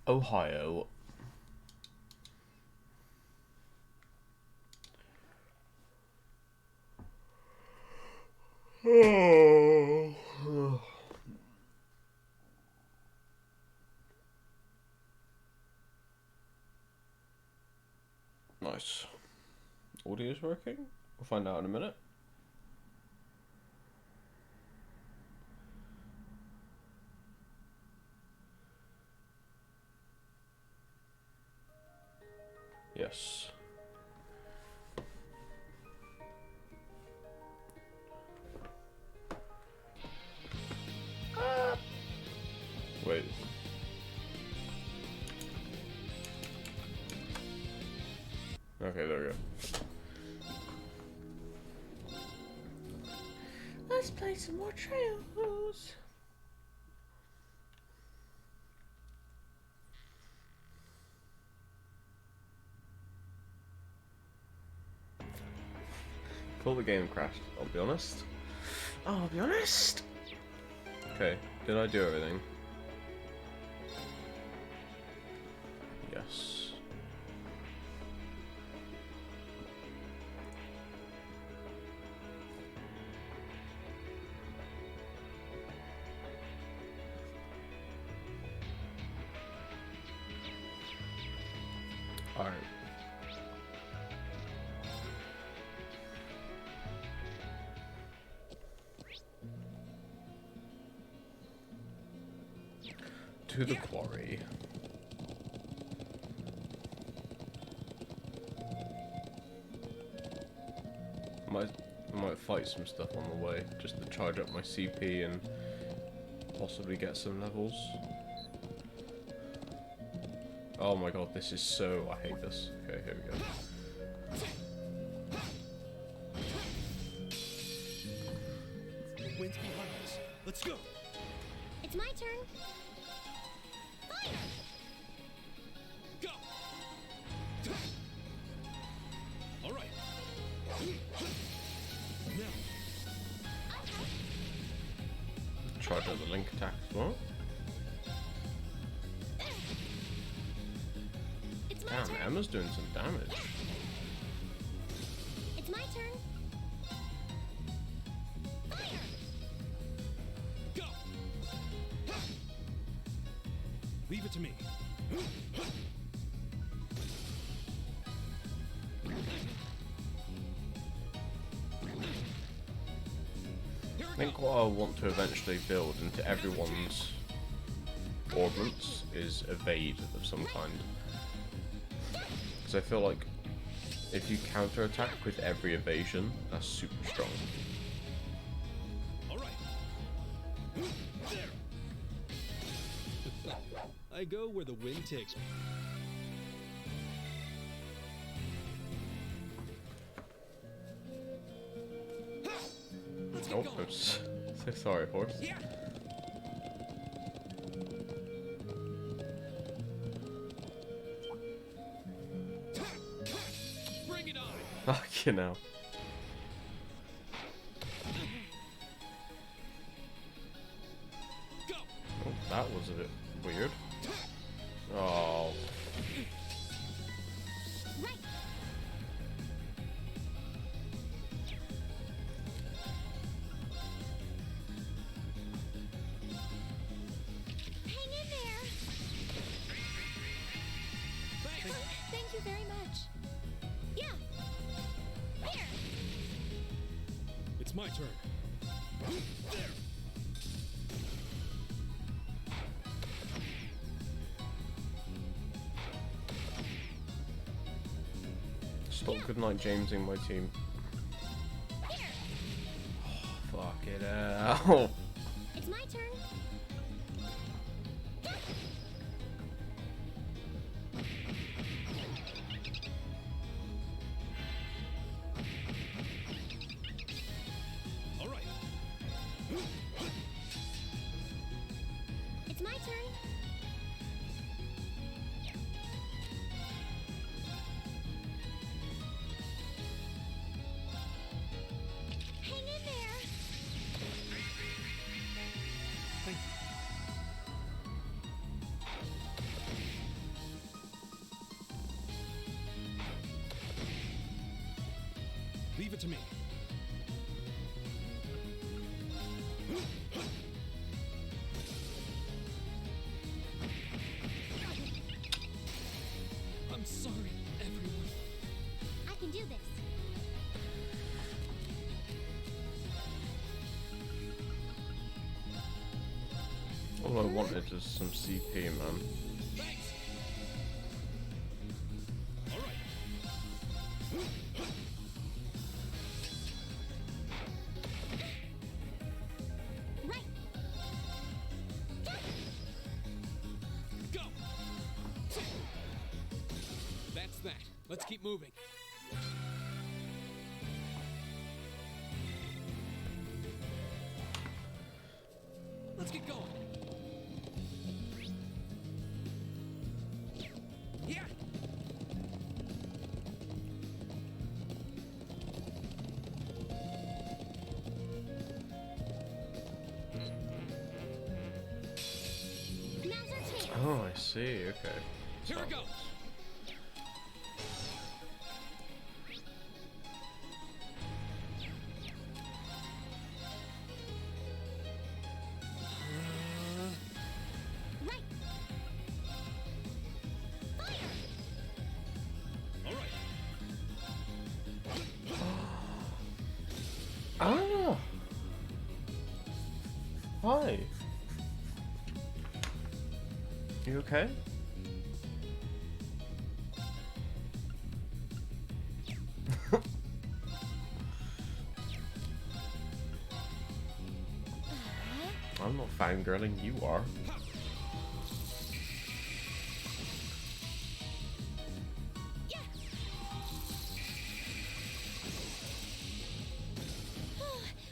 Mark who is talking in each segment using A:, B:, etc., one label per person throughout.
A: Ohio. Nice. Audio's working? We'll find out in a minute. Yes. Wait. Okay, there we go. Let's play some more Trails. Thought the game crashed, I'll be honest. I'll be honest. Okay, did I do everything? Yes. Alright. To the quarry. I might fight some stuff on the way, just to charge up my CP and possibly get some levels. Oh my god, this is so... I hate this. Okay, here we go.
B: The wind's behind us. Let's go.
C: It's my turn. Fire!
B: Go. All right. Now.
A: Charge up the link attack as well.
C: It's my
A: Damn,
C: turn.
A: Emma's doing some damage.
C: It's my turn. Fire!
B: Go. Leave it to me.
A: I think what I want to eventually build into everyone's ordnance is evade of some kind. Because I feel like if you counter-attack with every evasion, that's super strong.
B: All right. There. I go where the wind takes me. Let's get
A: Oh,
B: going.
A: I'm so sorry, horse.
B: Yeah. Bring it on.
A: Fucking hell.
B: Go.
A: Oh, that was a bit weird. Oh.
C: Right. Hang in there.
B: Thanks.
C: Thank you very much. Yeah. Here.
B: It's my turn. There.
A: Stop goodnight Jamesing my team.
C: Here.
A: Fuck it out.
C: It's my turn.
B: All right.
C: It's my turn. Hang in there.
B: it to me. I'm sorry, everyone.
C: I can do this.
A: All I wanted was some CP, man.
B: Thanks. All right.
C: Right.
B: Go. That's that. Let's keep moving. Let's get going. Yeah.
C: Now's our chance.
A: Oh, I see. Okay.
B: Here we go.
C: Right. Fire.
B: All right.
A: Ah. Hi. You okay? I'm not fangirling, you are.
C: Yeah.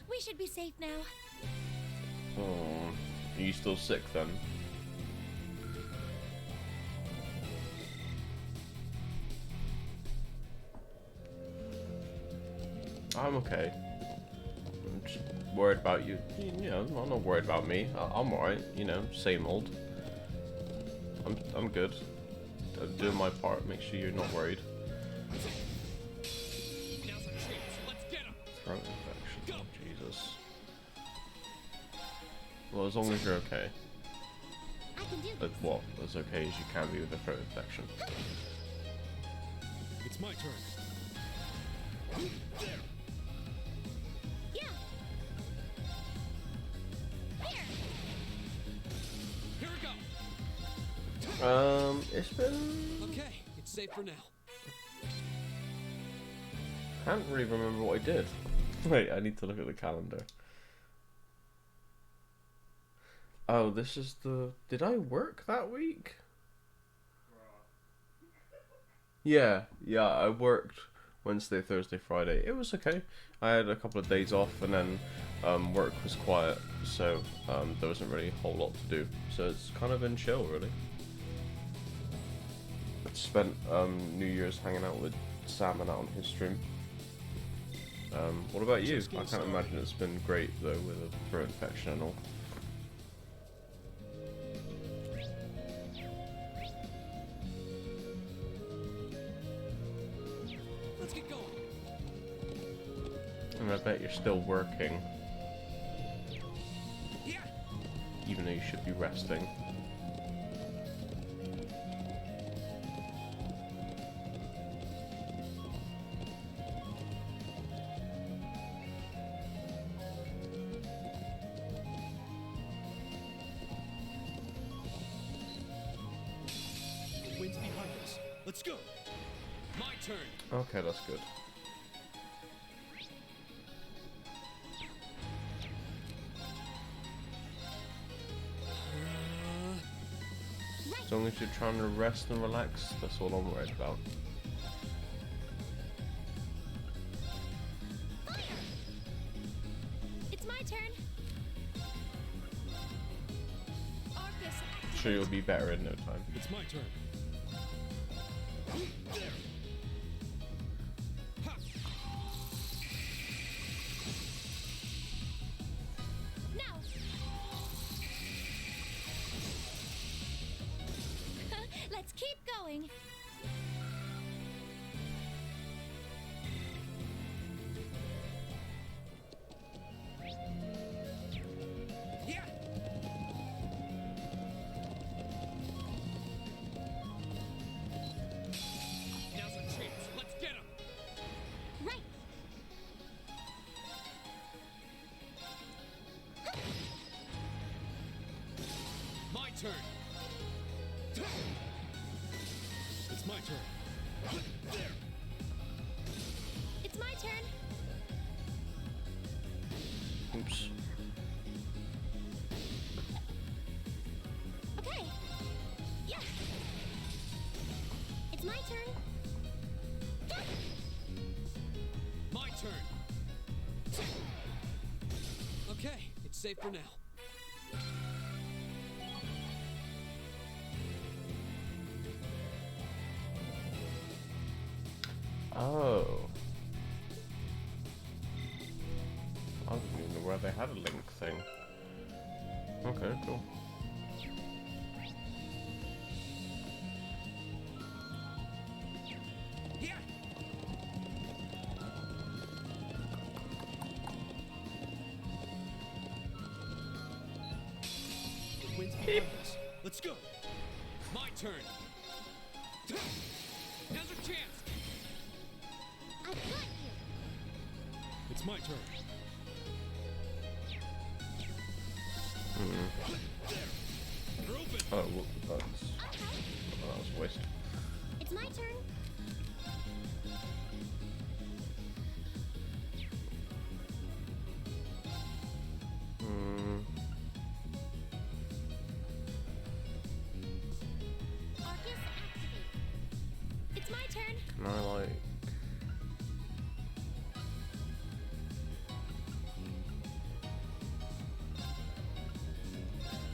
C: We should be safe now.
A: Oh, are you still sick then? I'm okay. I'm just worried about you. You know, I'm not worried about me. I'm alright. You know, same old. I'm good. I'm doing my part. Make sure you're not worried.
B: Now's our chance. Let's get him.
A: Throat infection. Oh, Jesus. Well, as long as you're okay.
C: I can do
A: But
C: this.
A: what? As okay as you can be with a throat infection.
B: It's my turn. There.
C: Yeah. Here.
B: Here we go.
A: It's been...
B: Okay, it's safe for now.
A: I can't really remember what I did. Wait, I need to look at the calendar. Oh, this is the... Did I work that week? Yeah, I worked Wednesday, Thursday, Friday. It was okay. I had a couple of days off and then work was quiet, so there wasn't really a whole lot to do. So it's kind of been chill, really. I spent New Year's hanging out with Sam and out on his stream. What about you? I can't imagine it's been great though with a throat infection and all.
B: Let's get going.
A: And I bet you're still working,
B: Yeah.
A: even though you should be resting.
B: The wind's behind us. Let's go. My turn.
A: Okay, that's good. As long as you're trying to rest and relax, that's all I'm worried about.
C: Fire. It's my turn. Arcus.
A: I'm sure you'll be better in no time.
B: It's my turn. There. Ha.
C: Now. Let's keep going.
B: turn. It's my turn. There.
C: It's my turn.
A: Oops.
C: Okay. Yeah. It's my turn.
B: My turn. Okay, it's safe for now.
A: Oh. I didn't even know where they had a link thing. Okay, cool.
B: Yeah. The wind's behind us. Let's go. My turn. Now's our chance.
C: I've got you.
B: It's my turn. You're open.
A: Oh, well, that
C: Okay.
A: was a waste.
C: It's my turn. Arcus activate. It's my turn.
A: Can I, like...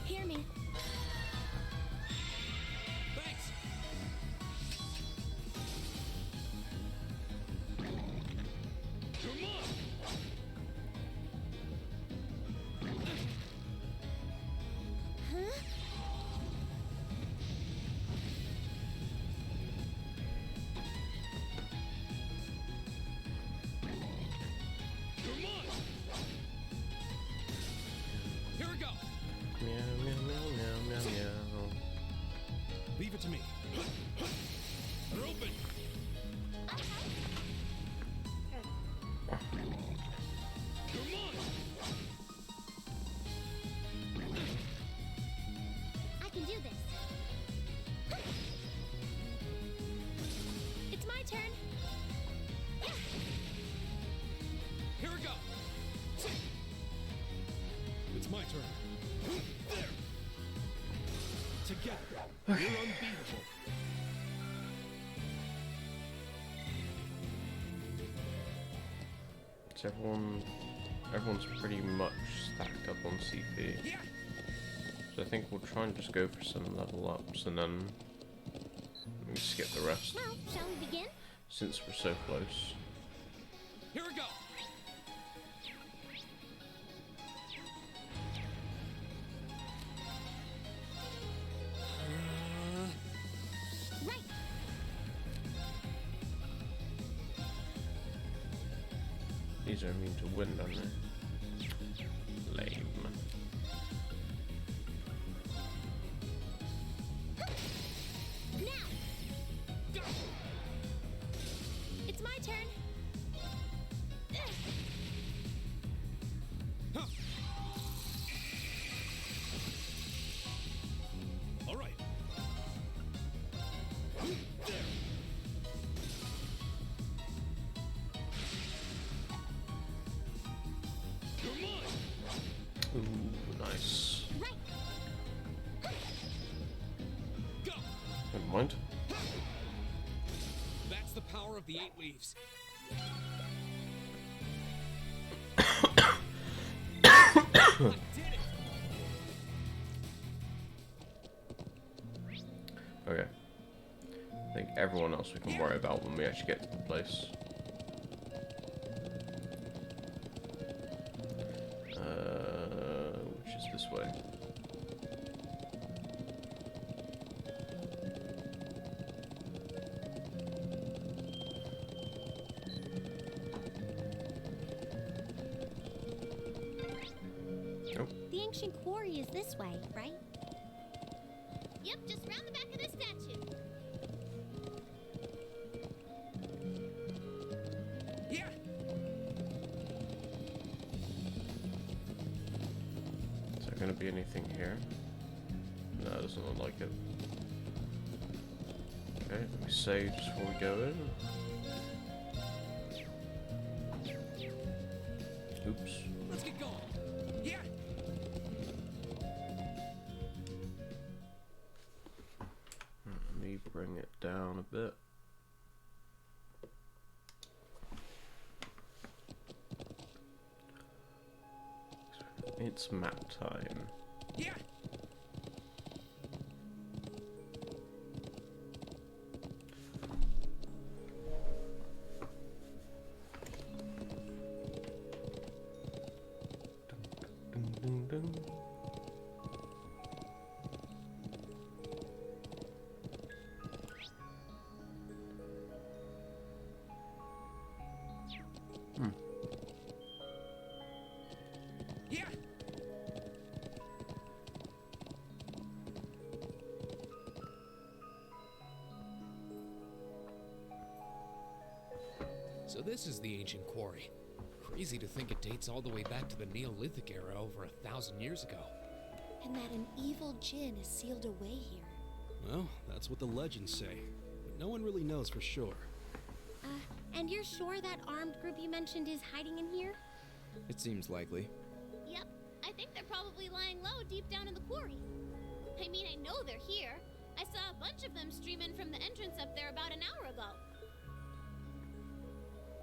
C: Hear me.
B: Thanks. Come on.
C: Huh?
B: Come on. Here we go.
A: Meow, meow, meow, meow, meow, meow.
B: Leave it to me. They're open. Come on.
C: I can do this. It's my turn. Yeah.
B: Here we go. It's my turn. There. Together, we're unbeatable.
A: So everyone's pretty much stacked up on CP.
B: Yeah.
A: So I think we'll try and just go for some level ups and then we skip the rest
C: Well, shall we begin?
A: since we're so close.
B: Here we go.
C: Right.
A: These are immune to wind, aren't they? Lame.
C: Now. Go. It's my turn.
B: Huh. All right. There. Come on.
A: Ooh, nice.
C: Right.
B: Go.
A: Never mind.
B: That's the power of the 8 leaves. I did it.
A: Okay. I think everyone else we can worry about when we actually get to the place. Which is this way. Nope.
C: The ancient quarry is this way, right? Yep, just round the back of this statue.
B: Yeah.
A: Is there going to be anything here? No, it doesn't look like it. Okay, let me save just before we go in. Oops.
B: Let's get going. Yeah.
A: Let me bring it down a bit. It's map time.
B: Yeah.
A: Dun, dun, dun.
B: Yeah. So this is the ancient quarry. Crazy to think it dates all the way back to the Neolithic era over 1,000 years ago.
C: And that an evil djinn is sealed away here.
B: Well, that's what the legends say, but no one really knows for sure.
C: And you're sure that armed group you mentioned is hiding in here?
B: It seems likely.
C: Yep. I think they're probably lying low deep down in the quarry. I mean, I know they're here. I saw a bunch of them streaming from the entrance up there about an hour ago.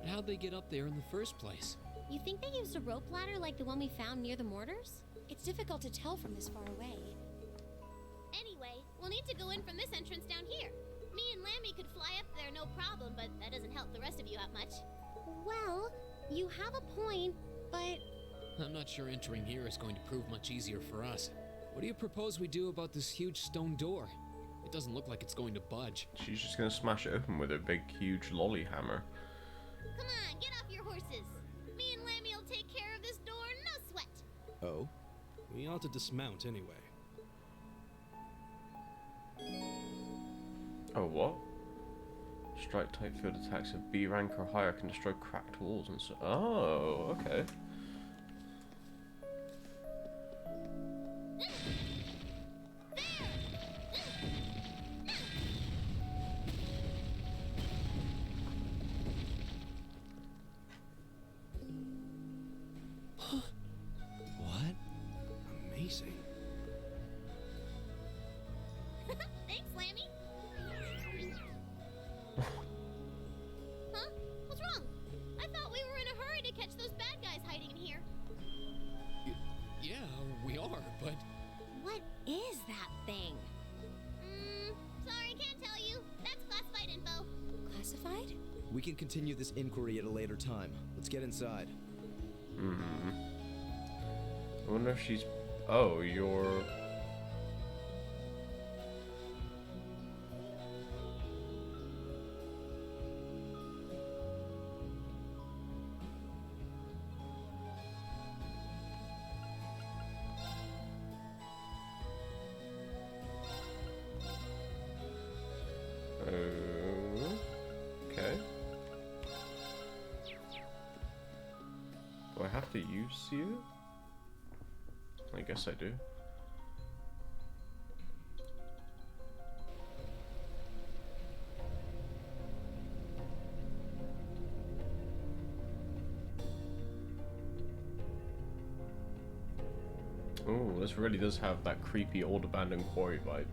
B: How'd they get up there in the first place?
C: You think they used a rope ladder like the one we found near the mortars? It's difficult to tell from this far away. Anyway, we'll need to go in from this entrance down here. Me and Lammy could fly up there no problem, but that doesn't help the rest of you out much. Well, you have a point, but...
B: I'm not sure entering here is going to prove much easier for us. What do you propose we do about this huge stone door? It doesn't look like it's going to budge.
A: She's just gonna smash it open with her big, huge lolly hammer.
C: Come on, get off your horses. Me and Lammy will take care of this door, no sweat.
B: Oh? We ought to dismount anyway.
A: Oh, what? Strike type field attacks of B rank or higher can destroy cracked walls and so. Oh, okay.
B: What? Amazing.
C: Thanks, Lammy. Huh? What's wrong? I thought we were in a hurry to catch those bad guys hiding in here.
B: Yeah, we are, but...
C: What is that thing? Sorry, can't tell you. That's classified info. Classified?
D: We can continue this inquiry at a later time. Let's get inside.
A: I wonder if she's. Oh, you're. Okay. Do I have to use you? I guess I do. Oh, this really does have that creepy old abandoned quarry vibe.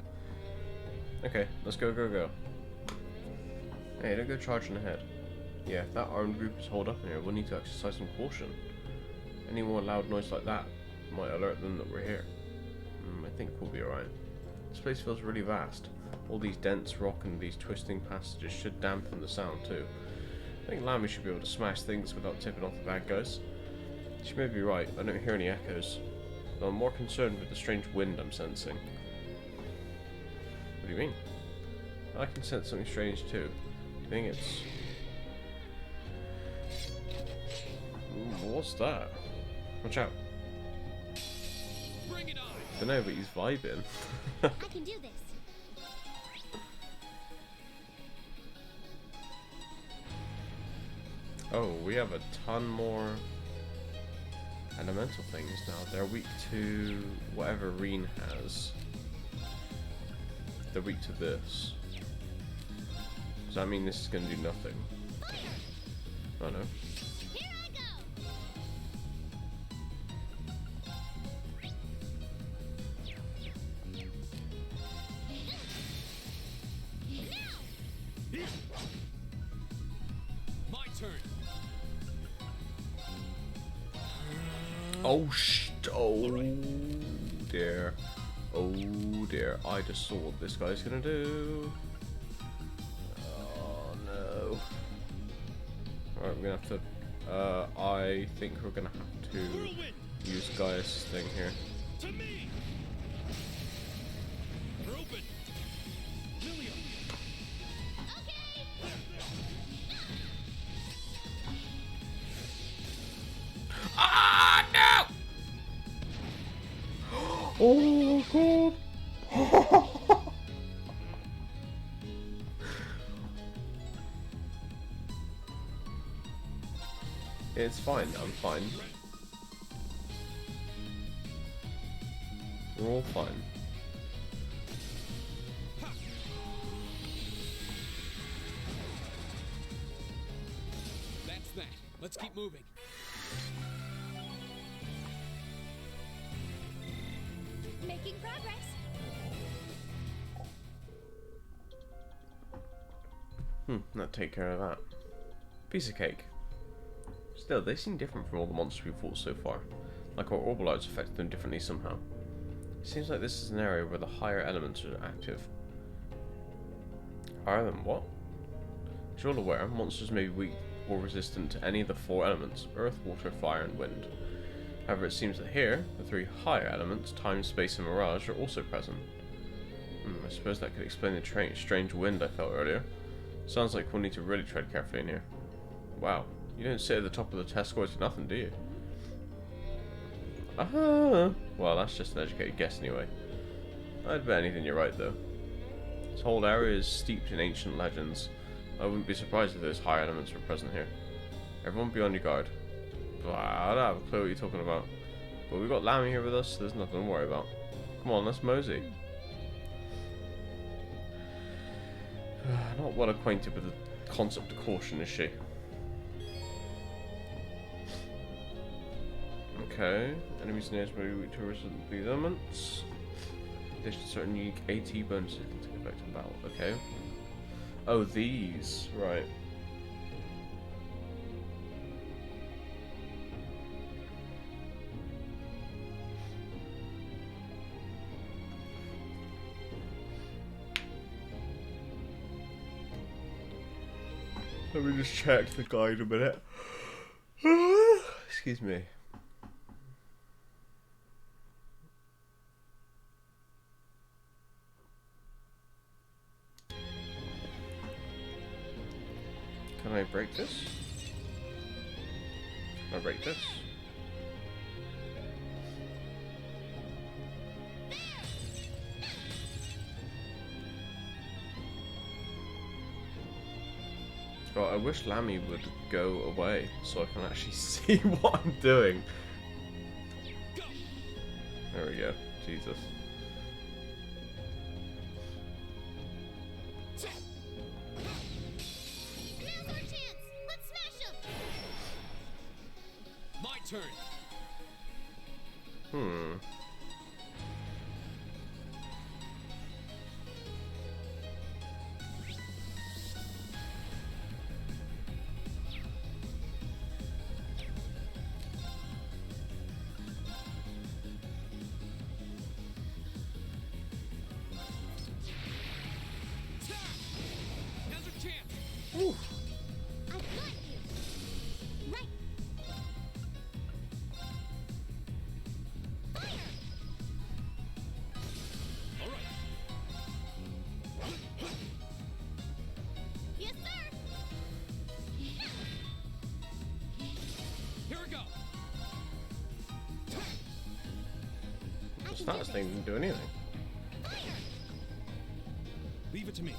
A: Okay, let's go, go, go. Hey, don't go charging ahead. Yeah, if that armed group is holed up in here, we'll need to exercise some caution. Any more loud noise like that might alert them that we're here. I think we'll be alright. This place feels really vast. All these dense rock and these twisting passages should dampen the sound too. I think Lammy should be able to smash things without tipping off the bad guys. She may be right, I don't hear any echoes. Though I'm more concerned with the strange wind I'm sensing. What do you mean? I can sense something strange too. Do you think it's... Ooh, what's that? Watch out.
B: Bring it on!
A: Don't know, but he's vibing.
C: I can do this.
A: Oh, we have a ton more elemental things now. They're weak to whatever Reen has. they're weak to this. Does that mean this is going to do nothing? Oh no.
C: Here I go.
B: My turn.
A: Oh oh dear. Oh dear. I just saw what this guy's gonna do. Oh no. Alright, we're gonna have to I think we're gonna have to use Gaius' thing here.
E: To me. Open. Lilium.
A: Ah no! Oh god! It's fine, I'm fine. We're all fine.
B: That's that. Let's keep moving.
C: Making progress.
A: That'll take care of that. Piece of cake. Still, they seem different from all the monsters we've fought so far. Like our Orbalites affect them differently somehow. It seems like this is an area where the higher elements are active. Higher than what? As you're all aware, monsters may be weak or resistant to any of the 4 elements: earth, water, fire, and wind. However, it seems that here, the 3 higher elements, time, space, and mirage, are also present. I suppose that could explain the strange wind I felt earlier. Sounds like we'll need to really tread carefully in here. Wow, you don't sit at the top of the test scores for nothing, do you? Well, that's just an educated guess anyway. I'd bet anything you're right, though. This whole area is steeped in ancient legends. I wouldn't be surprised if those higher elements were present here. Everyone be on your guard. I don't have a clue what you're talking about. But we've got Lammy here with us, so there's nothing to worry about. Come on, let's mosey. Not well acquainted with the concept of caution, is she? Okay. Enemies near may be weak to resistant these elements. There's certain unique AT bonuses can take effect in battle. Okay. Oh, these. Right. Let me just check the guide a minute. Excuse me. Can I break this? Can I break this? God, I wish Lammy would go away so I can actually see what I'm doing. There we go. Jesus.
C: Now's our chance. Let's smash him.
B: My turn. Now's our chance.
C: I've got you. Right. Fire.
B: All right.
C: Yes, sir.
B: Here we go.
C: I can
A: Status
C: do
A: thing didn't do anything.
C: Fire.
E: Leave it to me.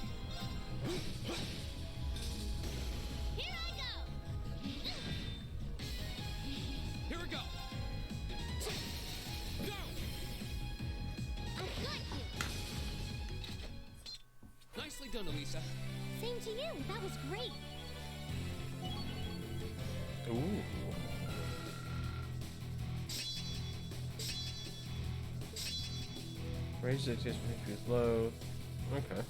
C: Here I go.
B: Here we go. Go.
C: I've got you.
B: Nicely done, Elisa.
C: Same to you. That was great.
A: Ooh. Raise it, yes, make it low. Okay.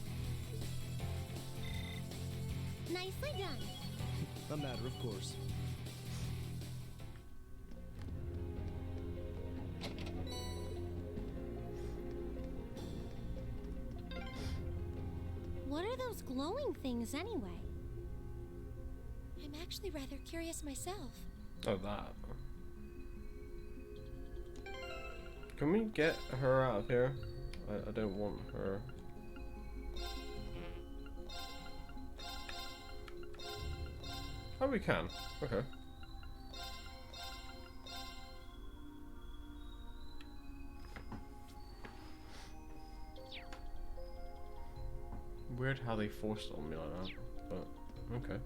C: Nicely done.
D: A matter of course.
C: What are those glowing things anyway? I'm actually rather curious myself.
A: Oh, that. Can we get her out of here? I don't want her. Oh, we can. Okay. Weird how they forced it on me like that, but okay.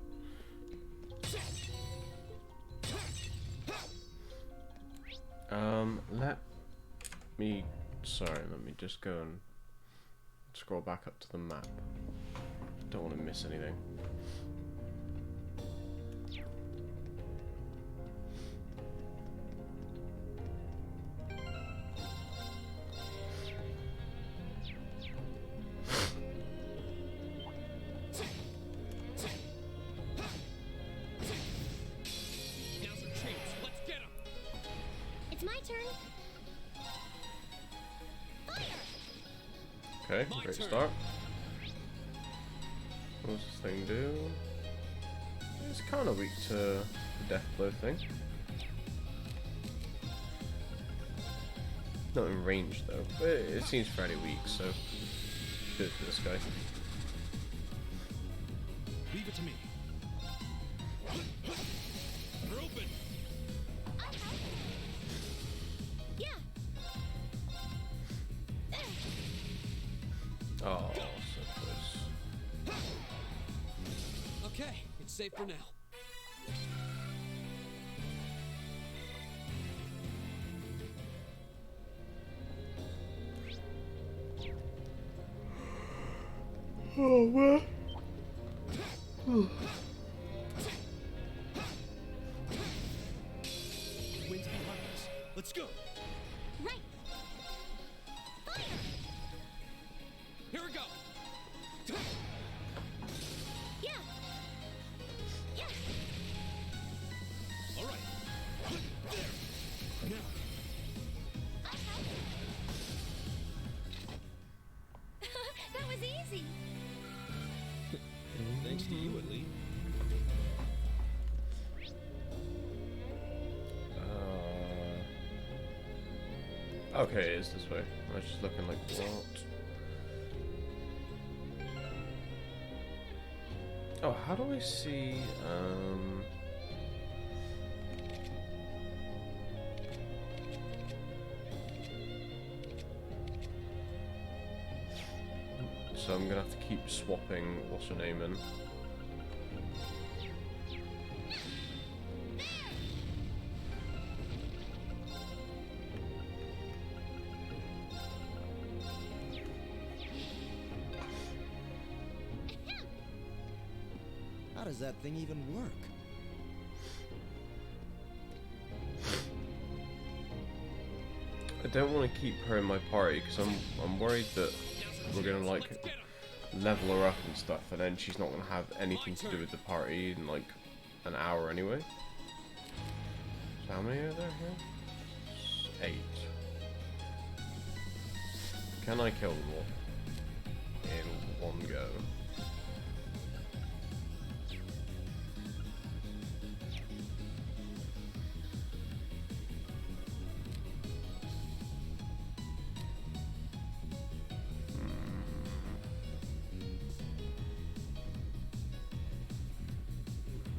A: Let me just go and scroll back up to the map. Don't want to miss anything.
E: Now's our chance. Let's get him.
C: It's my turn.
A: Okay,
E: My
A: great
E: turn.
A: start. What does this thing do? It's kind of weak to the death blow thing. Not in range though, but it seems fairly weak, so good for this guy.
E: Leave it to me. We're open.
C: Yeah.
A: Oh, so close.
B: Okay, it's safe for now.
A: Oh man.
E: Wind's behind us. Let's go.
C: Right. Fire.
E: Here we go.
C: Yeah. Yeah.
E: All right. There. Now.
C: That was easy.
D: Thanks to you, at least.
A: Okay, it is this way. I was just looking like, what? Oh, how do I see, so I'm gonna have to keep swapping what's her name in.
D: How does that thing even work?
A: I don't want to keep her in my party because I'm worried that we're gonna like level her up and stuff, and then she's not gonna have anything to do with the party in like an hour anyway. So how many are there here? 8. Can I kill them all in one go?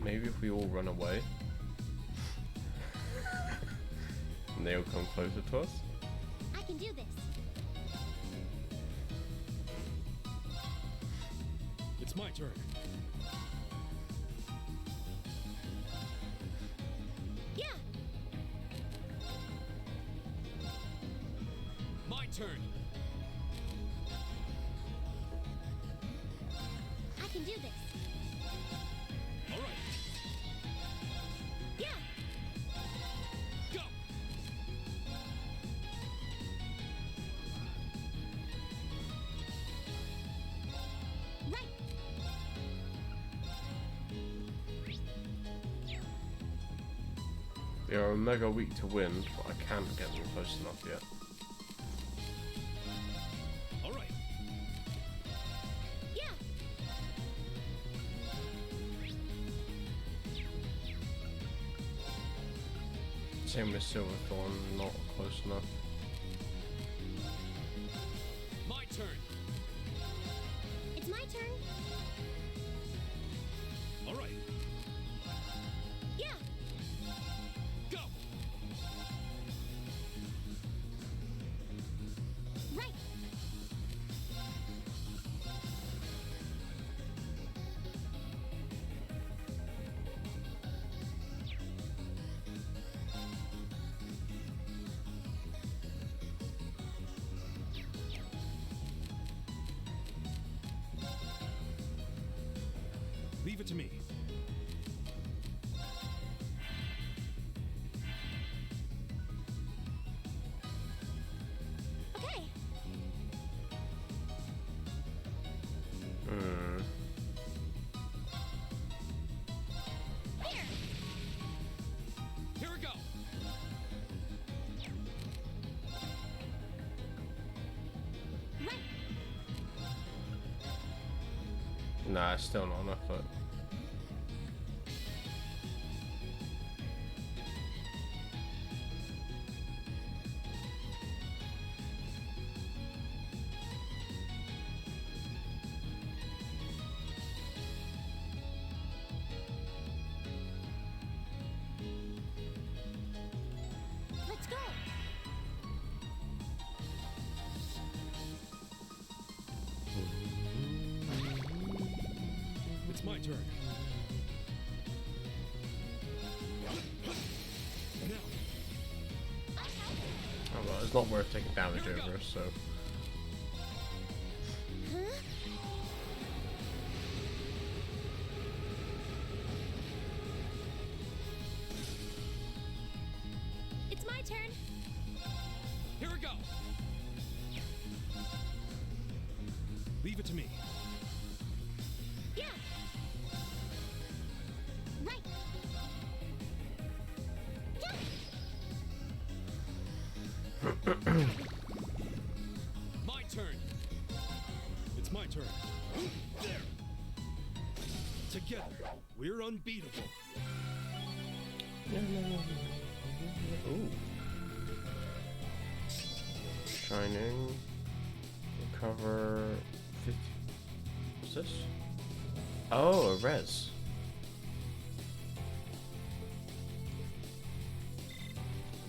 A: Maybe if we all run away and they'll come closer to us.
C: I can do this.
E: It's my turn.
C: Yeah.
B: My turn.
A: They are mega weak to wind, but I can't get them close enough yet.
E: All right.
C: Yeah.
A: Same with Silverthorn, not close enough.
E: My turn.
C: It's my turn.
E: All right.
C: Yeah.
E: Go.
C: Right.
E: Leave it to me.
C: Okay. Here.
E: Here we go.
C: Right.
A: Nah, it's still not enough, but
C: Let's go.
E: It's my turn. Now.
A: oh, well, it's not worth taking damage over, so.
C: Huh? It's my turn.
E: Here we go. Leave it to me.
C: Yeah. Right. Yeah.
E: My turn. It's my turn. There. Together, we're unbeatable.
A: Ooh. Shining. Recover 50. What's this? Oh, a res.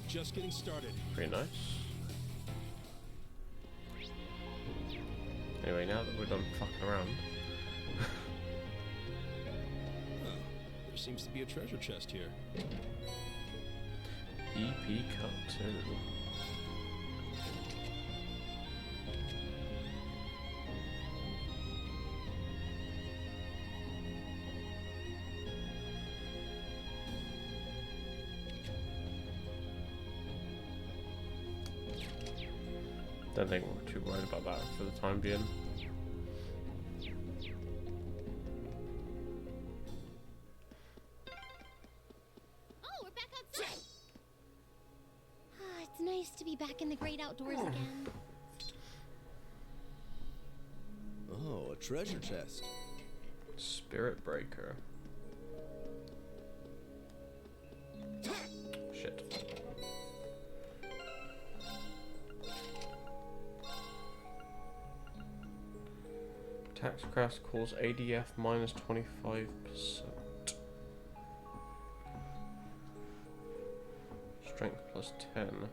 E: Just getting started.
A: Pretty nice. Anyway, now that we're done fucking around.
E: Huh. There seems to be a treasure chest here.
A: EP Cut 2. Don't think we're too worried about that for the time being.
C: Oh, we're back outside. Ah, it's nice to be back in the great outdoors again.
D: Oh, a treasure chest.
A: Spirit Breaker. Shit. Tax crash calls ADF minus 25%. Strength plus 10.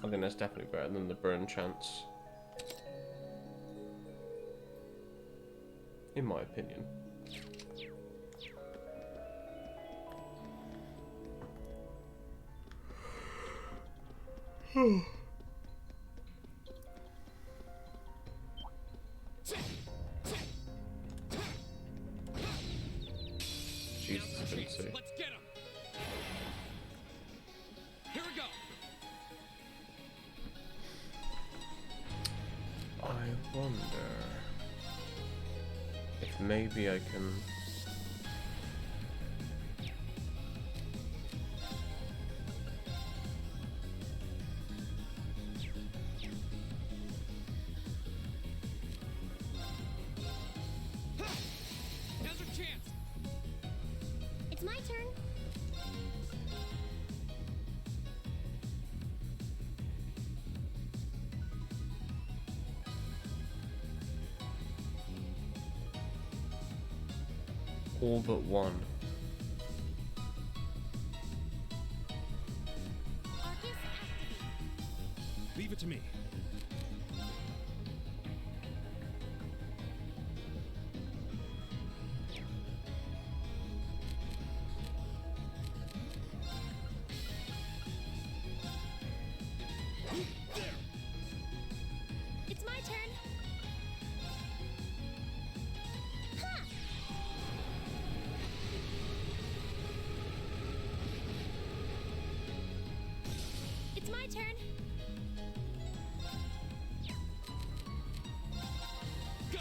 A: I think that's definitely better than the burn chance. In my opinion. Jesus, I didn't see.
E: Let's get him. Here we go.
A: I wonder. maybe I can...
B: Now's our chance.
C: It's my turn.
A: All but one.
C: Arcus activate.
E: Leave it to me.
C: It's my turn. Ha! It's my turn.
E: Go!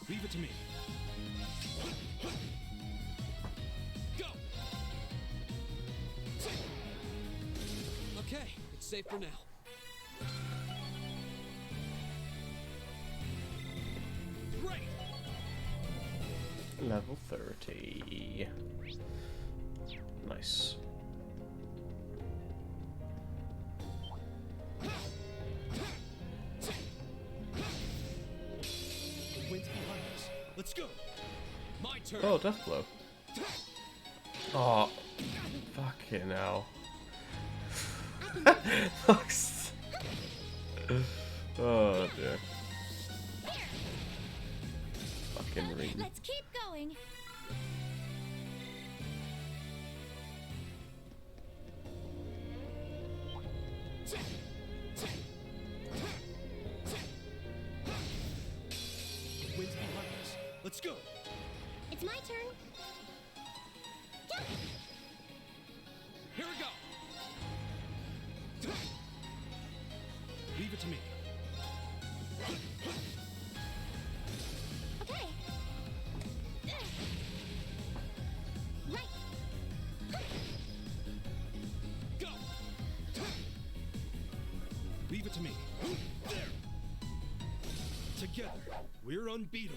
E: Leave it to me. Go!
B: Okay, it's safe for now.
E: Great!
A: Level 30. Nice.
E: The wind's behind us. Let's go!
B: My turn.
A: Oh, death blow. Oh, fucking hell. Oh dear. Fucking ring.
C: Let's keep going.
E: The wind's behind us. Let's go!
C: It's my turn.
B: Here we go.
E: Leave it to me.
C: Okay. Right.
E: Go! Leave it to me. There! Together, we're unbeatable.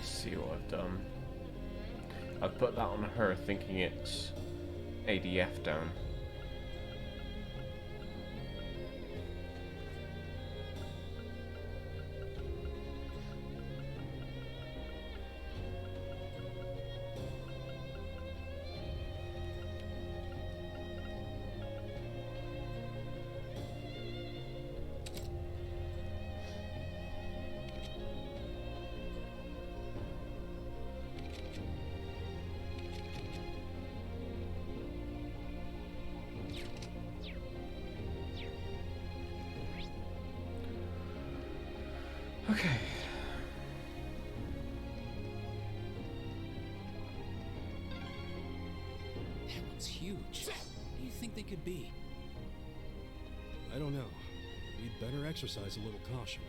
A: See what I've done. I've put that on her thinking it's ADF down. Okay.
B: That one's huge. What do you think they could be?
E: I don't know. We'd better exercise a little caution.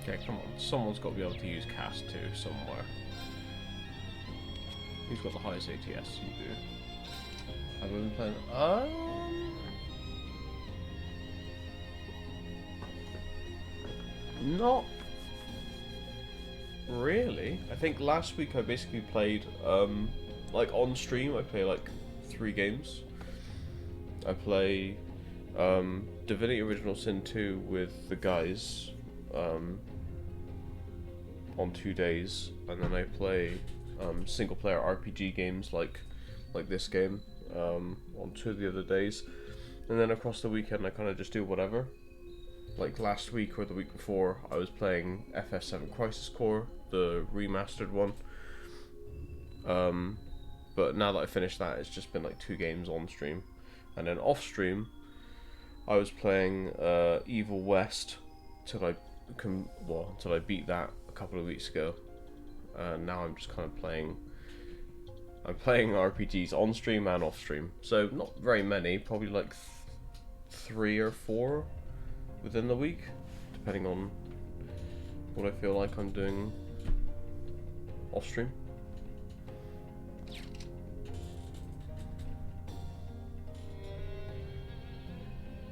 A: Okay, come on. Someone's got to be able to use cast too, somewhere. Who's got the highest ATS? You do. Have we been playing? Not really. I think last week I basically played, like on stream, I play like 3 games. I play Divinity Original Sin 2 with the guys on 2 days, and then I play single player RPG games like this game on 2 of the other days, and then across the weekend I kind of just do whatever. Like last week or the week before, I was playing FF7 Crisis Core, the remastered one. But now that I finished that, it's just been like 2 games on stream. And then off stream, I was playing Evil West till I beat that a couple of weeks ago. Now I'm just kind of playing. I'm playing RPGs on stream and off stream, so not very many. Probably like 3 or 4 within the week, depending on what I feel like I'm doing off stream.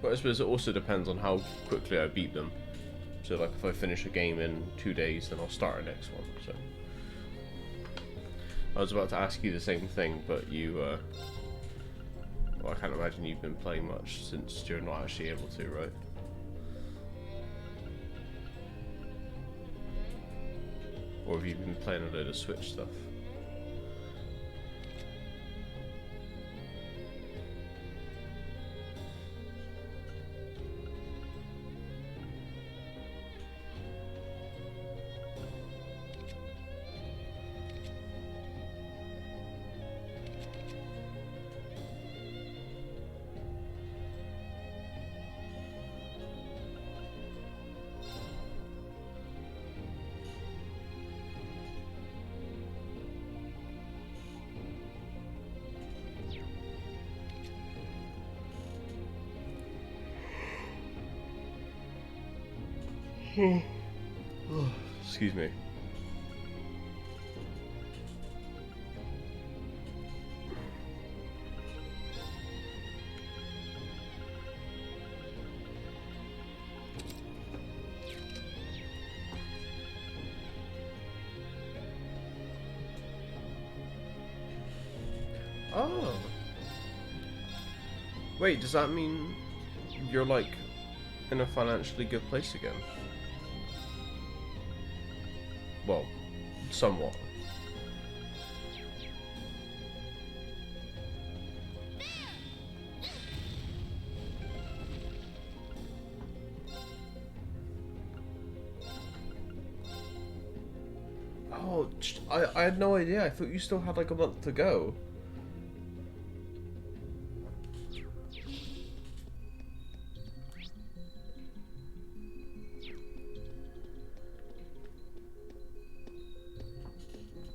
A: But I suppose it also depends on how quickly I beat them. So like if I finish a game in 2 days, then I'll start a next one. So I was about to ask you the same thing, but you well, I can't imagine you've been playing much since you're not actually able to, right? Or have you been playing a load of Switch stuff? Excuse me. Oh. Wait, does that mean you're like in a financially good place again? Well, somewhat. Oh, I had no idea. I thought you still had like a month to go.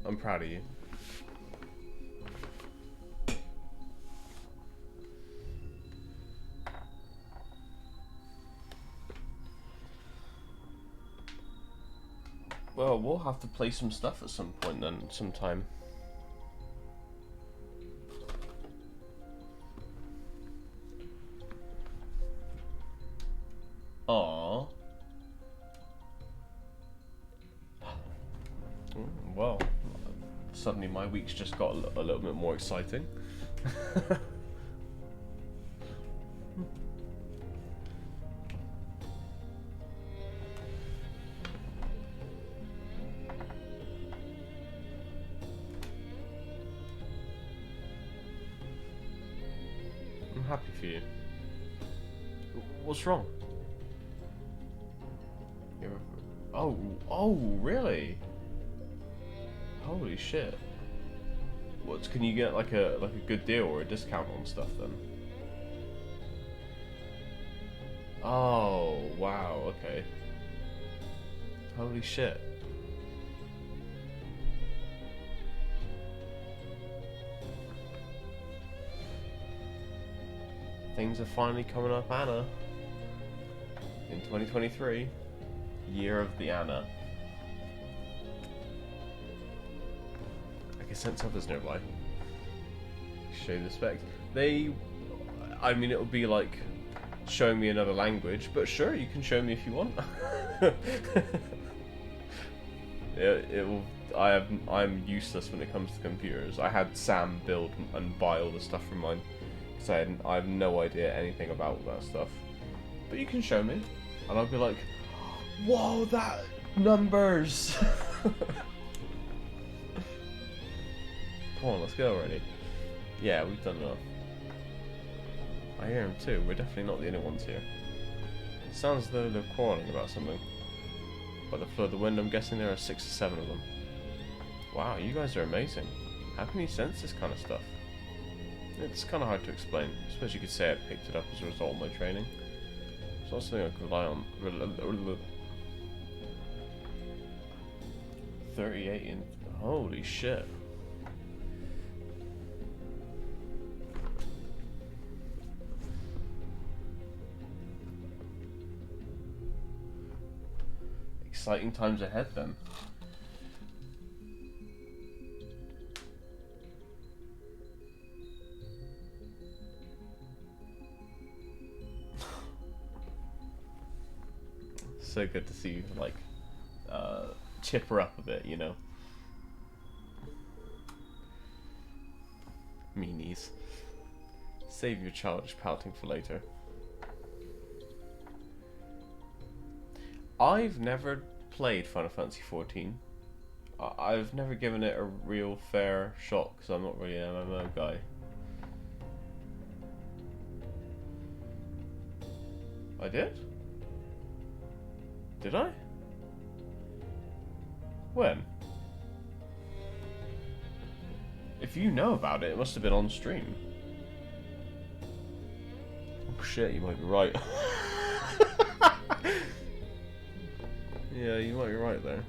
A: I'm proud of you. Well, we'll have to play some stuff at some point then, sometime. Aww. Well, suddenly my week's just got a little bit more exciting. I'm happy for you. What's wrong? Oh, really? Holy shit. What, can you get like a good deal or a discount on stuff then? Oh, wow, okay. Holy shit. Things are finally coming up, Anna. In 2023. Year of the Anna. I can sense others nearby. Show respect. I mean, it would be like showing me another language, but sure, you can show me if you want. It will. I'm useless when it comes to computers. I had Sam build and buy all the stuff from mine, because I have no idea anything about that stuff. But you can show me, and I'll be like, whoa, that numbers! Come on, let's go already. Yeah, we've done enough. I hear him too. We're definitely not the only ones here. It sounds as though they're quarreling about something. By the flow of the wind, I'm guessing there are 6 or 7 of them. Wow, you guys are amazing. How can you sense this kind of stuff? It's kind of hard to explain. I suppose you could say I picked it up as a result of my training. It's not something I can rely on. 38 in. Holy shit. Exciting times ahead then. So good to see you, like, chipper up a bit, you know. Meanies. Save your childish pouting for later. I've never played Final Fantasy XIV. I've never given it a real fair shot because I'm not really an MMO guy. I did? Did I? When? If you know about it, it must have been on stream. Oh shit, you might be right. Yeah, you might be right there.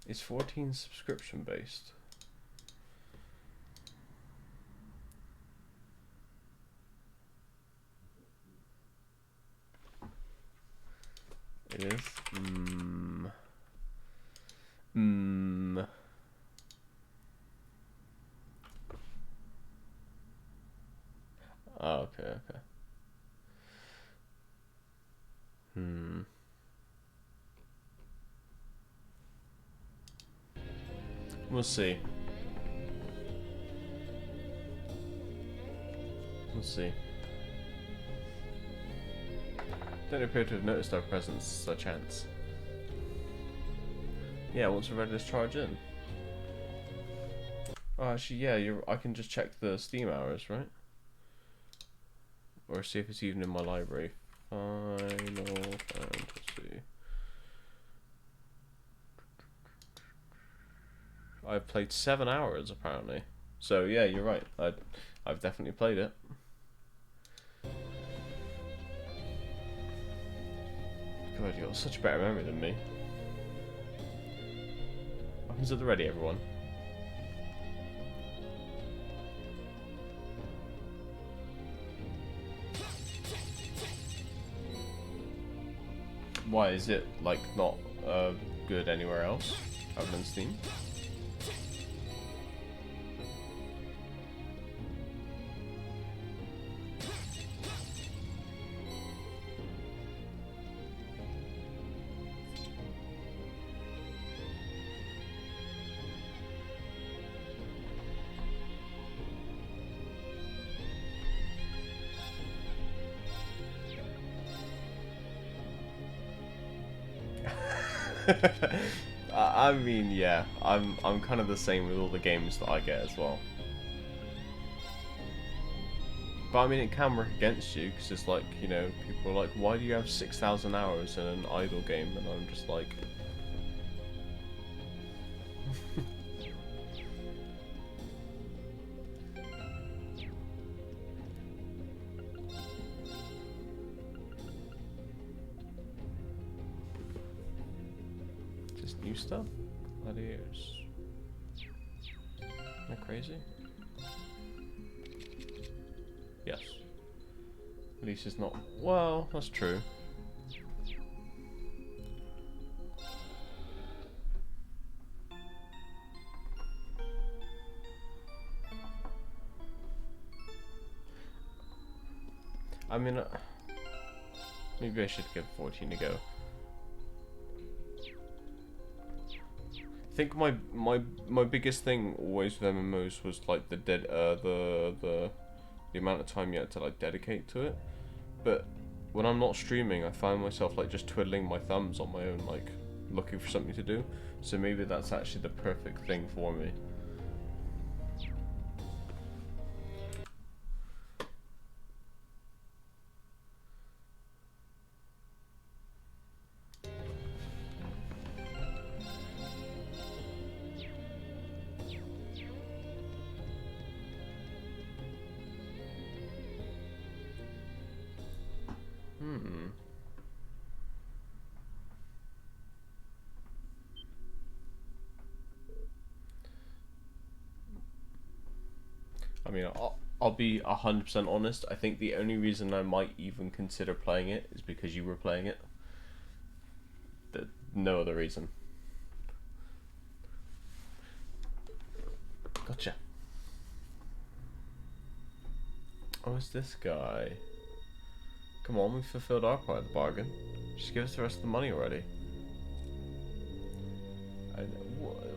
A: Is 14 subscription based? It is? Oh, okay, okay. We'll see. We'll see. Don't appear to have noticed our presence, so chance. Yeah, once we're ready to charge in. Oh, actually, yeah, I can just check the Steam hours, right? Or see if it's even in my library. Final Fantasy. I've played 7 hours apparently. So yeah, you're right. I've definitely played it. God, you got such a better memory than me. Weapons at the ready, everyone. Why is it like not good anywhere else other than Steam? I mean, yeah, I'm kind of the same with all the games that I get as well. But I mean, it can work against you because it's like, you know, people are like, why do you have 6,000 hours in an idle game? And I'm just like, just new stuff. Gladiators. Am I crazy? Yes. At least it's not. Well, that's true. I mean, maybe I should give 14 a go. I think my biggest thing always with MMOs was like the amount of time you had to like dedicate to it. But when I'm not streaming, I find myself like just twiddling my thumbs on my own, like looking for something to do. So maybe that's actually the perfect thing for me. I mean, I'll be 100% honest. I think the only reason I might even consider playing it is because you were playing it. No other reason. Gotcha. Oh, it's this guy. Come on, we've fulfilled our part of the bargain. Just give us the rest of the money already.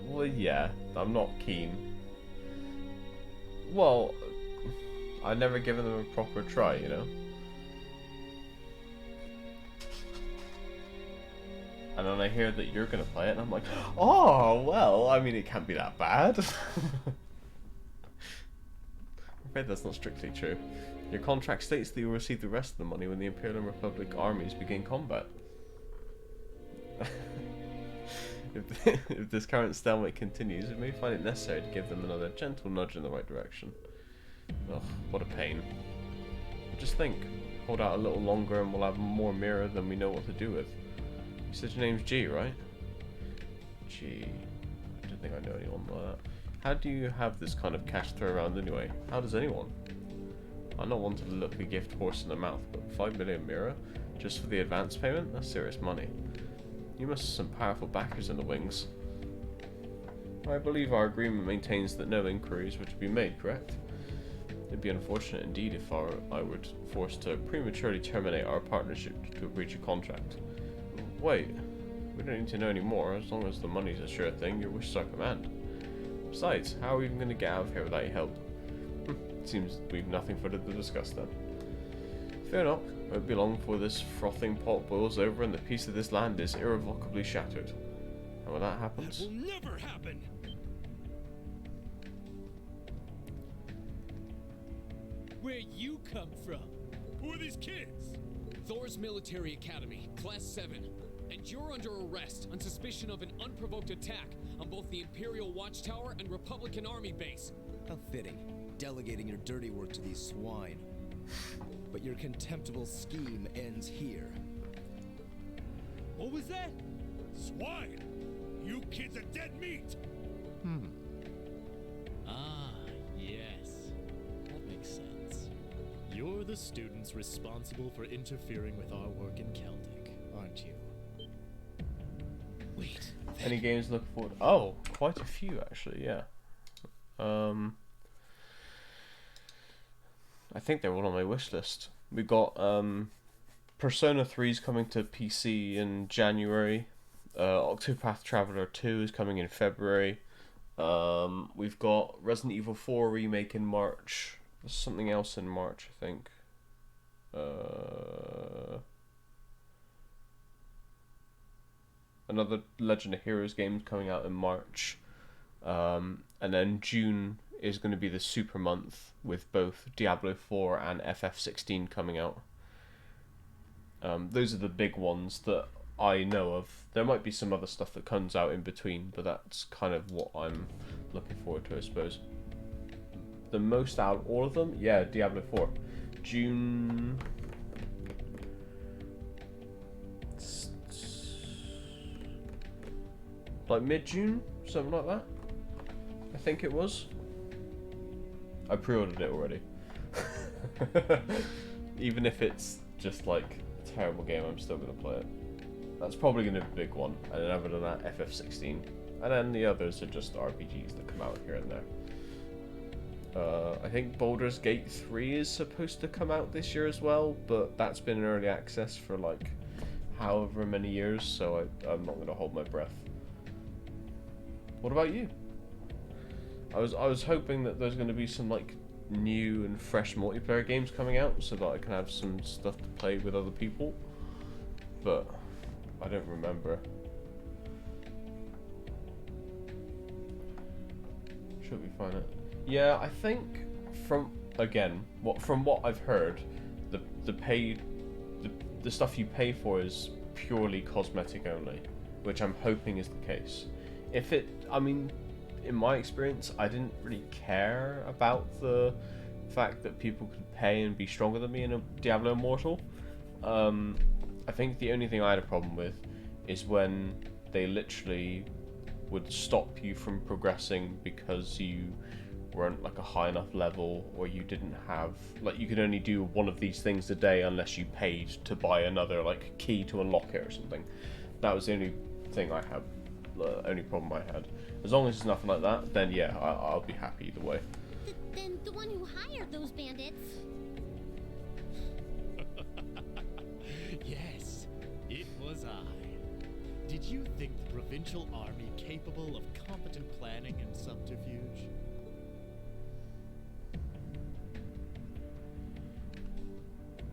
A: Well, yeah, I'm not keen. Well, I've never given them a proper try, you know? And then I hear that you're gonna play it, and I'm like, oh, well, I mean, it can't be that bad. I'm afraid that's not strictly true. Your contract states that you'll receive the rest of the money when the Imperial Republic armies begin combat. If this current stalemate continues, it may find it necessary to give them another gentle nudge in the right direction. Ugh, what a pain. Just think, hold out a little longer and we'll have more mirror than we know what to do with. You said your name's G, right? G. I don't think I know anyone like that. How do you have this kind of cash to throw around anyway? How does anyone? I'm not one to look a gift horse in the mouth, but 5 million mirror? Just for the advance payment? That's serious money. You must have some powerful backers in the wings. I believe our agreement maintains that no inquiries were to be made, correct? It'd be unfortunate indeed if I were forced to prematurely terminate our partnership to breach a contract. Wait, we don't need to know any more. As long as the money's a sure thing, your wish is our command. Besides, how are we even going to get out of here without your help? Seems we've nothing further to discuss then. Fair enough. It won't be long before this frothing pot boils over and the peace of this land is irrevocably shattered. And when that happens...
E: That will never happen!
B: Where you come from?
E: Who are these kids?
B: Thor's Military Academy, Class 7. And you're under arrest on suspicion of an unprovoked attack on both the Imperial Watchtower and Republican Army base.
D: How fitting, delegating your dirty work to these swine. But your contemptible scheme ends here.
E: What was that? Swine! You kids are dead meat!
F: Ah, yes. That makes sense. You're the students responsible for interfering with our work in Celtic, aren't you?
B: Wait.
A: Any games to look forward? Oh, quite a few actually, yeah. I think they're all on my wish list. We got Persona 3 is coming to PC in January. Octopath Traveler 2 is coming in February. We've got Resident Evil 4 remake in March. There's something else in March, I think. Another Legend of Heroes game coming out in March. And then June is going to be the super month with both Diablo 4 and FF16 coming out. Those are the big ones that I know of. There might be some other stuff that comes out in between, but that's kind of what I'm looking forward to, I suppose. The most out of all of them? Yeah, Diablo 4. June... like mid-June? Something like that? I think it was. I pre-ordered it already. Even if it's just like a terrible game, I'm still going to play it. That's probably going to be a big one. And then other than that, FF16. And then the others are just RPGs that come out here and there. I think Baldur's Gate 3 is supposed to come out this year as well, but that's been in early access for like however many years, so I'm not going to hold my breath. What about you? I was hoping that there's going to be some like new and fresh multiplayer games coming out so that I can have some stuff to play with other people, but I don't remember. Should we find it? Yeah, I think from what I've heard, the stuff you pay for is purely cosmetic only, which I'm hoping is the case. In my experience, I didn't really care about the fact that people could pay and be stronger than me in a Diablo Immortal. I think the only thing I had a problem with is when they literally would stop you from progressing because you weren't like a high enough level, or you didn't have, like, you could only do one of these things a day unless you paid to buy another like key to unlock it or something. That was the only thing I had, the only problem I had. As long as it's nothing like that, then yeah, I'll be happy either way.
C: Then the one who hired those bandits.
F: Yes, it was I. Did you think the provincial army capable of competent planning and subterfuge?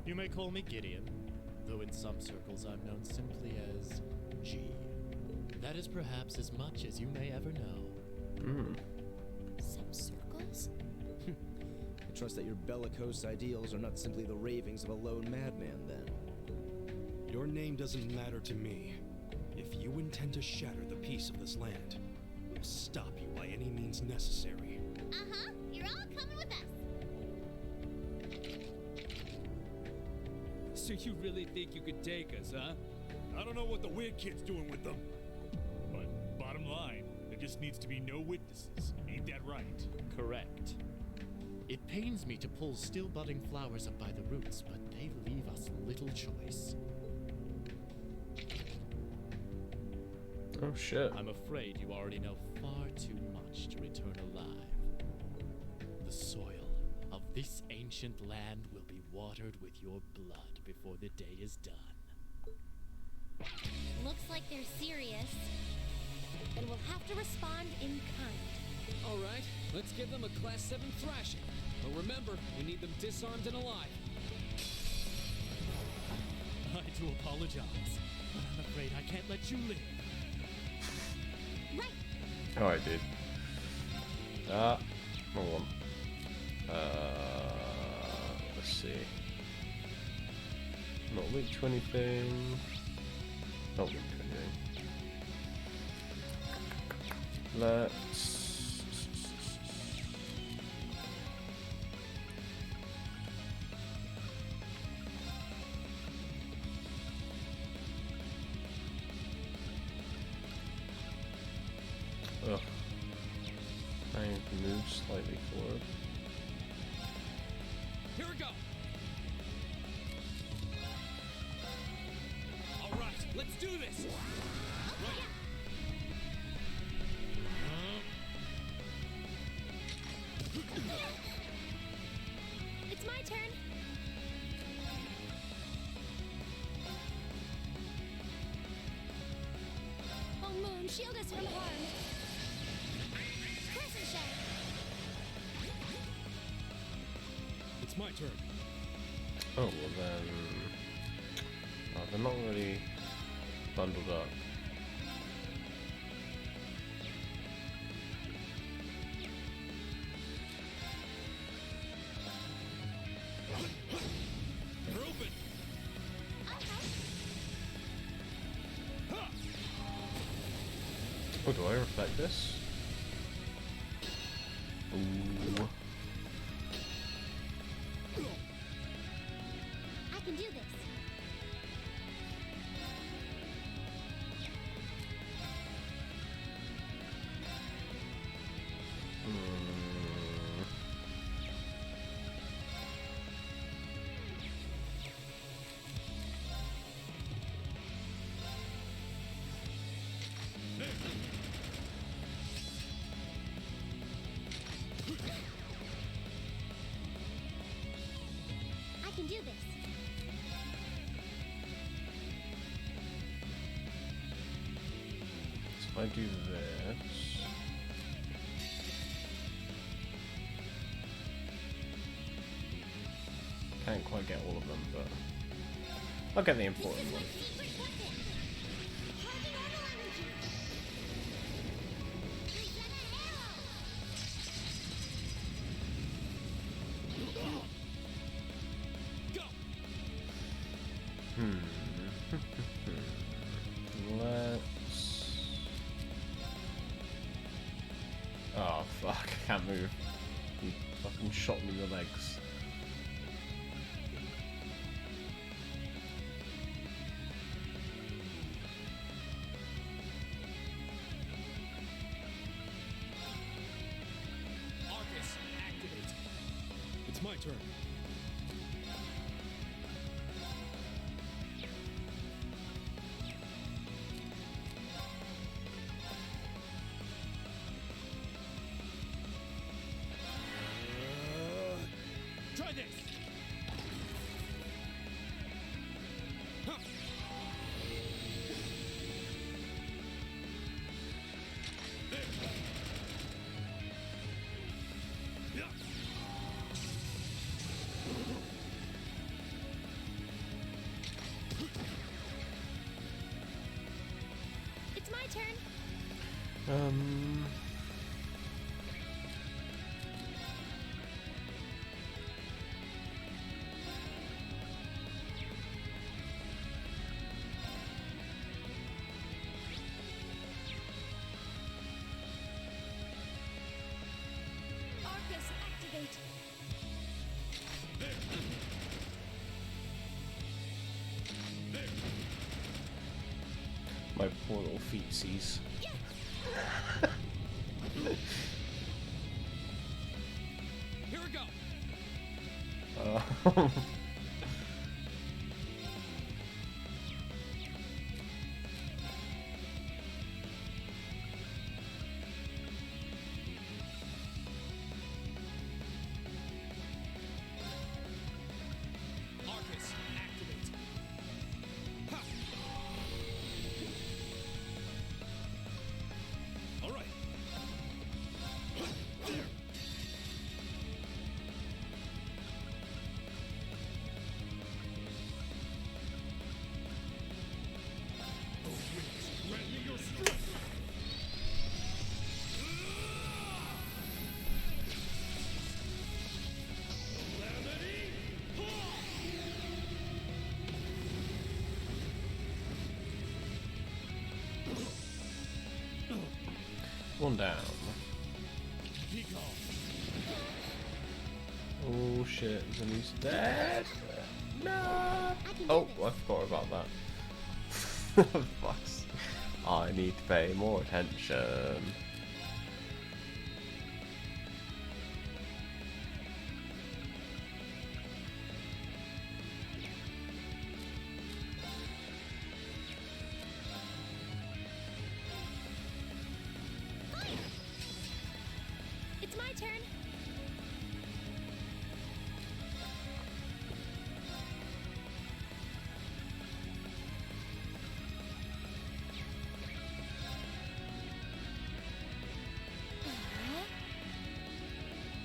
F: You may call me Gideon, though in some circles I'm known simply as G. That is perhaps as much as you may ever know.
C: Some circles?
D: I trust that your bellicose ideals are not simply the ravings of a lone madman, then.
E: Your name doesn't matter to me. If you intend to shatter the peace of this land, we'll stop you by any means necessary.
C: Uh-huh. You're all coming with us.
G: So you really think you could take us, huh?
H: I don't know what the weird kid's doing with them. But bottom line, there just needs to be no witnesses. Ain't that right?
F: Correct. It pains me to pull still budding flowers up by the roots, but they leave us little choice.
A: Oh shit.
F: I'm afraid you already know far too much to return alive. The soil of this ancient land will be watered with your blood before the day is done.
C: Looks like they're serious. Then we'll have to respond in kind.
B: All right, let's give them a Class 7 thrashing. But remember, we need them disarmed and alive.
F: I do apologize, but I'm afraid I can't let you live.
C: Right.
A: Alright, dude. Wrong one. Let's see. Not week 20 thing. Not week 20 thing. Let's... Ugh. I need to move slightly forward.
B: Here we go.
H: All right, let's do this. Right.
C: It's my turn. Oh, Moon, shield us from harm. Crescent shot.
E: It's my turn.
A: Oh, well then... Oh, they're not really bundled up.
H: They're open.
A: Oh, do I reflect this? Ooh.
C: I can do this. I can do this.
A: So if I do this... Can't quite get all of them, but... I'll get the important one.
C: Secret weapon. Heavy orbital energy. Reset an arrow.
B: Go.
A: Let's... Oh, fuck. I can't move. You fucking shot me in the legs.
E: turn.
H: Try this. Huh. There. Yeah.
C: It's my turn. Arcus, activate.
A: My poor little feetsies.
B: Here we go. Arcus, activate. Ha!
H: All right. Grant me your strength.
A: One down. Oh shit, Zenith's dead. No. Oh, I forgot about that. Fucks. I need to pay more attention.
C: It's my turn.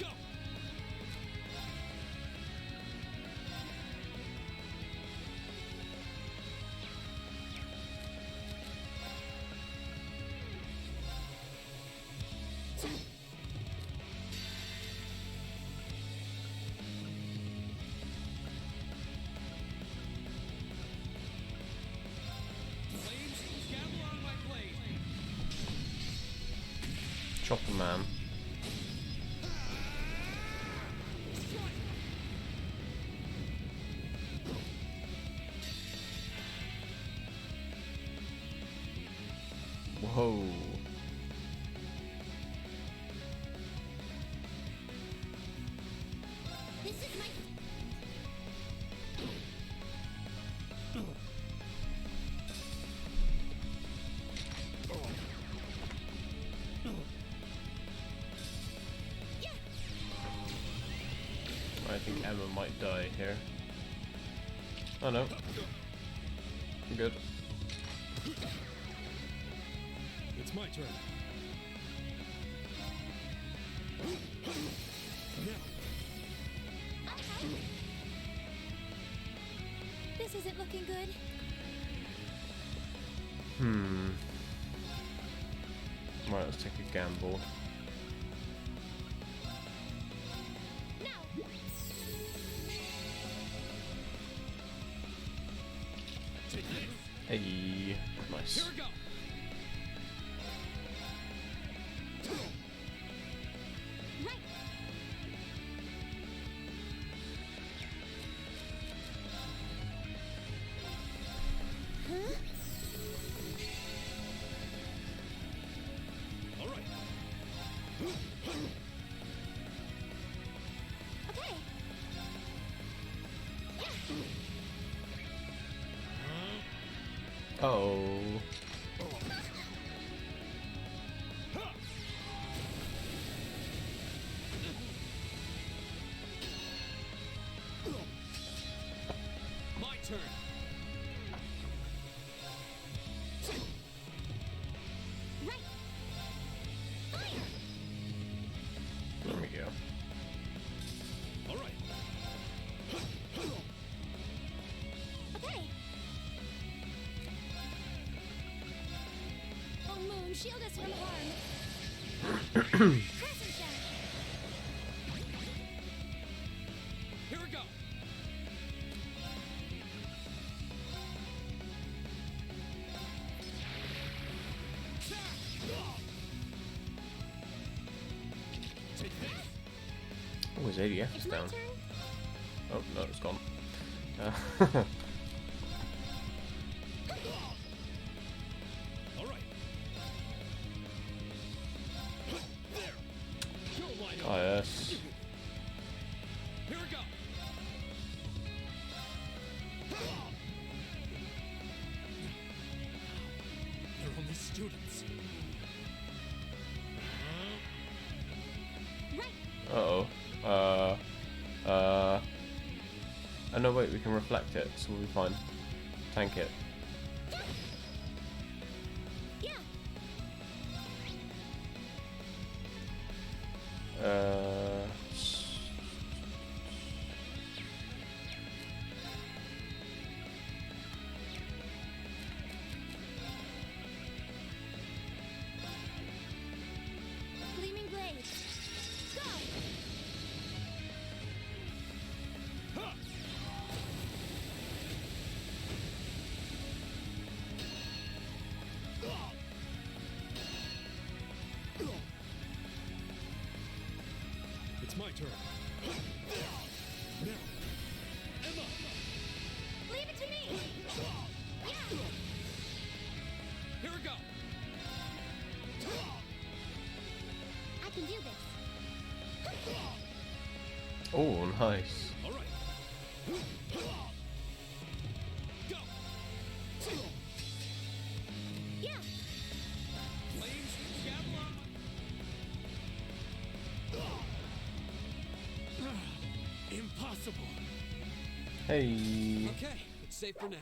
B: Go! Flames, gamble on my blade.
A: Chopper man. Whoa.
C: This is my. Yeah.
A: I think Emma might die here. Oh no. I'm good.
E: It's my turn.
C: This isn't looking good.
A: Right, let's take a gamble.
C: Now.
A: Hey, nice.
B: Here we go.
C: Right. Huh?
H: All right.
C: Okay.
A: Oh.
B: My turn.
C: Right. Fire.
A: There we go.
B: All right.
C: Okay. Oh, Moon, shield us from harm. Crescent shot.
B: Here we go. Take this.
A: Oh, his ADF
C: It's
A: is
C: my
A: down.
C: turn.
A: Oh, no, it's gone.
B: All right. There. You're wide
A: Oh,
B: open.
A: yes.
B: Here we go. They're only students.
C: Right.
A: Uh-oh. Oh, no, wait, we can reflect it, so we'll be fine. Tank it.
C: Yeah. Gleaming blades. Go.
B: It's my turn. Now, Emma.
C: Leave it to me. Yeah.
B: Here we go.
C: I can do this.
A: Oh, nice.
B: All right. Go.
C: Yeah.
B: Flames, javelin. Impossible.
A: Hey.
B: Okay, it's safe for now.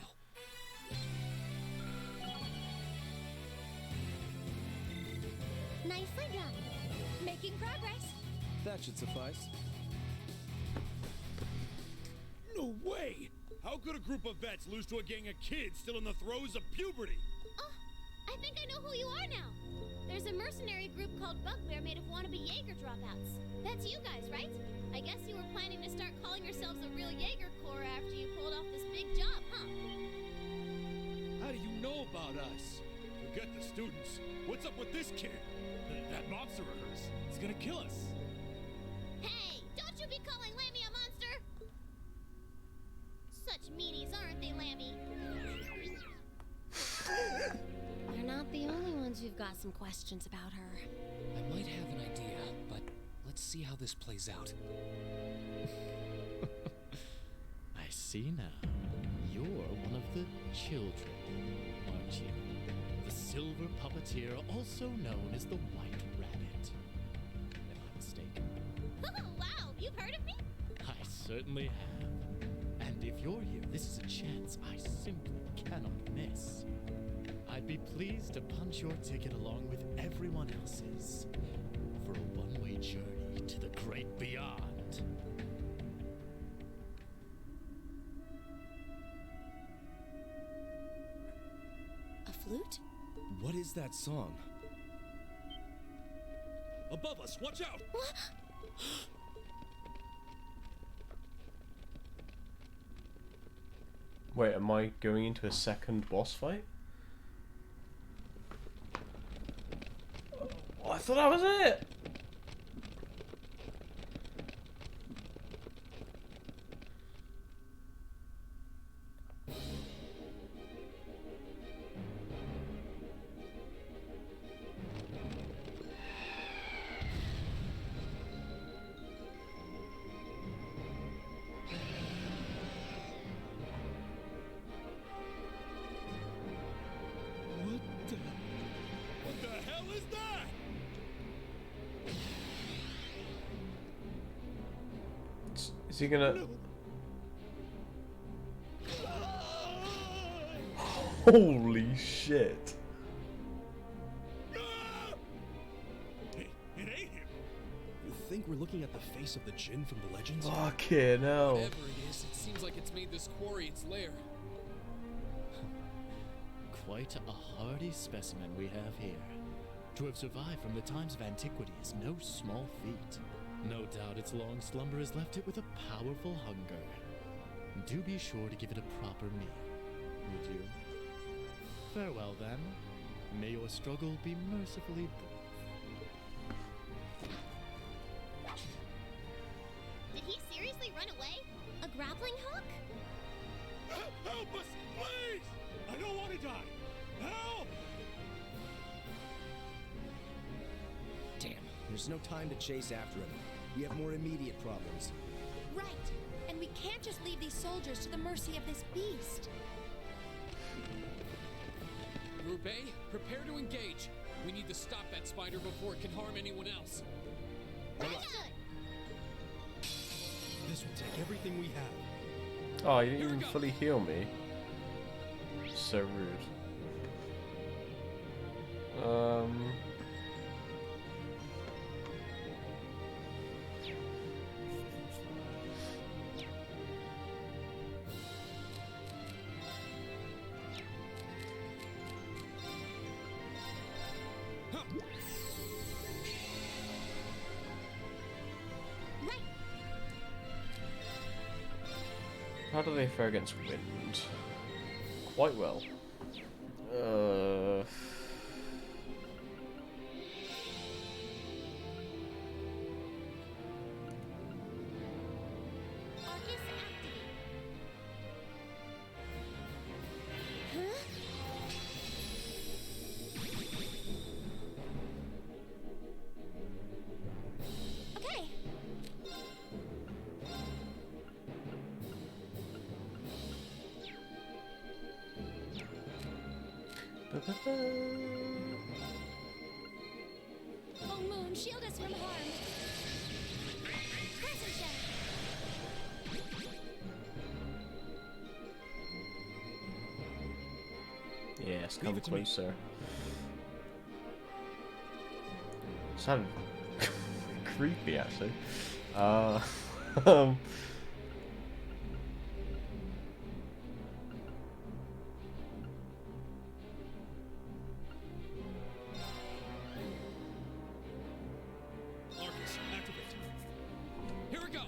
C: Nicely done. Making progress.
D: That should suffice.
H: No way! How could a group of vets lose to a gang of kids still in the throes of puberty?
C: Oh, I think I know who you are now. There's a mercenary group called Bugbear made of wannabe Jaeger dropouts. That's you guys, right? I guess you were planning to start calling yourselves a real Jaeger Corps after you pulled off this big job, huh?
H: How do you know about us? Forget the students. What's up with this kid? That monster of hers. It's gonna kill us.
C: Hey, don't you be calling Lammy a monster! Such meanies, aren't they, Lammy? You're not the only ones who've got some questions about her.
I: I might have an idea, but let's see how this plays out.
F: I see now. You're one of the children, aren't you? The silver puppeteer, also known as the White Rabbit. Am I mistaken?
C: Oh, wow, you've heard of me?
F: I certainly have. And if you're here, this is a chance I simply cannot miss. I'd be pleased to punch your ticket along with everyone else's for a one-way journey to the great beyond.
C: A flute?
D: What is that song?
H: Above us, watch out!
C: What?
A: Wait, am I going into a second boss fight? Oh, I thought that was it! he gonna... Holy shit.
H: Hey, it ain't him.
E: You think we're looking at the face of the Jinn from the legends?
A: Fucking hell.
B: Whatever it is, it seems like it's made this quarry its lair.
F: Quite a hardy specimen we have here. To have survived from the times of antiquity is no small feat. No doubt its long slumber has left it with a powerful hunger. Do be sure to give it a proper meal, would you? Farewell then. May your struggle be mercifully brief.
C: Did he seriously run away? A grappling hook?
H: Help us, please! I don't want to die. Help!
D: Damn, there's no time to chase after him. We have more immediate problems.
J: Right. And we can't just leave these soldiers to the mercy of this beast.
B: Group A, prepare to engage. We need to stop that spider before it can harm anyone else.
C: Understood.
E: This will take everything we have.
A: Oh, you didn't even fully heal me. So rude.
C: Right.
A: How do they fare against wind? Quite well.
C: Arcus activate. Huh? Okay.
J: Oh, Moon, shield us from harm.
C: Crescent shell.
A: Yes, come closer. Sounded creepy, actually. Um,
H: Arcus, activate.
B: Here we go.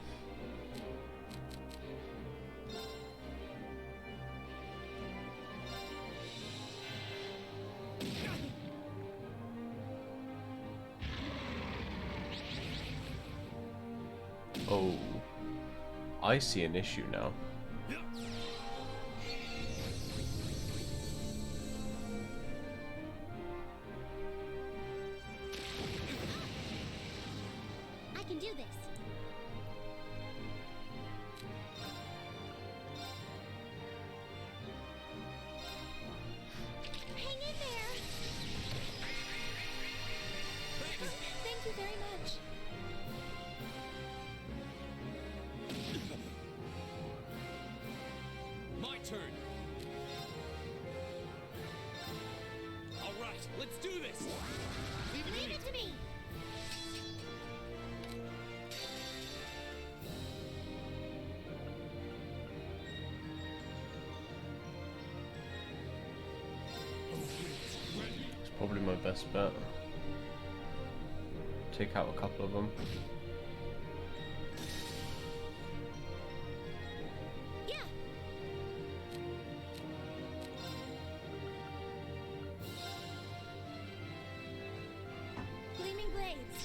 A: oh, I see an issue now.
C: I can do this. Hang in there.
J: Thank you very much.
B: My turn. All right, let's do this.
C: Leave it to me.
A: It's probably my best bet. Take out a couple of them.
C: Yeah. Gleaming blades.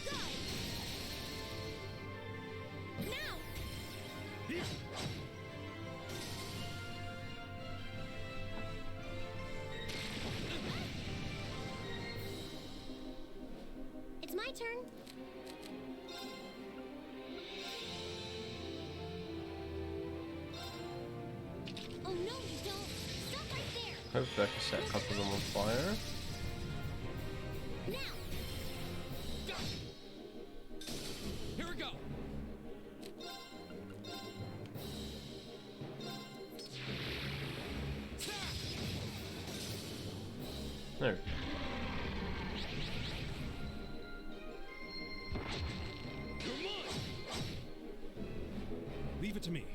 C: Go. Now. It's my turn. Oh no, you don't. Stop right there.
A: Hopefully I can set a couple of them on fire.
C: Now.
B: Here we go.
A: No.
E: Leave it to me.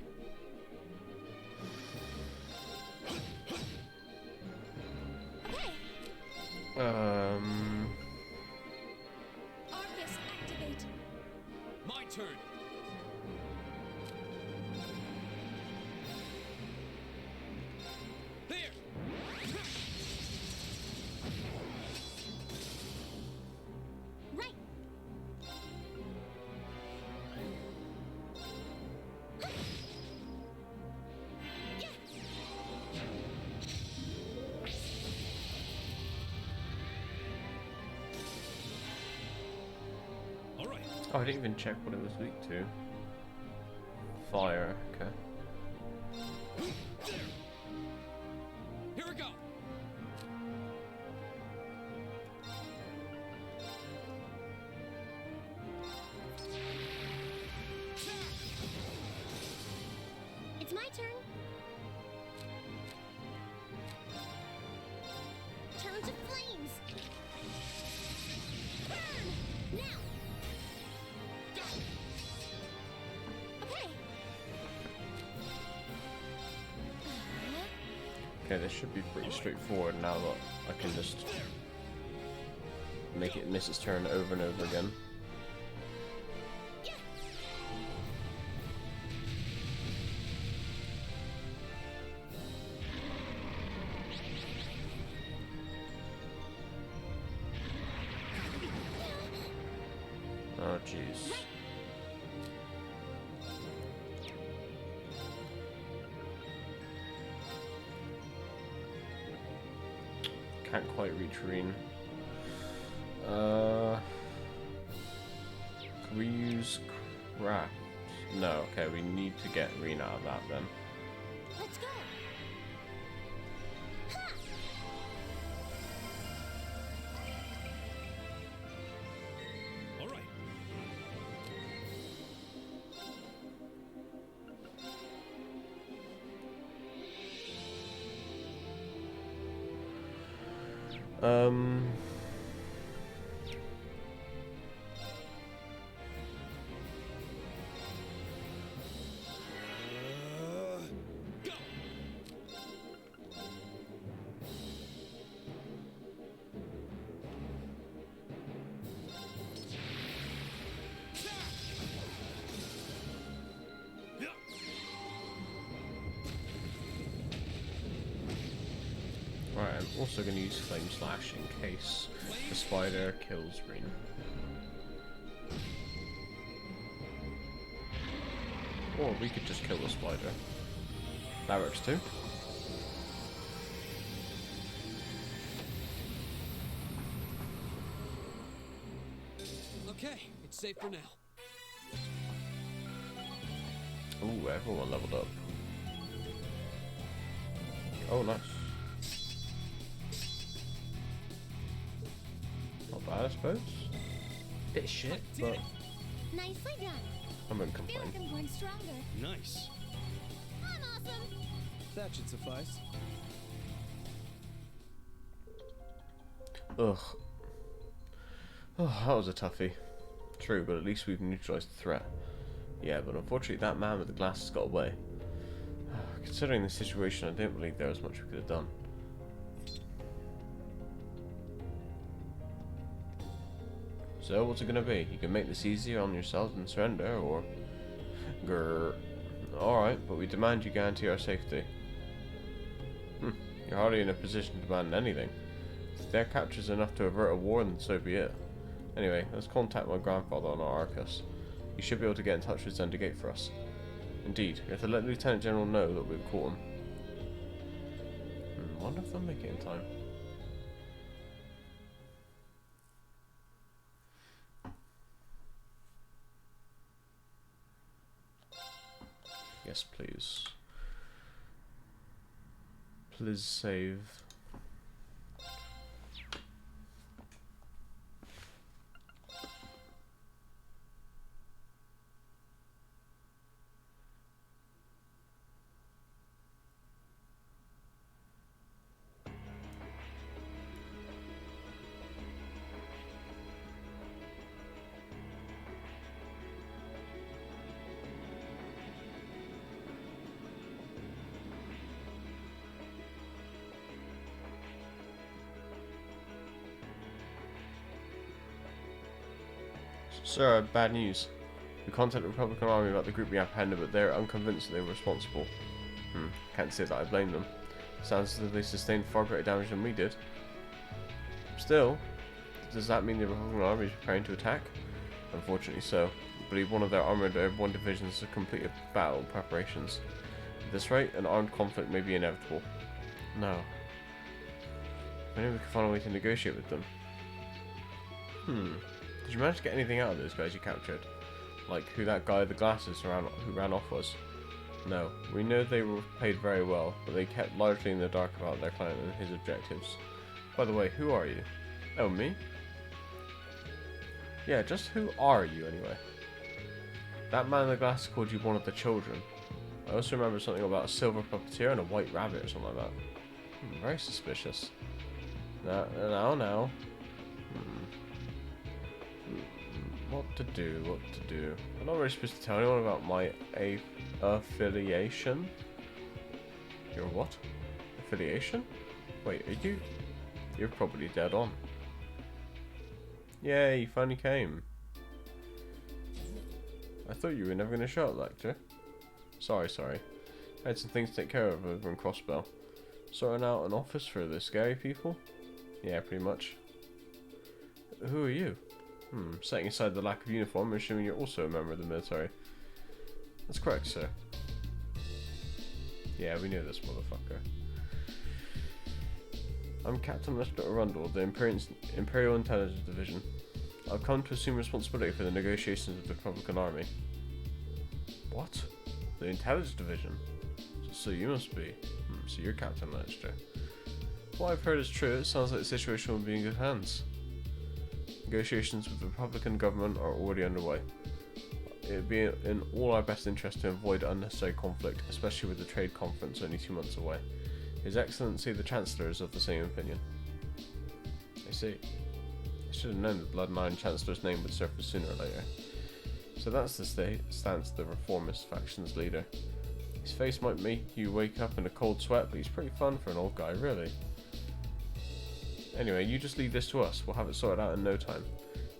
J: Arcus, activate.
B: My turn. There.
C: Right.
E: All right.
A: Oh, I didn't even check what it was weak to. Fire, okay.
B: Here we go.
C: It's my turn. Turn to flames. Burn! Now! Okay.
A: Okay, this should be pretty straightforward now that I can just make it miss its turn over and over again. Oh jeez. Can't quite reach Reen. Can we use craft? No, okay, we need to get Reen out of that then.
C: Let's go. Ha!
E: All right.
B: Go.
A: Right, I'm also going to use Flame Slash in case the spider kills Reen. Or we could just kill the spider. That works too.
B: Okay, it's safe for now.
A: Ooh, everyone leveled up. Oh, nice. Not bad, I suppose. Bit shit, but
C: Nicely done.
A: I wouldn't
C: I feel
A: complain.
C: like I'm growing stronger.
E: Nice.
C: I'm awesome.
D: That should suffice.
A: Ugh. Oh, that was a toughie. True, but at least we've neutralized the threat. Yeah, but unfortunately that man with the glasses got away. Considering the situation, I don't believe there was much we could have done. So, what's it gonna be? You can make this easier on yourselves and surrender, or... Grrr. Alright, but we demand you guarantee our safety. You're hardly in a position to demand anything. If their capture is enough to avert a war, then so be it. Anyway, let's contact my grandfather on our Arcus. He should be able to get in touch with Zendigate for us. Indeed, we have to let the Lieutenant General know that we've caught him. Wonder if they'll make it in time. Yes, please. Please save. Sir, I have bad news. We contacted the Republican Army about the group we apprehended, but they're unconvinced that they were responsible. Can't say that I blame them. Sounds as if they sustained far greater damage than we did. Still, does that mean the Republican Army is preparing to attack? Unfortunately so. I believe one of their armored airborne divisions has completed battle preparations. At this rate, an armed conflict may be inevitable. No. Maybe we can find a way to negotiate with them. Did you manage to get anything out of those guys you captured? Like who that guy with the glasses who ran off was? No. We know they were paid very well, but they kept largely in the dark about their client and his objectives. By the way, who are you? Oh, me? Yeah, just who are you anyway? That man in the glasses called you one of the children. I also remember something about a silver puppeteer and a white rabbit or something like that. Very suspicious. Now. What to do? I'm not really supposed to tell anyone about my affiliation. Your what? Affiliation? Wait, are you? You're probably dead on. Yay, you finally came. I thought you were never going to show up, Lecter. Sorry. I had some things to take care of over in Crossbell. Sorting out an office for the scary people? Yeah, pretty much. Who are you? Setting aside the lack of uniform, I'm assuming you're also a member of the military. That's correct, sir. Yeah, we knew this motherfucker. I'm Captain Lester Arundel of the Imperial Intelligence Division. I've come to assume responsibility for the negotiations with the Republican Army. What? The Intelligence Division? So you must be. So you're Captain Lester. What I've heard is true. It sounds like the situation will be in good hands. Negotiations with the Republican government are already underway. It would be in all our best interest to avoid unnecessary conflict, especially with the trade conference only 2 months away. His Excellency the Chancellor is of the same opinion. I see. I should have known the Blood and Iron Chancellor's name would surface sooner or later. So that's the stance of the reformist faction's leader. His face might make you wake up in a cold sweat, but he's pretty fun for an old guy, really. Anyway, you just leave this to us. We'll have it sorted out in no time.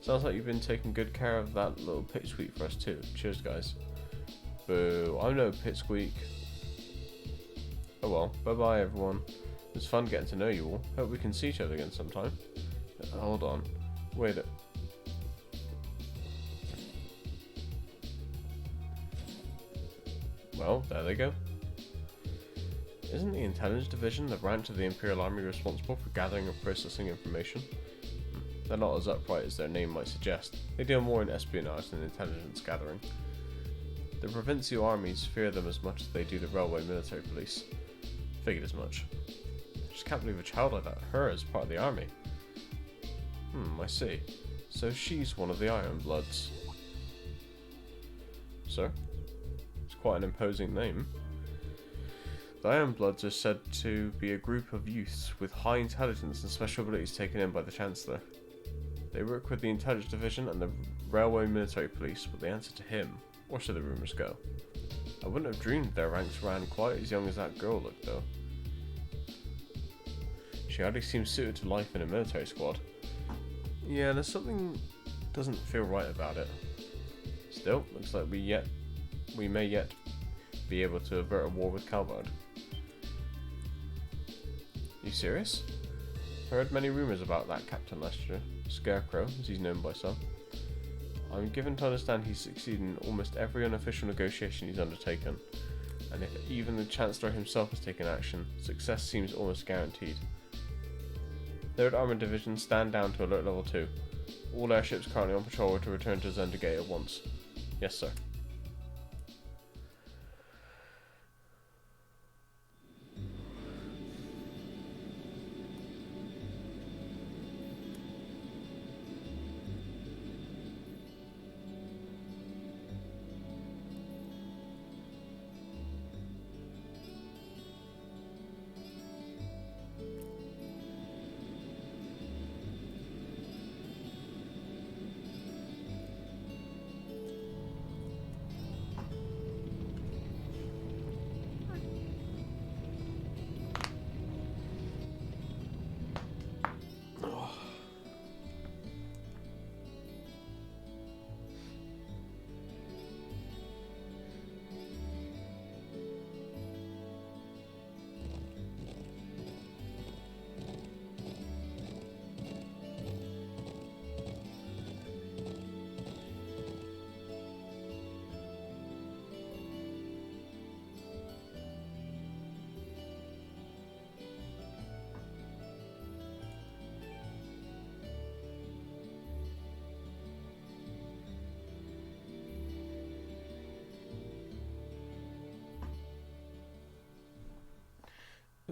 A: Sounds like you've been taking good care of that little pipsqueak for us too. Cheers, guys. Boo, I'm no pipsqueak. Oh well, bye-bye everyone. It was fun getting to know you all. Hope we can see each other again sometime. Hold on. Wait a... Well, there they go. Isn't the Intelligence Division the branch of the Imperial Army responsible for gathering and processing information? They're not as upright as their name might suggest. They deal more in espionage than intelligence gathering. The provincial armies fear them as much as they do the railway military police. Figured as much. I just can't believe a child like that, her as part of the army. I see. So she's one of the Iron Bloods. Sir? It's quite an imposing name. The Iron Bloods are said to be a group of youths with high intelligence and special abilities taken in by the Chancellor. They work with the Intelligence Division and the Railway Military Police, but they answer to him, or so the rumours go. I wouldn't have dreamed their ranks ran quite as young as that girl looked, though. She hardly seems suited to life in a military squad. Yeah, there's something doesn't feel right about it. Still, looks like we may yet be able to avert a war with Calvard. You serious? Heard many rumours about that Captain Lester, Scarecrow, as he's known by some. I'm given to understand he's succeeded in almost every unofficial negotiation he's undertaken, and if even the Chancellor himself has taken action, success seems almost guaranteed. 3rd Armoured Division stand down to alert level 2. All airships currently on patrol are to return to Zenda Gate at once. Yes, sir.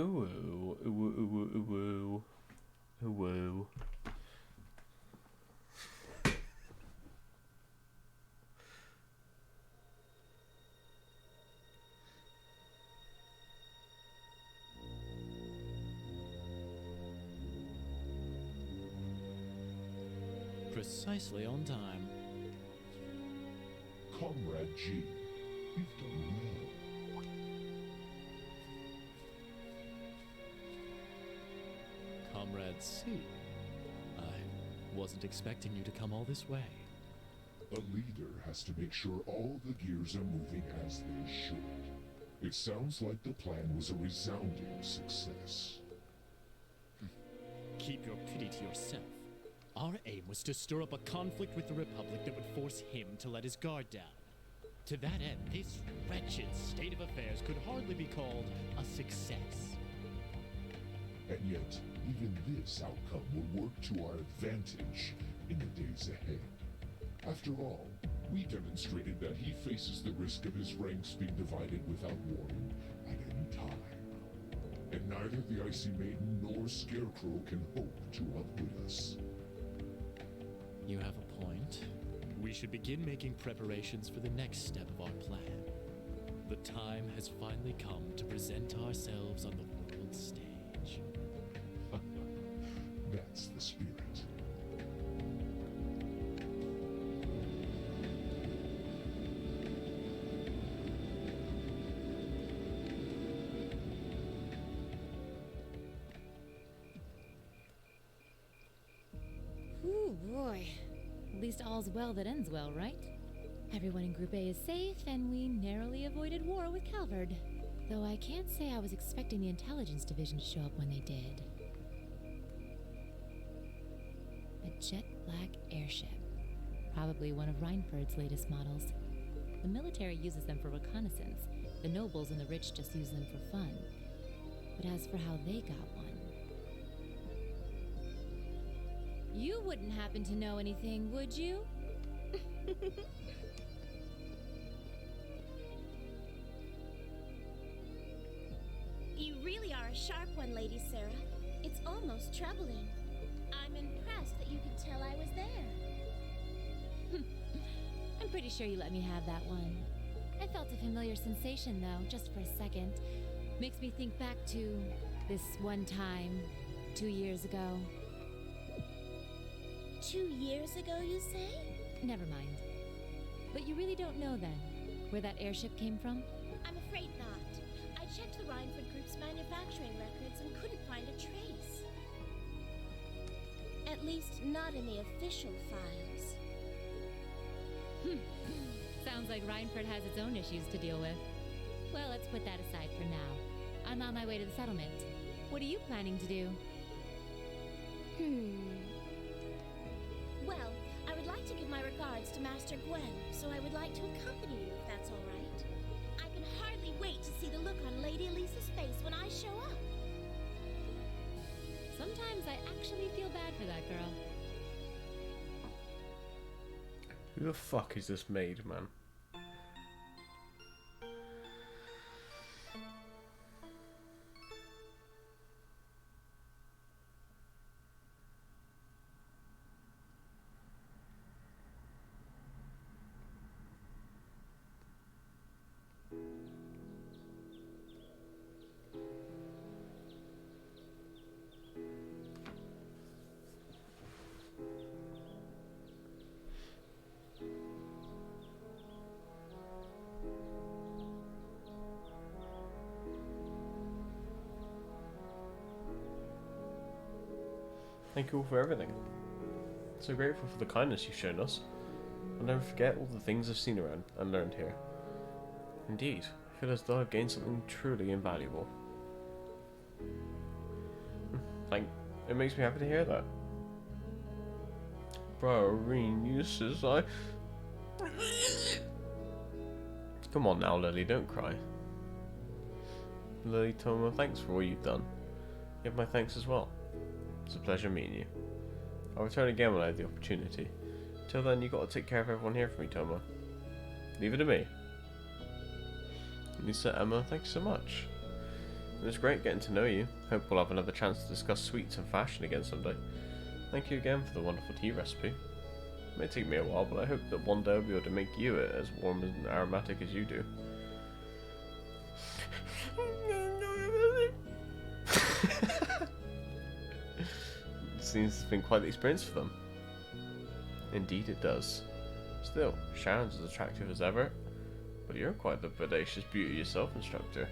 A: Ooh, ooh, ooh, ooh, ooh, ooh, ooh.
F: Precisely on time.
K: Comrade G, you've done well.
F: Comrade C, I wasn't expecting you to come all this way.
K: A leader has to make sure all the gears are moving as they should. It sounds like the plan was a resounding success.
F: Keep your pity to yourself. Our aim was to stir up a conflict with the Republic that would force him to let his guard down. To that end, this wretched state of affairs could hardly be called a success.
K: And yet, even this outcome will work to our advantage in the days ahead. After all, we demonstrated that he faces the risk of his ranks being divided without warning at any time. And neither the Icy Maiden nor Scarecrow can hope to outwit us.
F: You have a point. We should begin making preparations for the next step of our plan. The time has finally come to present ourselves on the world stage.
K: That's the spirit.
J: Ooh, boy. At least all's well that ends well, right? Everyone in Group A is safe, and we narrowly avoided war with Calvard. Though I can't say I was expecting the Intelligence Division to show up when they did. A jet black airship. Probably one of Reinford's latest models. The military uses them for reconnaissance. The nobles and the rich just use them for fun. But as for how they got one... You wouldn't happen to know anything, would you?
C: You really are a sharp one, Lady Sarah. It's almost troubling. I'm impressed that you could tell I was there.
J: I'm pretty sure you let me have that one. I felt a familiar sensation, though, just for a second. Makes me think back to this one time, 2 years ago.
C: 2 years ago, you say?
J: Never mind. But you really don't know, then, where that airship came from?
C: I'm afraid not. I checked the Reinford Group's manufacturing records and couldn't find a trace. At least, not in the official files.
J: Sounds like Reinford has its own issues to deal with. Well, let's put that aside for now. I'm on my way to the settlement. What are you planning to do?
C: Well, I would like to give my regards to Master Gwen, so I would like to accompany you if that's all right. I can hardly wait to see the look on Lady Elisa's face when I show up.
J: Sometimes I actually feel bad for that girl.
A: Who the fuck is this maid, man? Thank you all for everything. So grateful for the kindness you've shown us. I'll never forget all the things I've seen around and learned here. Indeed, I feel as though I've gained something truly invaluable. It makes me happy to hear that. Brian, you says I... Come on now, Lily, don't cry. Lily Toma, thanks for all you've done. You have my thanks as well. It's a pleasure meeting you. I'll return again when I have the opportunity. Till then, you got to take care of everyone here for me, Toma. Leave it to me. Lisa, Emma, thank you so much. It was great getting to know you. Hope we'll have another chance to discuss sweets and fashion again someday. Thank you again for the wonderful tea recipe. It may take me a while, but I hope that one day I'll be able to make you it as warm and aromatic as you do. Seems it's been quite the experience for them. Indeed it does. Still, Sharon's as attractive as ever, but you're quite the bodacious beauty yourself, instructor.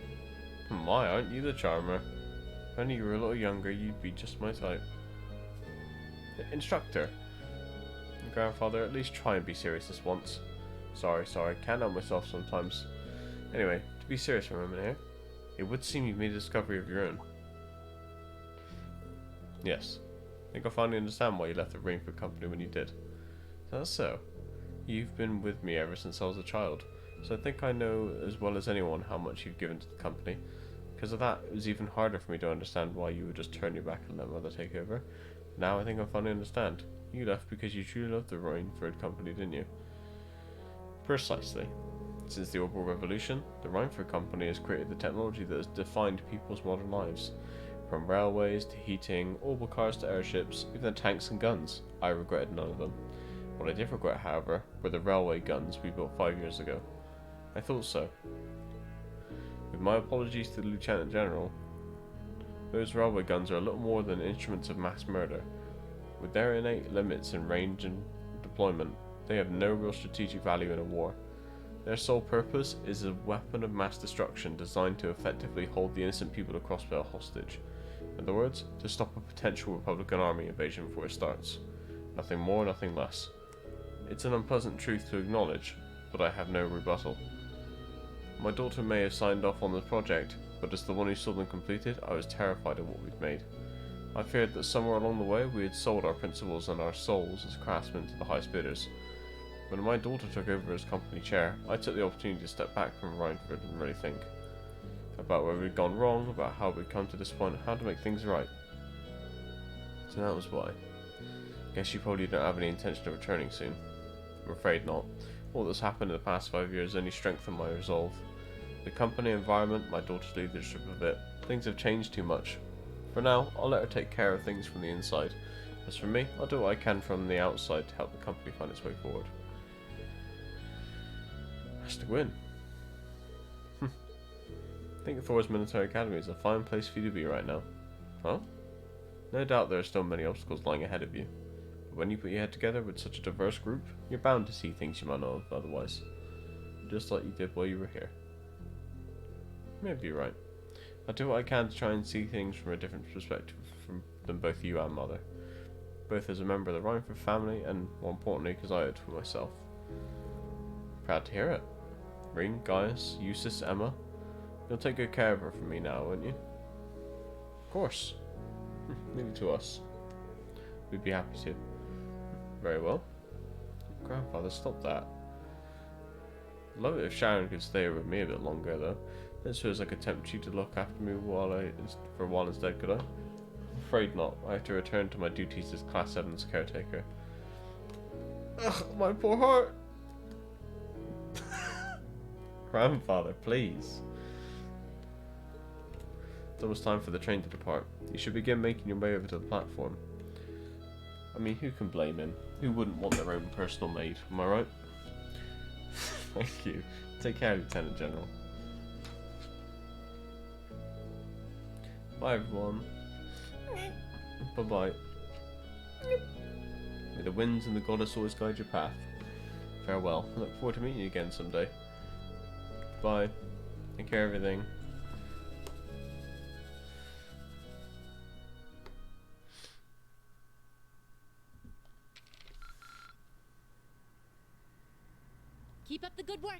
A: My, aren't you the charmer? If only you were a little younger, you'd be just my type. Instructor. Grandfather, at least try and be serious this once. Sorry, can't help myself sometimes. Anyway, to be serious for a moment here, it would seem you've made a discovery of your own. Yes. I think I finally understand why you left the Rainford Company when you did. That's so. You've been with me ever since I was a child, so I think I know as well as anyone how much you've given to the company. Because of that, it was even harder for me to understand why you would just turn your back and let Mother take over. Now I think I finally understand. You left because you truly loved the Rainford Company, didn't you? Precisely. Since the Orbital Revolution, the Rainford Company has created the technology that has defined people's modern lives. From railways to heating, orbital cars to airships, even the tanks and guns. I regretted none of them. What I did regret, however, were the railway guns we built 5 years ago. I thought so. With my apologies to the Lieutenant General, those railway guns are a little more than instruments of mass murder. With their innate limits in range and deployment, they have no real strategic value in a war. Their sole purpose is a weapon of mass destruction designed to effectively hold the innocent people of Crossbell hostage. In other words, to stop a potential Republican army invasion before it starts. Nothing more, nothing less. It's an unpleasant truth to acknowledge, but I have no rebuttal. My daughter may have signed off on the project, but as the one who saw them completed, I was terrified of what we'd made. I feared that somewhere along the way we had sold our principles and our souls as craftsmen to the highest bidders. When my daughter took over as company chair, I took the opportunity to step back from Rainford and really think about where we'd gone wrong, about how we'd come to this point, and how to make things right. So that was why. Guess you probably don't have any intention of returning soon. I'm afraid not. All that's happened in the past 5 years only strengthened my resolve. The company environment, my daughter's leadership of it, things have changed too much. For now, I'll let her take care of things from the inside. As for me, I'll do what I can from the outside to help the company find its way forward. Has to win. I think Thor's Military Academy is a fine place for you to be right now. Huh? No doubt there are still many obstacles lying ahead of you. But when you put your head together with such a diverse group, you're bound to see things you might not have otherwise. Just like you did while you were here. Maybe you're right. I'll do what I can to try and see things from a different perspective than both you and Mother. Both as a member of the Rainford family and, more importantly, because I owe it for myself. Proud to hear it. Ring, Gaius, Eustace, Emma. You'll take good care of her for me now, won't you? Of course. Leave it to us. We'd be happy to. Very well. Grandfather, stop that. I'd love it if Sharon could stay with me a bit longer, though. This feels like I tempt you to look after me for a while instead, could I? I'm afraid not. I have to return to my duties as Class 7's caretaker. Ugh, my poor heart! Grandfather, please. It's almost time for the train to depart. You should begin making your way over to the platform. I mean, who can blame him? Who wouldn't want their own personal maid, am I right? Thank you. Take care, Lieutenant General. Bye, everyone. Bye-bye. May the winds and the goddess always guide your path. Farewell. I look forward to meeting you again someday. Bye. Take care of everything.
J: Keep up the good work.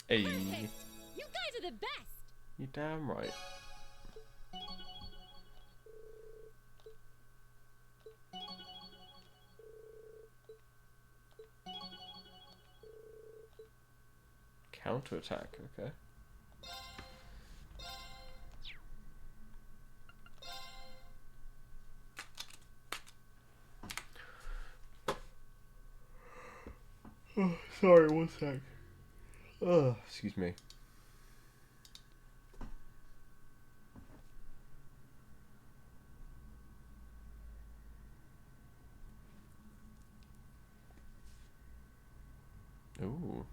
A: Hey.
J: Perfect. You guys are the best.
A: You're damn right. Counterattack, okay. Oh, sorry, one sec. Oh, excuse me. Ooh.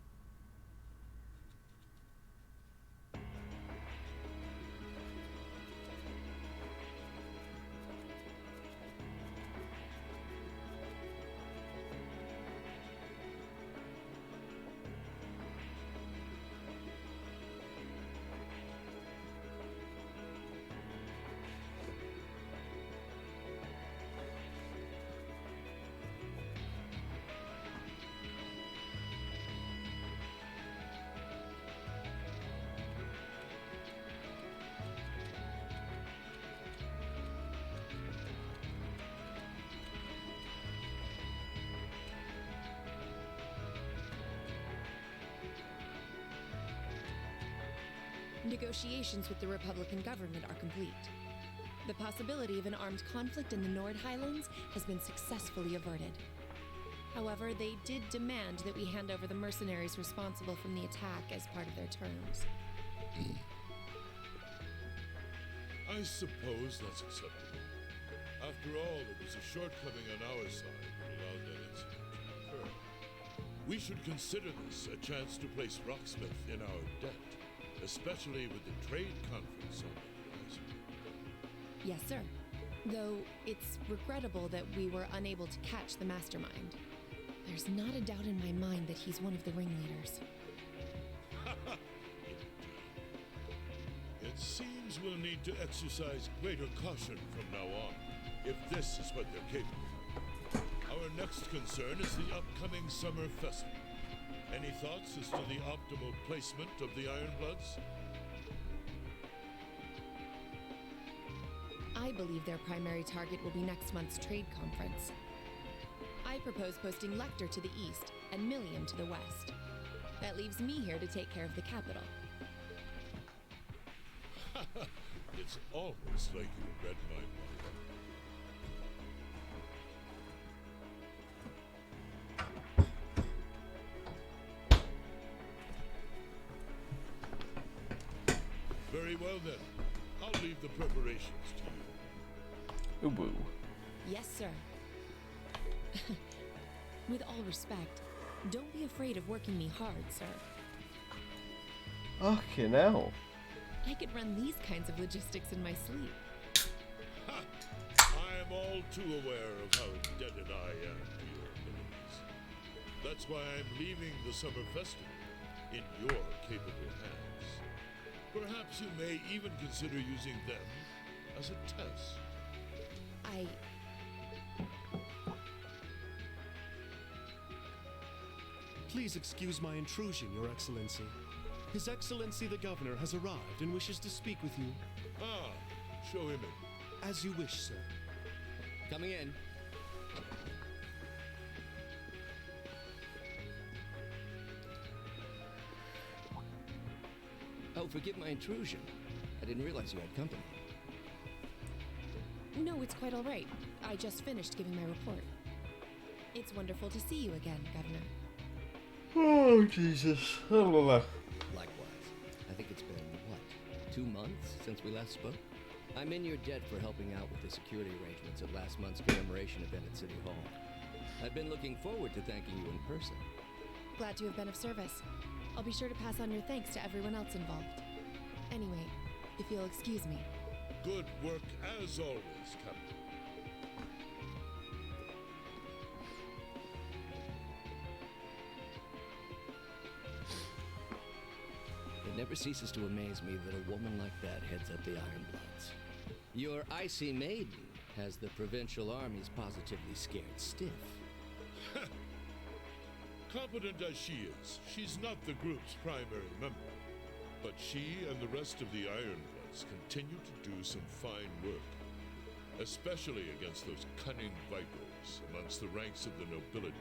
L: Negotiations with the Republican government are complete. The possibility of an armed conflict in the Nord Highlands has been successfully averted. However, they did demand that we hand over the mercenaries responsible from the attack as part of their terms.
H: I suppose that's acceptable. After all, it was a shortcoming on our side that allowed that incident to occur. We should consider this a chance to place Rocksmith in our debt, especially with the trade conference on the horizon.
L: Yes, sir. Though it's regrettable that we were unable to catch the mastermind. There's not a doubt in my mind that he's one of the ringleaders.
H: Indeed. It seems we'll need to exercise greater caution from now on, if this is what they're capable of. Our next concern is the upcoming summer festival. Any thoughts as to the optimal placement of the Ironbloods?
L: I believe their primary target will be next month's trade conference. I propose posting Lecter to the east and Millium to the west. That leaves me here to take care of the capital.
H: It's almost like you read my mind. Very well then. I'll leave the preparations to you.
A: Ooh, woo.
L: Yes, sir. With all respect, don't be afraid of working me hard, sir.
A: Okay, now.
L: I could run these kinds of logistics in my sleep.
H: Ha! I am all too aware of how indebted I am to your abilities. That's why I'm leaving the summer festival in your capable hands. Perhaps you may even consider using them as a test.
E: Please excuse my intrusion, Your Excellency. His Excellency the Governor has arrived and wishes to speak with you.
H: Ah, show him in.
E: As you wish, sir.
I: Coming in. Oh, forgive my intrusion. I didn't realize you had company.
L: No, it's quite all right. I just finished giving my report. It's wonderful to see you again, Governor.
A: Oh, Jesus.
I: Likewise. I think it's been, what, 2 months since we last spoke? I'm in your debt for helping out with the security arrangements at last month's commemoration event at City Hall. I've been looking forward to thanking you in person.
L: Glad to have been of service. I'll be sure to pass on your thanks to everyone else involved. Anyway, if you'll excuse me.
H: Good work as always, Captain.
I: It never ceases to amaze me that a woman like that heads up the Ironbloods. Your icy maiden has the provincial armies positively scared stiff.
H: Competent as she is, she's not the group's primary member. But she and the rest of the Ironbloods continue to do some fine work, especially against those cunning vipers amongst the ranks of the nobility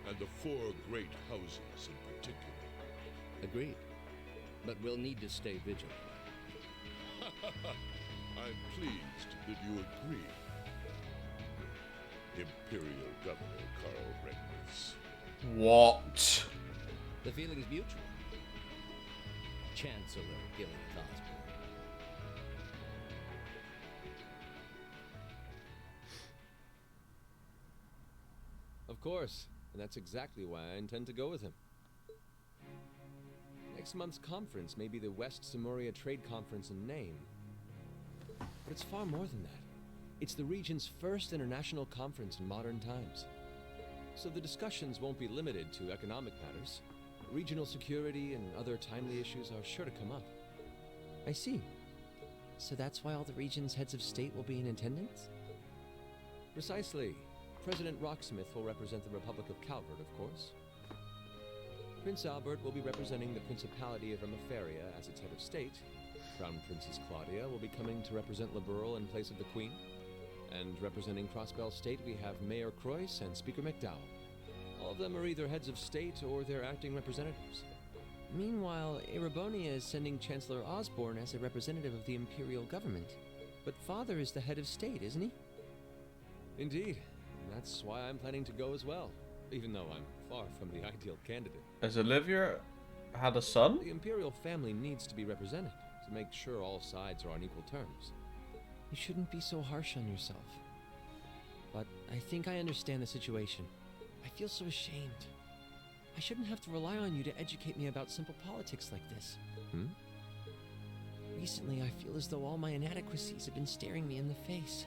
H: and the 4 great houses in particular.
I: Agreed. But we'll need to stay vigilant.
H: I'm pleased that you agree, Imperial Governor Carl Regnitz.
A: What?
I: The feeling's mutual. Chancellor Gilead Osborne.
M: Of course, and that's exactly why I intend to go with him. Next month's conference may be the West Samoria Trade Conference in name, but it's far more than that. It's the region's first international conference in modern times. So the discussions won't be limited to economic matters. Regional security and other timely issues are sure to come up.
N: I see. So that's why all the region's heads of state will be in attendance?
M: Precisely. President Rocksmith will represent the Republic of Calvert, of course. Prince Albert will be representing the Principality of Remiferia as its head of state. Crown Princess Claudia will be coming to represent Liberal in place of the Queen. And representing Crossbell State, we have Mayor Croyce and Speaker McDowell. All of them are either heads of state or their acting representatives.
N: Meanwhile, Erebonia is sending Chancellor Osborne as a representative of the Imperial government. But Father is the head of state, isn't he?
M: Indeed. And that's why I'm planning to go as well, even though I'm far from the ideal candidate.
A: Has Olivia had a son?
M: The Imperial family needs to be represented to make sure all sides are on equal terms.
N: You shouldn't be so harsh on yourself. But I think I understand the situation. I feel so ashamed. I shouldn't have to rely on you to educate me about simple politics like this. Recently, I feel as though all my inadequacies have been staring me in the face.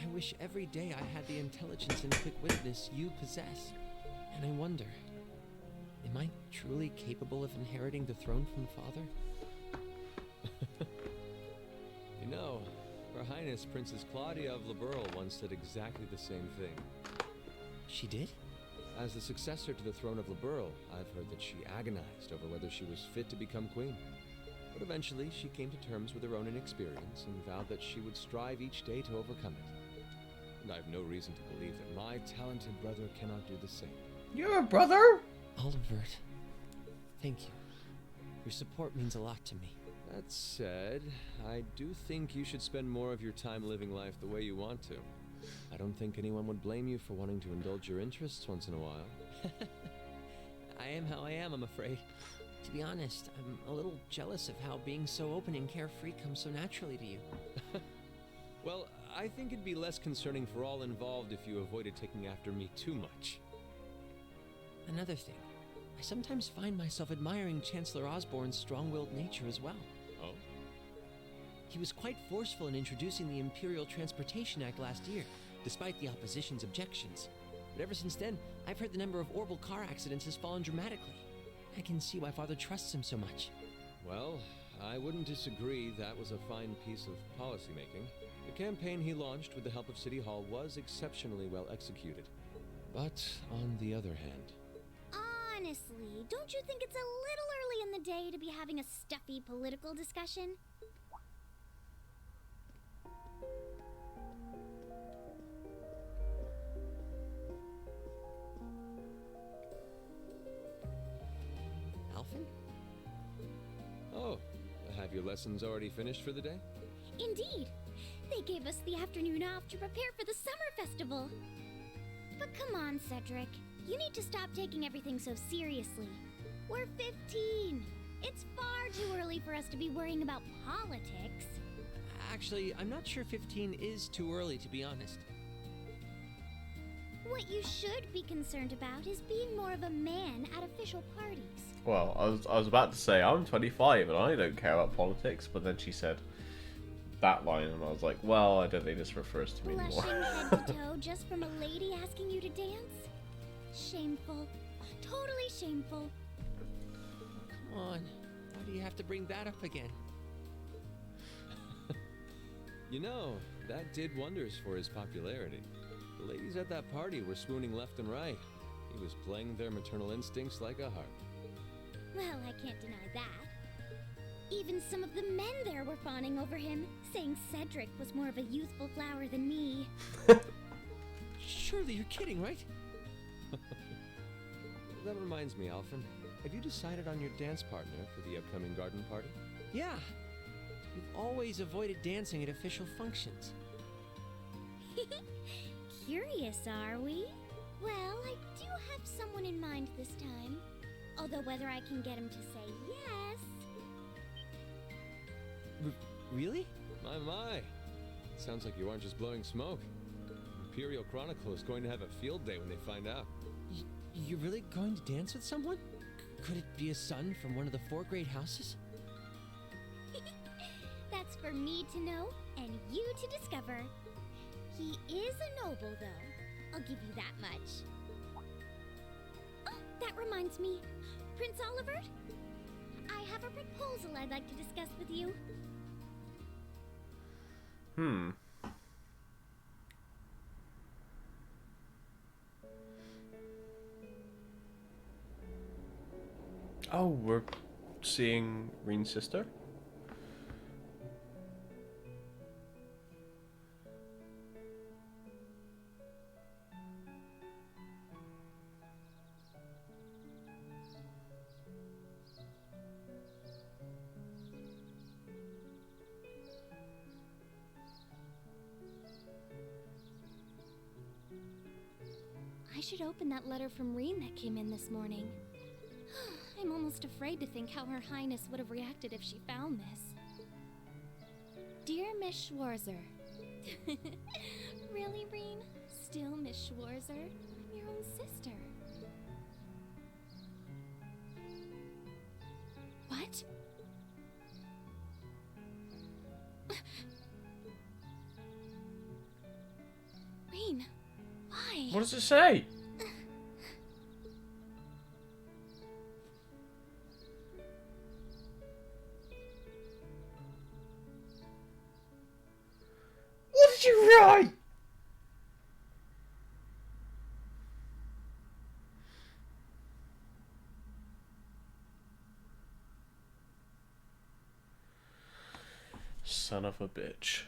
N: I wish every day I had the intelligence and quick-wittedness you possess. And I wonder, am I truly capable of inheriting the throne from Father?
M: You know, Her Highness Princess Claudia of Liberal once said exactly the same thing.
N: She did?
M: As the successor to the throne of Liberal, I've heard that she agonized over whether she was fit to become queen. But eventually, she came to terms with her own inexperience and vowed that she would strive each day to overcome it. And I have no reason to believe that my talented brother cannot do the same.
A: You're a brother?
N: Oliver, thank you. Your support means a lot to me.
M: That said, I do think you should spend more of your time living life the way you want to. I don't think anyone would blame you for wanting to indulge your interests once in a while.
N: I am how I am, I'm afraid. To be honest, I'm a little jealous of how being so open and carefree comes so naturally to you.
M: Well, I think it'd be less concerning for all involved if you avoided taking after me too much.
N: Another thing, I sometimes find myself admiring Chancellor Osborne's strong-willed nature as well.
M: Oh?
N: He was quite forceful in introducing the Imperial Transportation Act last year, despite the opposition's objections. But ever since then, I've heard the number of orbital car accidents has fallen dramatically. I can see why Father trusts him so much.
M: Well, I wouldn't disagree that was a fine piece of policymaking. The campaign he launched with the help of City Hall was exceptionally well executed. But on the other hand...
C: Honestly, don't you think it's a little early in the day to be having a stuffy political discussion?
N: Alphen?
M: Oh, have your lessons already finished for the day?
C: Indeed. They gave us the afternoon off to prepare for the summer festival. But come on, Cedric. You need to stop taking everything so seriously. We're 15. It's far too early for us to be worrying about politics.
N: Actually, I'm not sure 15 is too early, to be honest.
C: What you should be concerned about is being more of a man at official parties.
A: Well, I was about to say, I'm 25 and I don't care about politics, but then she said that line and I was like, well, I don't think this refers to me anymore.
C: Blushing head to toe just from a lady asking you to dance? Shameful. Totally shameful.
N: Come on. Why do you have to bring that up again?
M: You know, that did wonders for his popularity. The ladies at that party were swooning left and right. He was playing their maternal instincts like a harp.
C: Well, I can't deny that. Even some of the men there were fawning over him, saying Cedric was more of a youthful flower than me.
N: Surely you're kidding, right?
M: That reminds me, Alphen. Have you decided on your dance partner for the upcoming garden party?
N: Yeah. We've always avoided dancing at official functions.
C: Curious, are we? Well, I do have someone in mind this time. Although whether I can get him to say yes
M: Really? My. Sounds like you aren't just blowing smoke. Imperial Chronicle is going to have a field day when they find out. You're really going to dance with someone? Could it be a son from one of the 4 great houses?
C: That's for me to know and you to discover. He is a noble, though. I'll give you that much. Oh, that reminds me. Prince Oliver, I have a proposal I'd like to discuss with you.
A: Oh, we're seeing Reen's sister?
C: I should open that letter from Reen that came in this morning. I'm almost afraid to think how Her Highness would have reacted if she found this. Dear Miss Schwarzer. Really, Reen? Still Miss Schwarzer? I'm your own sister. What? Reen, why?
A: What does it say? What did you write? Son of a bitch.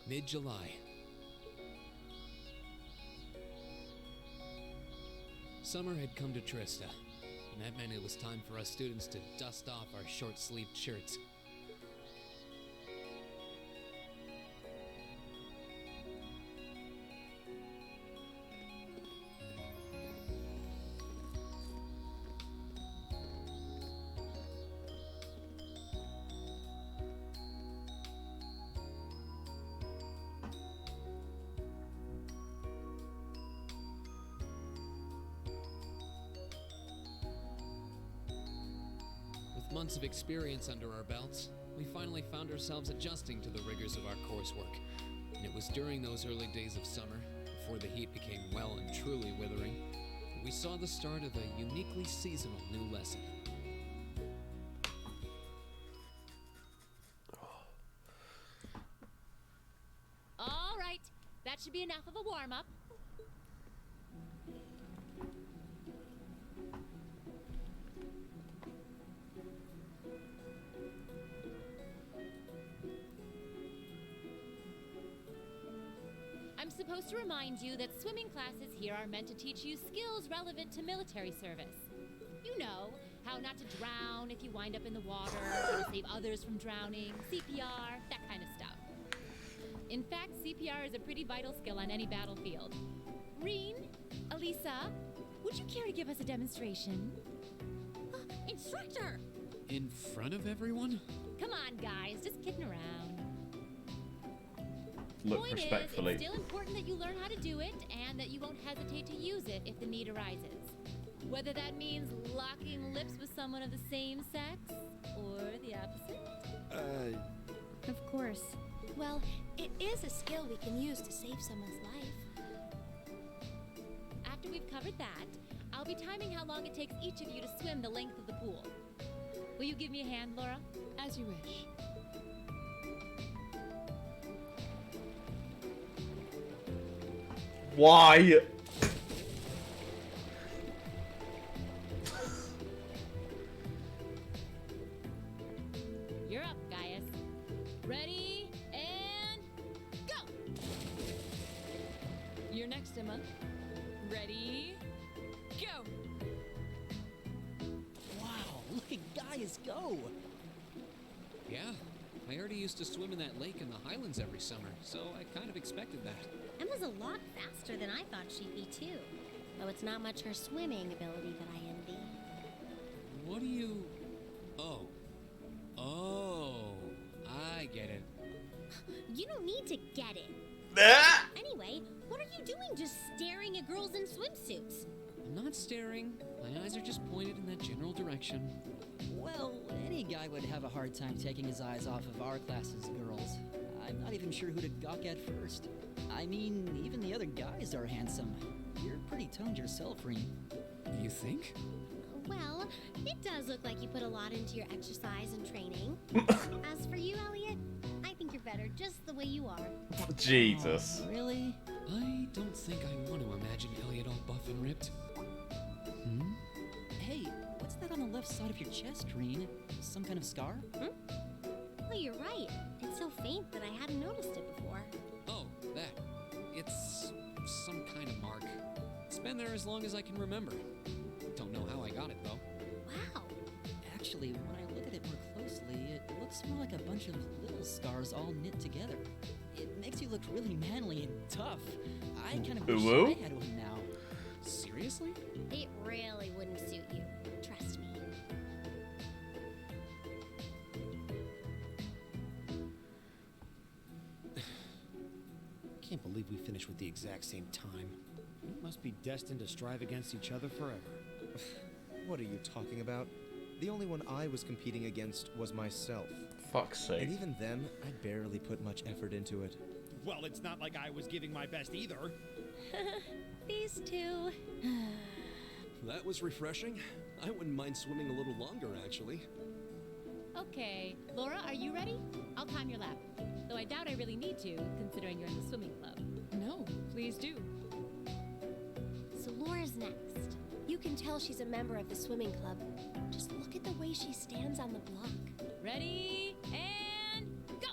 B: Mid-July. Summer had come to Trista, and that meant it was time for us students to dust off our short-sleeved shirts. With months of experience under our belts, we finally found ourselves adjusting to the rigors of our coursework. And it was during those early days of summer, before the heat became well and truly withering, that we saw the start of a uniquely seasonal new lesson.
J: All right, that should be enough of a warm-up. I'm supposed to remind you that swimming classes here are meant to teach you skills relevant to military service. You know, how not to drown if you wind up in the water, how to save others from drowning, CPR, that kind of stuff. In fact, CPR is a pretty vital skill on any battlefield. Reen, Elisa, would you care to give us a demonstration? Instructor!
B: In front of everyone?
J: Come on, guys, just kidding around.
A: Look
J: Point
A: respectfully.
J: Is, it's still important that you learn how to do it, and that you won't hesitate to use it if the need arises. Whether that means locking lips with someone of the same sex, or the opposite.
L: Of course.
C: Well, it is a skill we can use to save someone's life.
J: After we've covered that, I'll be timing how long it takes each of you to swim the length of the pool. Will you give me a hand, Laura?
L: As you wish.
A: Why?
J: You're up, Gaius. Ready, and go!
L: You're next, Emma. Ready, go!
N: Wow, look at Gaius go!
B: Yeah, I already used to swim in that lake in the Highlands every summer, so I kind of expected that.
C: Emma's a lot faster than I thought she'd be, too. though it's not much her swimming ability that I envy.
B: What do you... Oh. Oh. I get it.
C: You don't need to get it. Anyway, what are you doing just staring at girls in swimsuits?
B: I'm not staring. My eyes are just pointed in that general direction.
O: Well, any guy would have a hard time taking his eyes off of our class's girls. I'm not even sure who to gawk at first. I mean, even the other guys are handsome. You're pretty toned yourself, Reem.
B: You think?
C: Well, it does look like you put a lot into your exercise and training. As for you, Elliot, I think you're better just the way you are.
A: Jesus.
O: Really?
B: I don't think I want to imagine Elliot all buff and ripped. Hmm?
O: Hey, what's that on the left side of your chest, Reen? Some kind of scar?
C: Oh, you're right. It's so faint that I hadn't noticed it before.
B: Oh, that. It's some kind of mark. It's been there as long as I can remember. Don't know how I got it, though.
C: Wow.
O: Actually, when I look at it more closely, it looks more like a bunch of little scars all knit together. It makes you look really manly and tough. I kind of wish I had one now.
B: Seriously?
C: It really wouldn't suit you. Trust me.
E: Can't believe we finished with the exact same time. We must be destined to strive against each other forever.
D: What are you talking about? The only one I was competing against was myself.
A: Fuck's sake.
D: And even then, I barely put much effort into it.
E: Well, it's not like I was giving my best either.
C: These two.
P: That was refreshing. I wouldn't mind swimming a little longer, actually.
J: Okay, Laura, are you ready? I'll time your lap. Though I doubt I really need to, considering you're in the swimming club.
L: No, please do.
C: So Laura's next. You can tell she's a member of the swimming club. Just look at the way she stands on the block.
J: Ready, and go!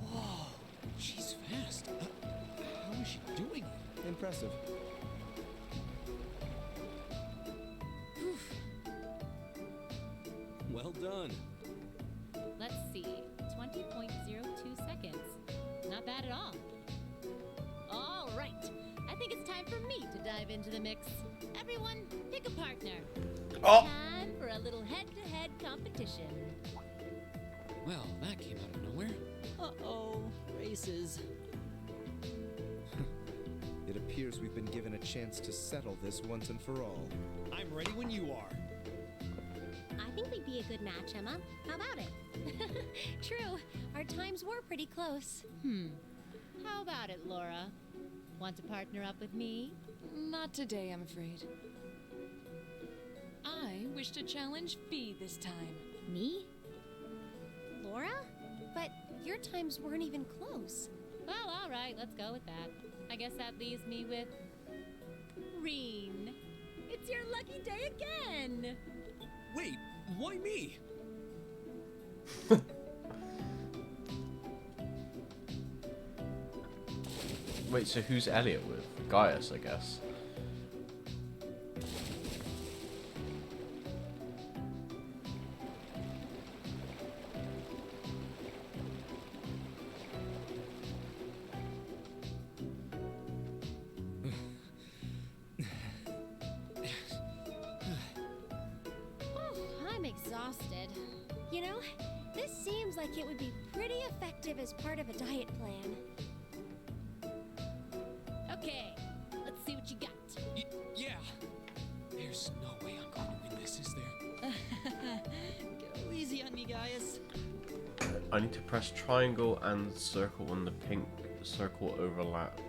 B: Whoa, she's fast. How is she doing it?
D: Impressive.
P: Well done.
J: Let's see, 20.02 seconds. Not bad at all. All right, I think it's time for me to dive into the mix. Everyone, pick a partner.
A: Oh.
J: Time for a little head-to-head competition.
B: Well, that came out of nowhere.
O: Uh-oh, races.
D: It appears we've been given a chance to settle this once and for all.
E: I'm ready when you are.
C: I think we'd be a good match, Emma. How about it? True, our times were pretty close.
J: How about it, Laura? Want to partner up with me?
L: Not today, I'm afraid. I wish to challenge Fee this time.
C: Me? Laura? But your times weren't even close.
J: Well, all right, let's go with that. I guess that leaves me with Reen. It's your lucky day again.
P: Wait, why me?
A: Wait, so who's Elliot with? Gaius, I guess.
C: I'm exhausted. You know, this seems like it would be pretty effective as part of a diet plan.
J: Okay, let's see what you got.
B: Yeah. There's no way I'm going to win this, is there?
O: Go easy on me, Gaius.
A: I need to press triangle and circle when the pink circle overlaps.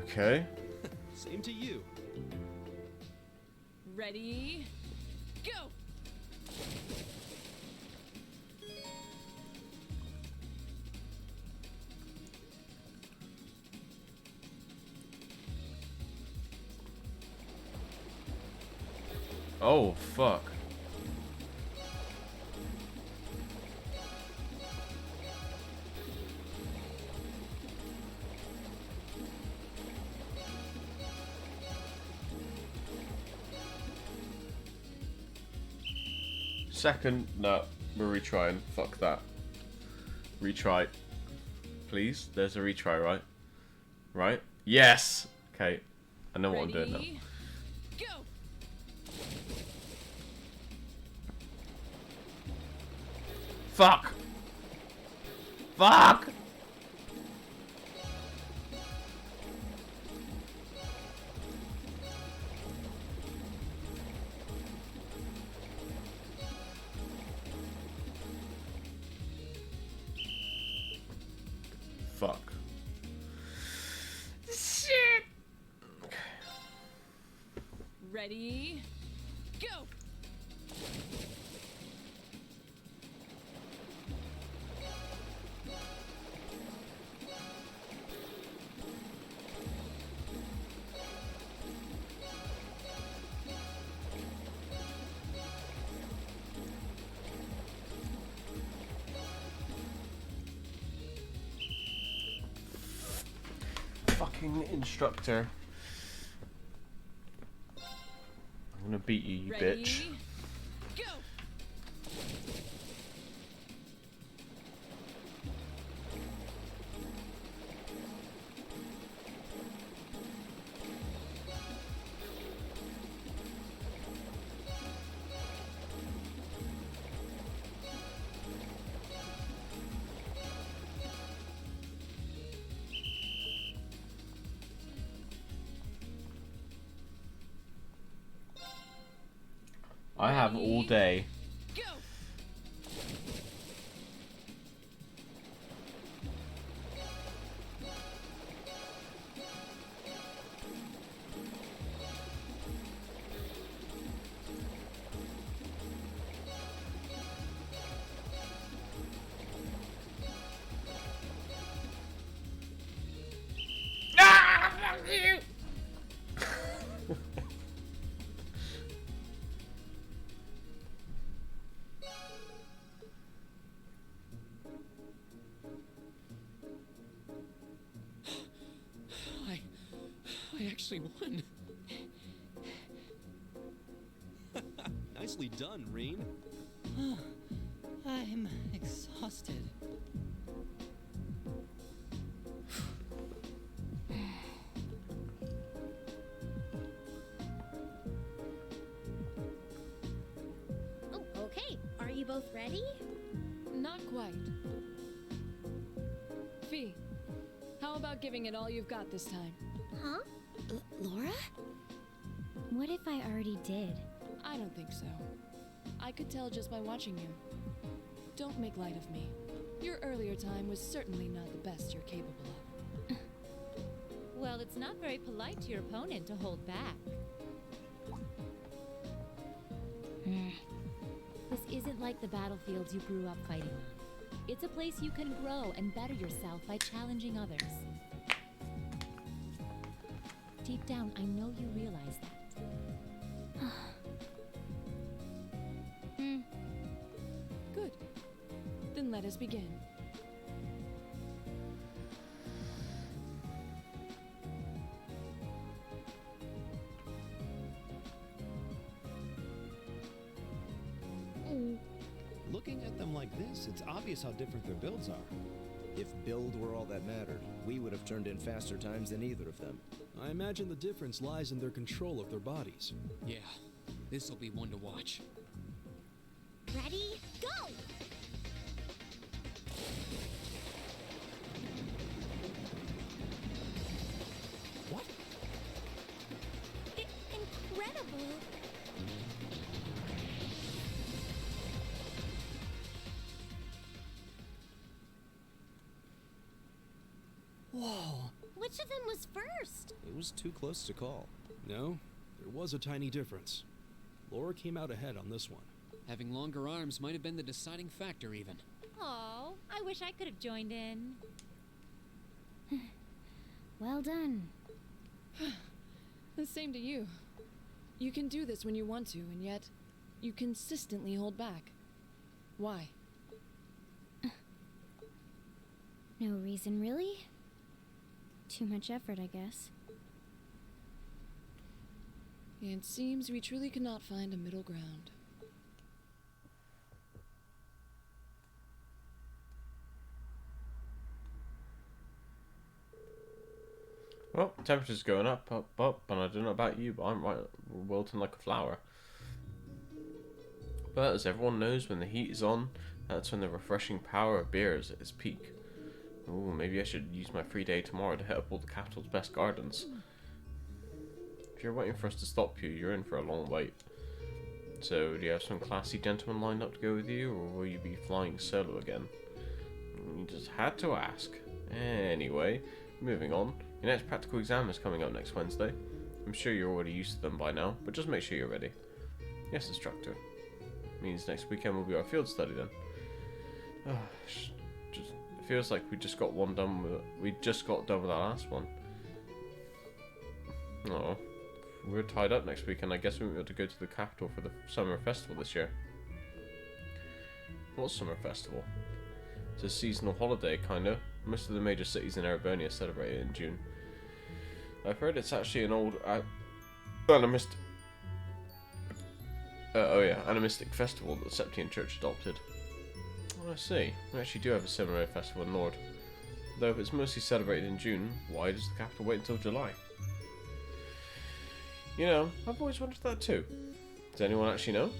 A: Okay.
P: Same to you.
L: Ready? Go!
A: Oh, fuck. Second, no, we're retrying. Fuck that. Retry. Please? There's a retry, right? Right? Yes! Okay. I know what I'm doing now.
Q: Go!
A: Fuck! Fuck! Fuck.
Q: Shit! Ready? Go!
A: Fucking instructor. I'm gonna beat you, you
Q: Ready?
A: bitch.
Q: Go!
A: I have all day.
Q: Go!
A: Ah, fuck you!
N: I actually won.
P: Nicely done, Reen.
O: I'm exhausted.
C: Oh, okay. Are you both ready?
Q: Not quite. Fee, how about giving it all you've got this time?
C: Huh? Laura? What if I already did?
Q: I don't think so. I could tell just by watching you. Don't make light of me. Your earlier time was certainly not the best you're capable of.
J: Well, it's not very polite to your opponent to hold back. This isn't like the battlefields you grew up fighting on. It's a place you can grow and better yourself by challenging others. Deep down, I know you realize that.
Q: Good. Then let us begin.
E: Looking at them like this, it's obvious how different their builds are.
D: If build were all that mattered, we would have turned in faster times than either of them.
E: I imagine the difference lies in their control of their bodies.
B: Yeah, this'll be one to watch.
C: Ready? Go!
E: What?
C: Incredible!
O: Whoa.
C: Which of them was first?
D: It was too close to call.
E: No, there was a tiny difference. Laura came out ahead on this one.
B: Having longer arms might have been the deciding factor, even.
J: Oh, I wish I could have joined in.
C: Well done.
Q: The same to you. You can do this when you want to, and yet you consistently hold back. Why?
C: No reason, really? Too much effort, I guess.
Q: It seems we truly cannot find a middle ground.
A: Well, temperature's going up, and I don't know about you, but I'm right wilting like a flower. But as everyone knows, when the heat is on, that's when the refreshing power of beer is at its peak. Ooh, maybe I should use my free day tomorrow to hit up all the capital's best gardens. If you're waiting for us to stop you, you're in for a long wait. So, do you have some classy gentlemen lined up to go with you, or will you be flying solo again? You just had to ask. Anyway, moving on. Your next practical exam is coming up next Wednesday. I'm sure you're already used to them by now, but just make sure you're ready. Yes, instructor. Means next weekend will be our field study then. It feels like we just got done with our last one. Oh, we're tied up next weekend. I guess we won't be able to go to the capital for the summer festival this year. What summer festival? It's a seasonal holiday, kinda. Most of the major cities in Erebonia celebrate it in June. I've heard it's actually an old animistic festival that the Septian Church adopted. Oh, I see. We actually do have a similar festival in Nord. Though if it's mostly celebrated in June, why does the capital wait until July? You know, I've always wondered that too. Does anyone actually know?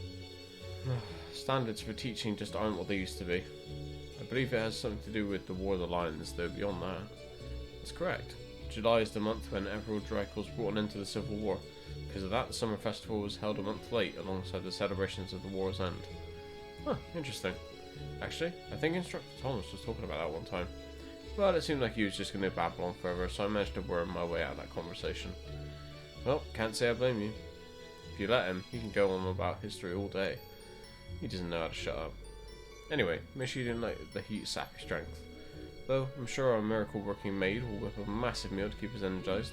A: Standards for teaching just aren't what they used to be. I believe it has something to do with the War of the Lions, though beyond that. That's correct. July is the month when Emperor Draco's brought an end to the Civil War. Because of that, the summer festival was held a month late alongside the celebrations of the war's end. Huh, interesting. Actually, I think Instructor Thomas was talking about that one time. But it seemed like he was just going to babble on forever, so I managed to worm my way out of that conversation. Well, can't say I blame you. If you let him, he can go on about history all day. He doesn't know how to shut up. Anyway, make sure you didn't let the heat sap your strength. Though, I'm sure our miracle working maid will whip up a massive meal to keep us energized.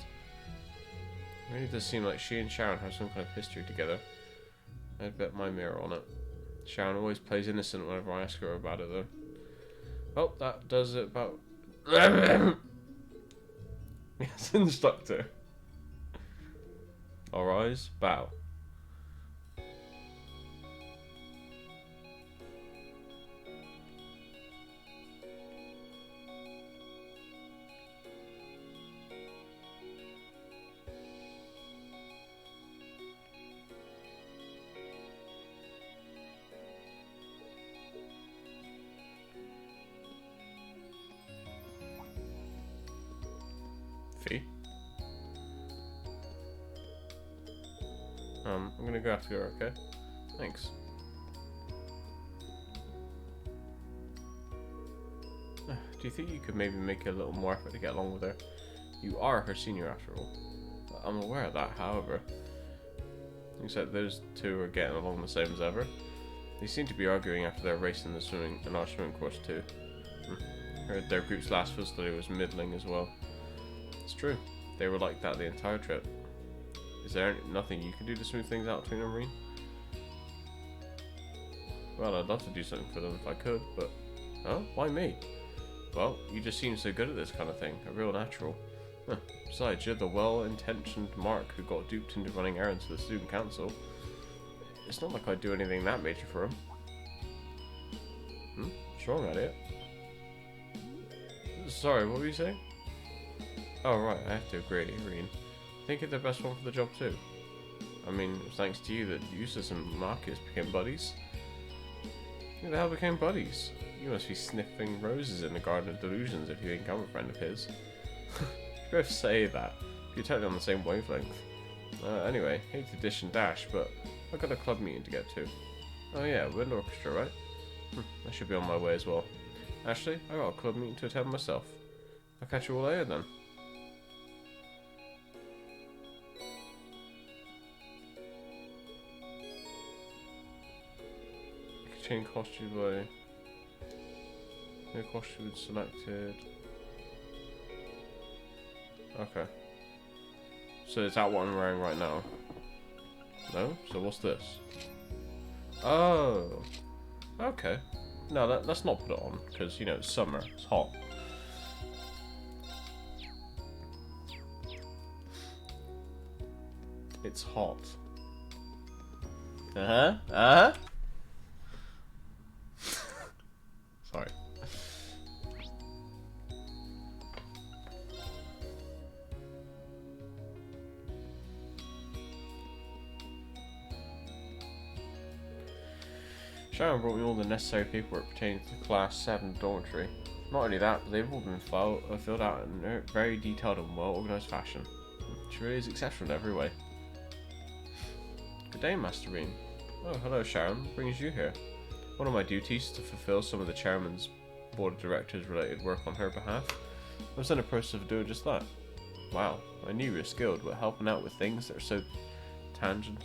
A: It really does seem like she and Sharon have some kind of history together. I'd bet my mirror on it. Sharon always plays innocent whenever I ask her about it, though. Well, that does it about... Yes, instructor. All rise, bow. Fee. I'm gonna go after her, okay? Thanks. Do you think you could maybe make a little more effort to get along with her? You are her senior after all. I'm aware of that, however. Except those two are getting along the same as ever. They seem to be arguing after their race in our swimming course too. Heard their group's last field study was middling as well. It's true. They were like that the entire trip. Is there nothing you can do to smooth things out between them, Marine? Well, I'd love to do something for them if I could, but... Huh? Why me? Well, you just seem so good at this kind of thing. A real natural. Huh. Besides, you're the well-intentioned Mark who got duped into running errands for the student council. It's not like I'd do anything that major for him. What's wrong, idiot? Sorry, what were you saying? Oh, right, I have to agree, Irene. I think you're the best one for the job, too. I mean, it was thanks to you that Eustace and Marcus became buddies. Who the hell became buddies? You must be sniffing roses in the Garden of Delusions if you ain't become a friend of his. You both say that. You're totally on the same wavelength. Anyway, hate to dish and dash, but I've got a club meeting to get to. Oh yeah, wind orchestra, right? I should be on my way as well. Actually, I got a club meeting to attend myself. I'll catch you all later then. Change costume by no costume selected. Okay. So is that what I'm wearing right now? No? So what's this? Oh. Okay. No, let's not put it on, because, you know, it's summer. It's hot. It's hot. Sorry. Sharon brought me all the necessary paperwork pertaining to the Class 7 dormitory. Not only that, but they've all been filled out in a very detailed and well-organised fashion. She really is exceptional in every way. Good day, Master Rean. Oh, hello, Sharon. What brings you here? One of my duties is to fulfill some of the Chairman's Board of Directors related work on her behalf. I was in the process of doing just that. Wow, I knew you were skilled, but helping out with things that are so tangential?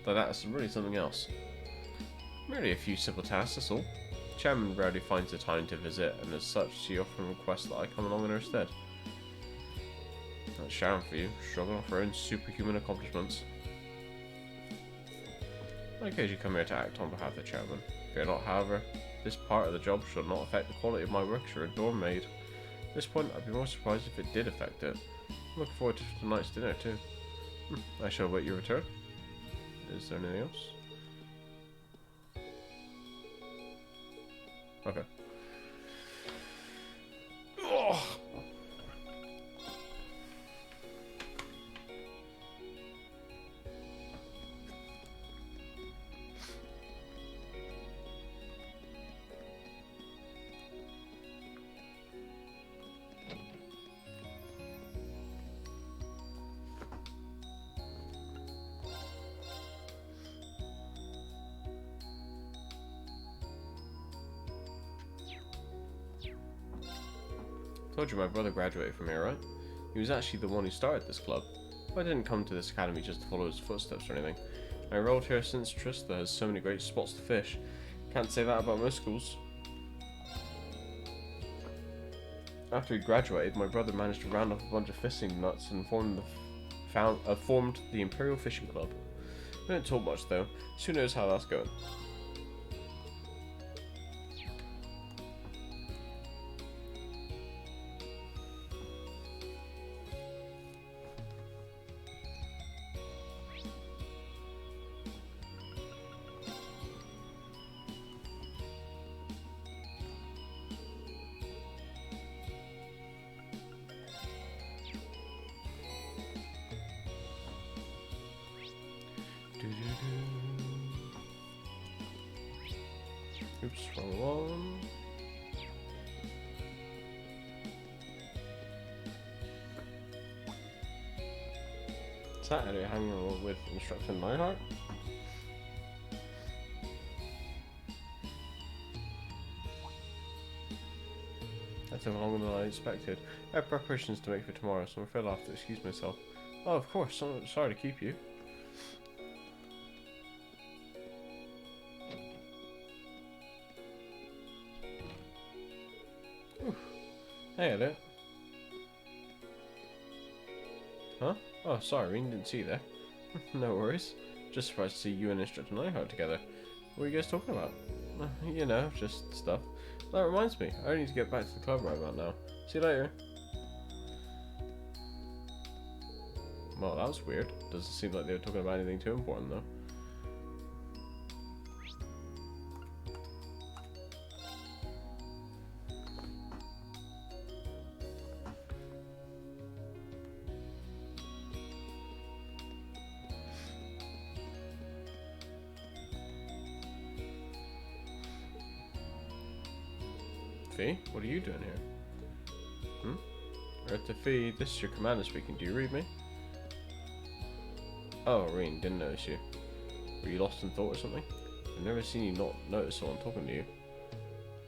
A: Like that's really something else. Merely a few simple tasks, that's all. Chairman rarely finds the time to visit, and as such, she often requests that I come along in her stead. That's Sharon for you, struggling off her own superhuman accomplishments. I occasionally come here to act on behalf of the Chairman. Fear not, however, this part of the job should not affect the quality of my work as a dorm maid. At this point, I'd be more surprised if it did affect it. I'm looking forward to tonight's dinner, too. I shall await your return. Is there anything else? Okay. Oh. Told you my brother graduated from here, right? He was actually the one who started this club. I didn't come to this academy just to follow his footsteps or anything. I enrolled here since Trista has so many great spots to fish. Can't say that about most schools. After he graduated, my brother managed to round up a bunch of fishing nuts and formed the Imperial Fishing Club. We didn't talk much though, so who knows how that's going. Oops, wrong one. Saturday hanging with Instructor Nightheart. That took longer than I expected. I have preparations to make for tomorrow, so I'm afraid I'll have to excuse myself. Oh, of course, I'm sorry to keep you. Hey, Elliot. Huh? Oh, sorry, Rean, didn't see you there. No worries. Just surprised to see you and Instructor Nightheart together. What are you guys talking about? You know, just stuff. That reminds me, I need to get back to the club right about now. See you later. Well, that was weird. Doesn't seem like they were talking about anything too important, though. Fee, what are you doing here? Eartha Fee, this is your commander speaking. Do you read me? Oh, Rean, didn't notice you. Were you lost in thought or something? I've never seen you not notice someone talking to you.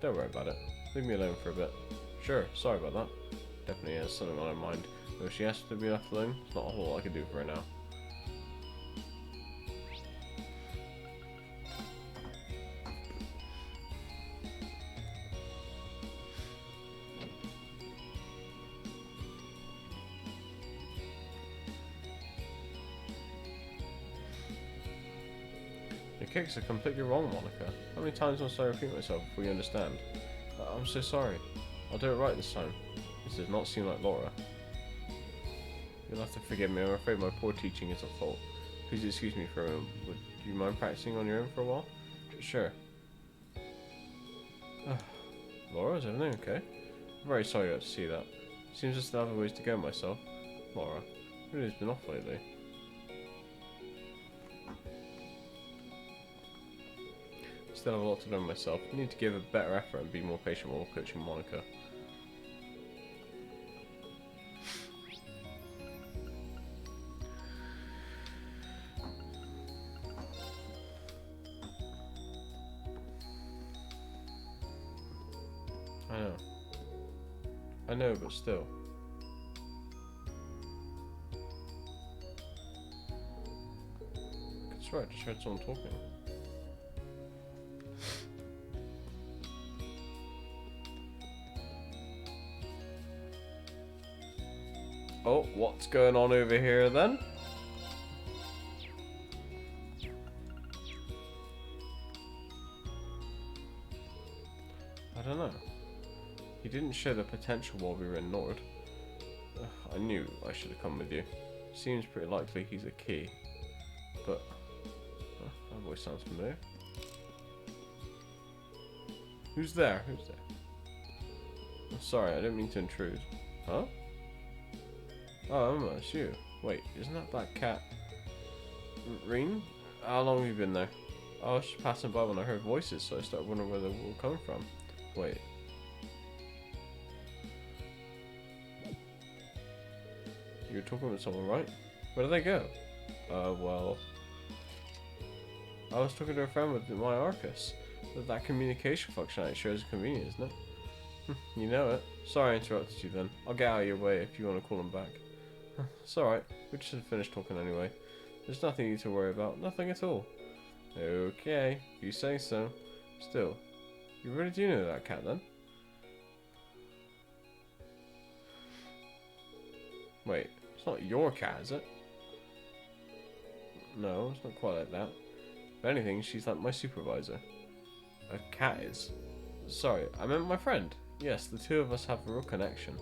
A: Don't worry about it. Leave me alone for a bit. Sure, sorry about that. Definitely has something on her mind. But if she asks to be left alone, there's not a whole lot I can do for her now. Your kicks are completely wrong, Monica. How many times must I repeat myself before you understand? I'm so sorry. I'll do it right this time. This does not seem like Laura. You'll have to forgive me. I'm afraid my poor teaching is at fault. Please excuse me for a moment. Would you mind practicing on your own for a while? Sure. Laura, is everything okay? I'm very sorry you had to see that. Seems I still have a ways to go myself. Laura, really has been off lately. Still have a lot to learn myself. I need to give a better effort and be more patient while coaching Monica. I know, but still. That's right, I just heard someone talking. Oh, what's going on over here then? I don't know. He didn't show the potential while we were in Nord. I knew I should have come with you. Seems pretty likely he's a key. But that voice sounds familiar. Who's there? Who's there? Oh, sorry, I didn't mean to intrude. Huh? Oh, Emma, it's you. Wait, isn't that Black Cat? Reen? How long have you been there? I was just passing by when I heard voices, so I started wondering where they were coming from. Wait. You were talking with someone, right? Where did they go? Well... I was talking to a friend with my Arcus. But that communication functionality sure is convenient, isn't it? You know it. Sorry I interrupted you then. I'll get out of your way if you want to call him back. It's alright. We just finished talking anyway. There's nothing you need to worry about. Nothing at all. Okay, if you say so. Still, you really do know that cat then? Wait, it's not your cat, is it? No, it's not quite like that. If anything, she's like my supervisor. A cat is? Sorry, I meant my friend. Yes, the two of us have a real connection.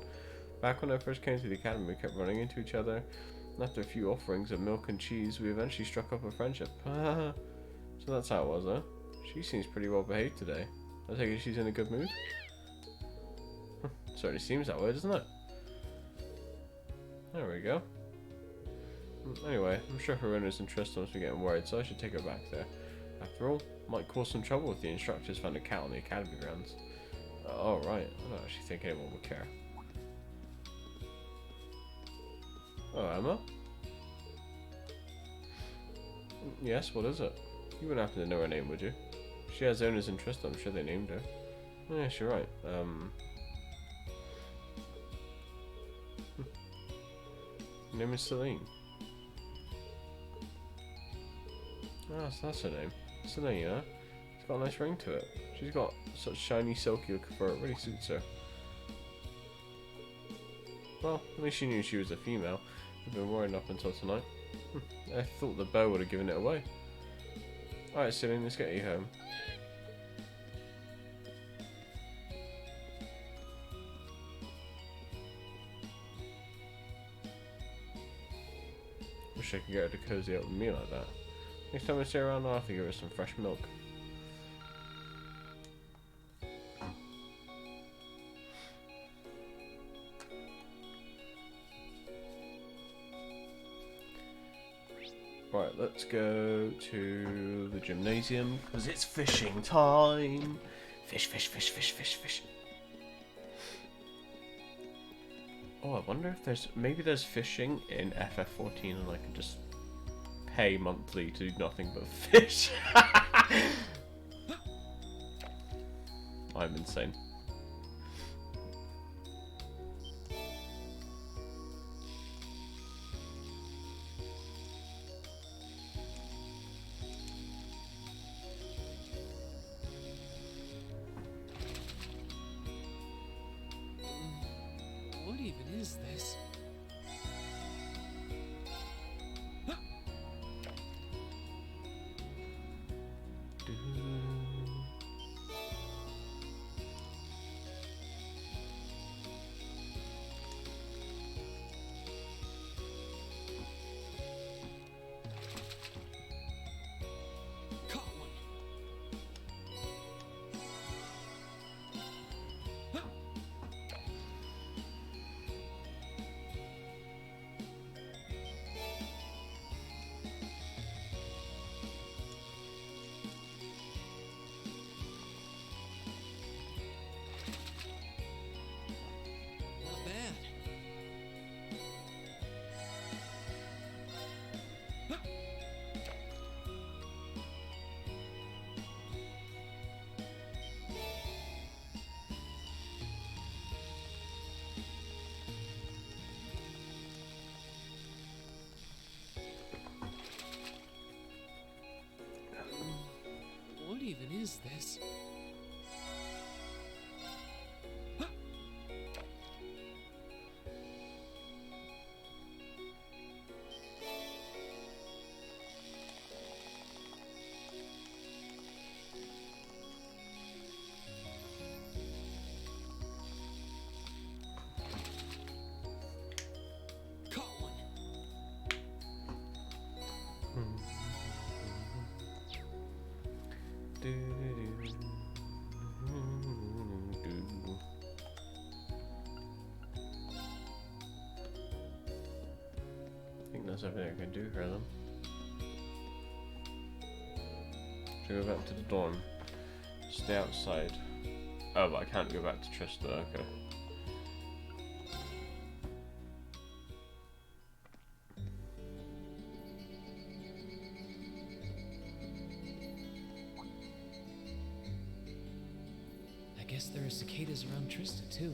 A: Back when I first came to the academy, we kept running into each other. And after a few offerings of milk and cheese, we eventually struck up a friendship. So that's how it was, huh? She seems pretty well behaved today. I take it she's in a good mood? Certainly seems that way, doesn't it? There we go. Anyway, I'm sure her owner's interested once we get worried, so I should take her back there. After all, might cause some trouble if the instructors found a cat on the academy grounds. Oh right, I don't actually think anyone would care. Oh, Emma? Yes, what is it? You wouldn't happen to know her name, would you? If she has owner's interest, I'm sure they named her. Oh, yes, you're right. Her name is Celine. Ah, so that's her name. Celine, yeah? It's got a nice ring to it. She's got such shiny, silky look fur, it really suits her. Well, at least she knew she was a female. I've been worrying up until tonight. I thought the bow would have given it away. Alright, Celine, let's get you home. Wish I could get her to cozy up with me like that. Next time I see her around, I'll have to give her some fresh milk. Right, let's go to the gymnasium because it's fishing time. Fish, fish, fish, fish, fish, fish. Oh, I wonder if there's fishing in FF14 and I can just pay monthly to do nothing but fish. I'm insane.
B: What even is this? is this?
A: I think that's everything I can do for them. Should I go back to the dorm? Stay outside. Oh, but I can't go back to Trista, okay.
B: I guess there are cicadas around Trista, too.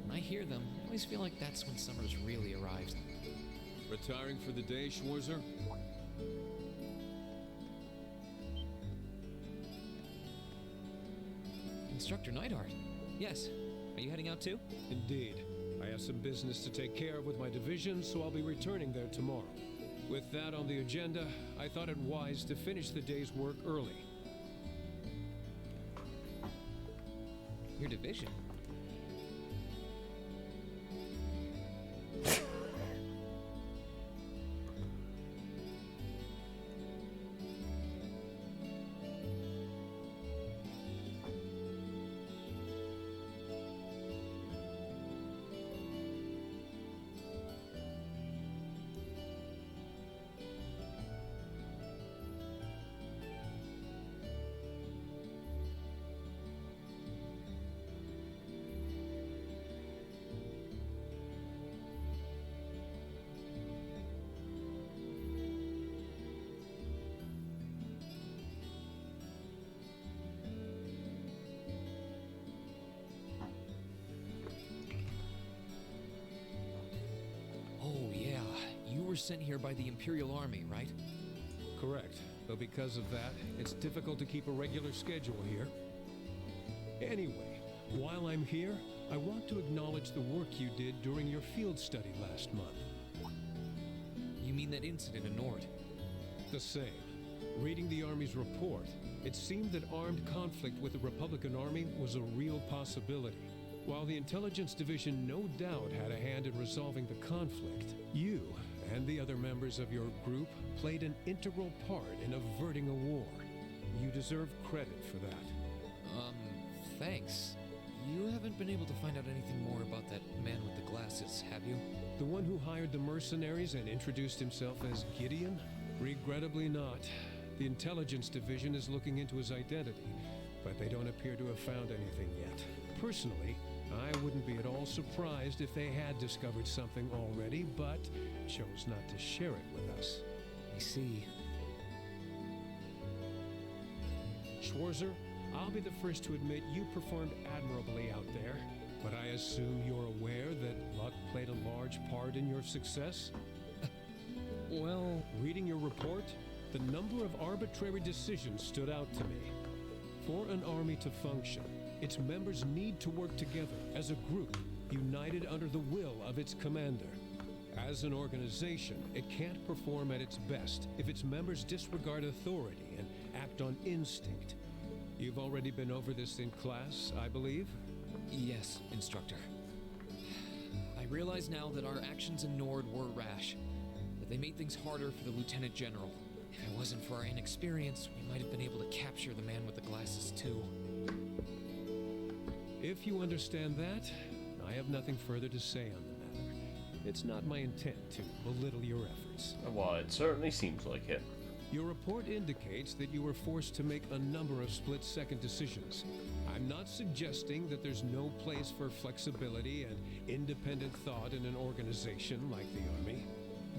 B: When I hear them, I always feel like that's when summer's really arrived.
G: Retiring for the day, Schwarzer?
B: Instructor Neidhart. Yes. Are you heading out too?
E: Indeed. I have some business to take care of with my division, so I'll be returning there tomorrow. With that on the agenda, I thought it wise to finish the day's work early.
B: Your division? Were sent here by the Imperial Army, right?
E: Correct. But because of that, it's difficult to keep a regular schedule here. Anyway, while I'm here, I want to acknowledge the work you did during your field study last month.
B: You mean that incident in Nord?
E: The same. Reading the Army's report, it seemed that armed conflict with the Republican Army was a real possibility. While the Intelligence Division no doubt had a hand in resolving the conflict, you and the other members of your group played an integral part in averting a war. You deserve credit for that.
B: Thanks. You haven't been able to find out anything more about that man with the glasses, have you?
E: The one who hired the mercenaries and introduced himself as Gideon? Regrettably not. The Intelligence Division is looking into his identity, but they don't appear to have found anything yet. Personally, I wouldn't be at all surprised if they had discovered something already, but chose not to share it with us.
B: I see.
E: Schwarzer, I'll be the first to admit you performed admirably out there, but I assume you're aware that luck played a large part in your success? Well, reading your report, the number of arbitrary decisions stood out to me. For an army to function, its members need to work together as a group, united under the will of its commander. As an organization, it can't perform at its best if its members disregard authority and act on instinct. You've already been over this in class, I believe?
B: Yes, Instructor. I realize now that our actions in Nord were rash, that they made things harder for the Lieutenant General. If it wasn't for our inexperience, we might have been able to capture the man with the glasses too.
E: If you understand that, I have nothing further to say on the matter. It's not my intent to belittle your efforts.
A: Well, it certainly seems like it.
E: Your report indicates that you were forced to make a number of split-second decisions. I'm not suggesting that there's no place for flexibility and independent thought in an organization like the Army,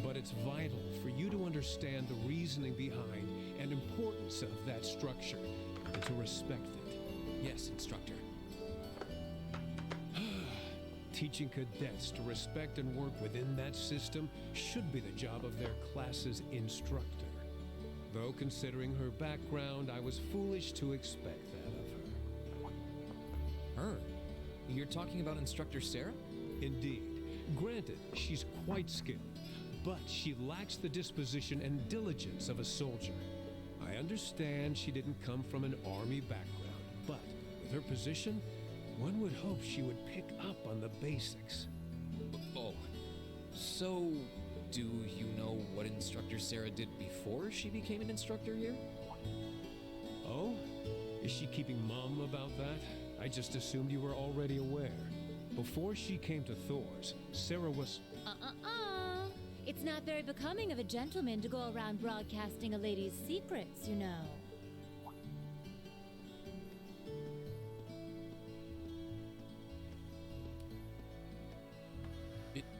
E: but it's vital for you to understand the reasoning behind and importance of that structure, and to respect it.
B: Yes, Instructor.
E: Teaching cadets to respect and work within that system should be the job of their class's instructor. Though considering her background, I was foolish to expect that of her.
B: Her? You're talking about Instructor Sarah?
E: Indeed. Granted, she's quite skilled, but she lacks the disposition and diligence of a soldier. I understand she didn't come from an army background, but with her position, one would hope she would pick up on the basics.
B: Oh, so do you know what Instructor Sarah did before she became an instructor here?
E: Oh? Is she keeping mum about that? I just assumed you were already aware. Before she came to Thor's, Sarah was...
J: It's not very becoming of a gentleman to go around broadcasting a lady's secrets, you know.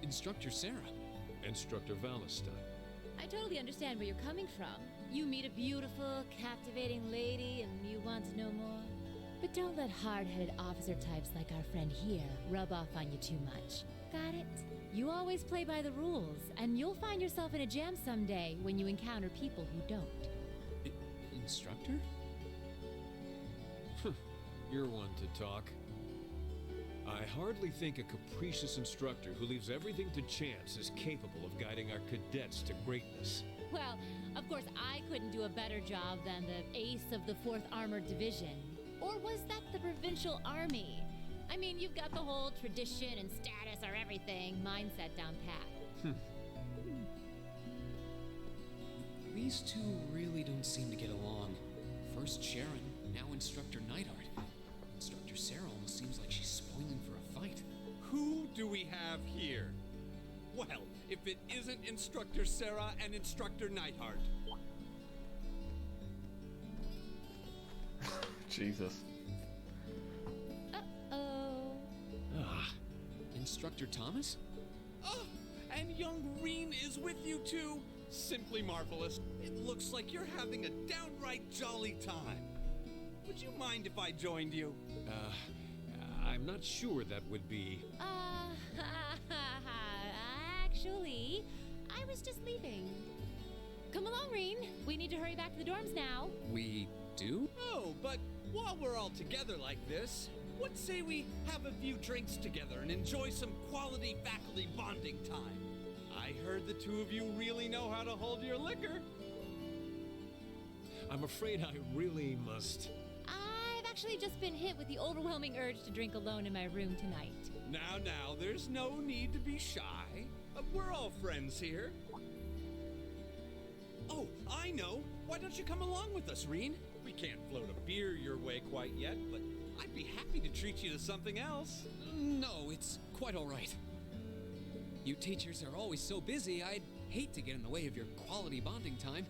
B: Instructor Sarah.
E: Instructor Valentine.
J: I totally understand where you're coming from. You meet a beautiful, captivating lady and you want to know more. But don't let hard-headed officer types like our friend here rub off on you too much. Got it? You always play by the rules, and you'll find yourself in a jam someday when you encounter people who don't.
B: Instructor?
E: You're one to talk. I hardly think a capricious instructor who leaves everything to chance is capable of guiding our cadets to greatness.
J: Well, of course I couldn't do a better job than the ace of the 4th Armored Division. Or was that the Provincial Army? I mean, you've got the whole tradition and status or everything mindset down pat.
B: These two really don't seem to get along. First Sharon, now Instructor Neidhart. Instructor Sarah almost seems like she's spoiling for a fight.
R: Who do we have here? Well, if it isn't Instructor Sarah and Instructor Neidhart.
A: Jesus.
B: Instructor Thomas?
R: Oh, and young Reen is with you too. Simply marvelous. It looks like you're having a downright jolly time. Would you mind if I joined you?
E: I'm not sure that would be...
J: Actually, I was just leaving. Come along, Reen. We need to hurry back to the dorms now.
B: We do?
R: Oh, but while we're all together like this, what say we have a few drinks together and enjoy some quality faculty bonding time? I heard the two of you really know how to hold your liquor.
E: I'm afraid I really must...
J: I've actually just been hit with the overwhelming urge to drink alone in my room tonight.
R: Now, there's no need to be shy. We're all friends here. Oh, I know. Why don't you come along with us, Reen? We can't float a beer your way quite yet, but I'd be happy to treat you to something else.
B: No, it's quite all right. You teachers are always so busy, I'd hate to get in the way of your quality bonding time.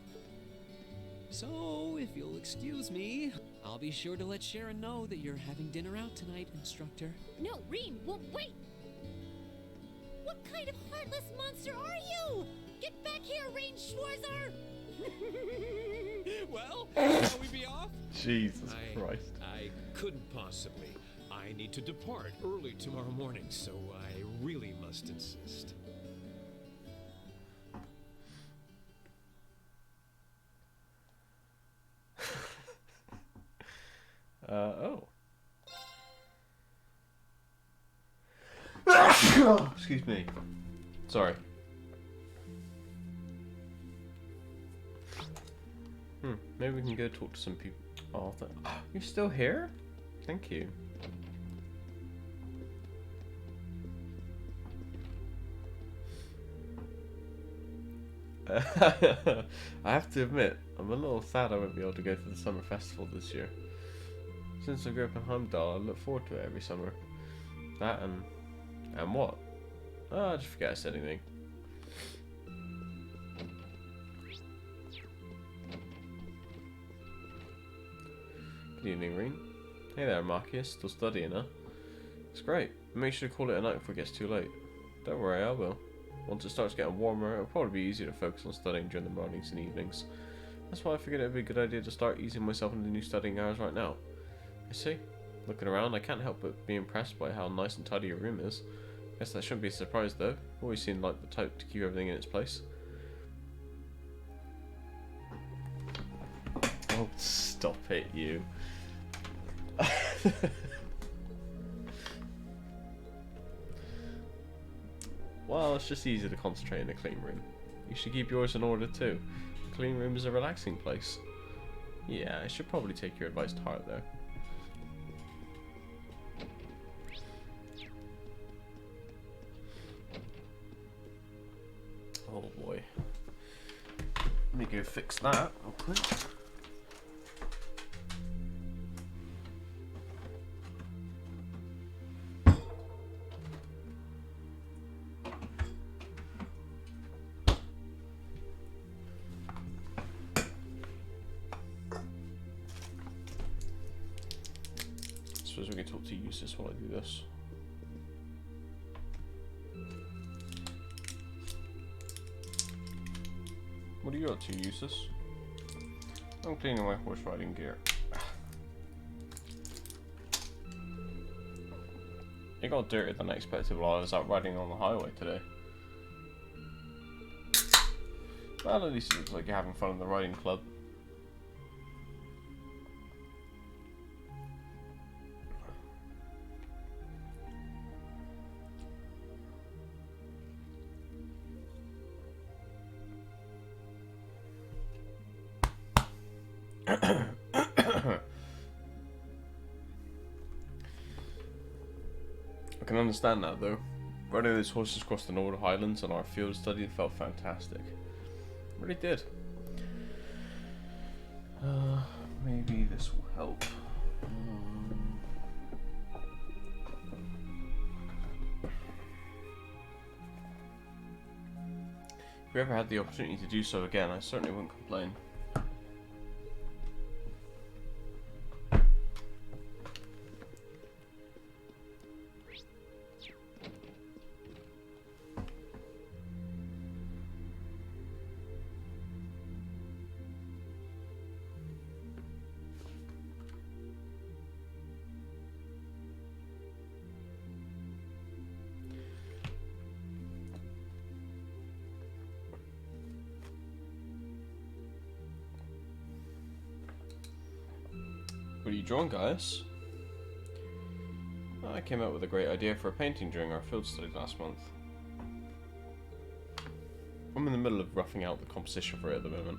B: So, if you'll excuse me, I'll be sure to let Sharon know that you're having dinner out tonight, Instructor.
J: No, Reen, well, wait! What kind of heartless monster are you? Get back here, Reen Schwarzer!
R: Well, shall we be off?
A: Jesus Christ.
E: I couldn't possibly. I need to depart early tomorrow morning, so I really must insist.
A: Oh. Excuse me. Sorry. Maybe we can go talk to some people. Oh, you're still here? Thank you. I have to admit, I'm a little sad I won't be able to go to the summer festival this year. Since I grew up in Heimdall, I look forward to it every summer. That and what? Oh, just forget I said anything. Good evening, Reen. Hey there, Marcus. Still studying, huh? It's great. Make sure to call it a night before it gets too late. Don't worry, I will. Once it starts getting warmer, it'll probably be easier to focus on studying during the mornings and evenings. That's why I figured it would be a good idea to start easing myself into new studying hours right now. I see. Looking around, I can't help but be impressed by how nice and tidy your room is. Guess that shouldn't be a surprise though. Always seemed like the type to keep everything in its place. Oh, stop it, you. Well, it's just easy to concentrate in a clean room. You should keep yours in order too. A clean room is a relaxing place. Yeah, I should probably take your advice to heart there. Oh boy. Let me go fix that real quick. I suppose we can talk to Eustace while I do this. What are you up to, Eustace? I'm cleaning my horse riding gear. It got dirtier than I expected while I was out riding on the highway today. Well, at least it looks like you're having fun in the riding club. I can understand that though. Riding those horses across the Northern Highlands on our field study felt fantastic. It really did. Maybe this will help. If we ever had the opportunity to do so again, I certainly wouldn't complain. What are you drawing, guys? I came up with a great idea for a painting during our field study last month. I'm in the middle of roughing out the composition for it at the moment.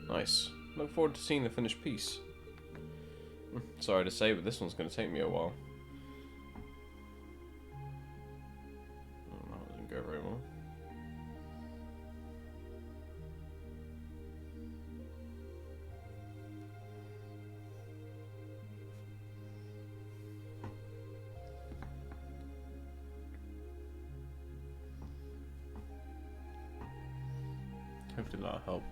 A: Nice. Look forward to seeing the finished piece. Sorry to say, but this one's going to take me a while. Oh, that doesn't go very well. Hopefully that'll help.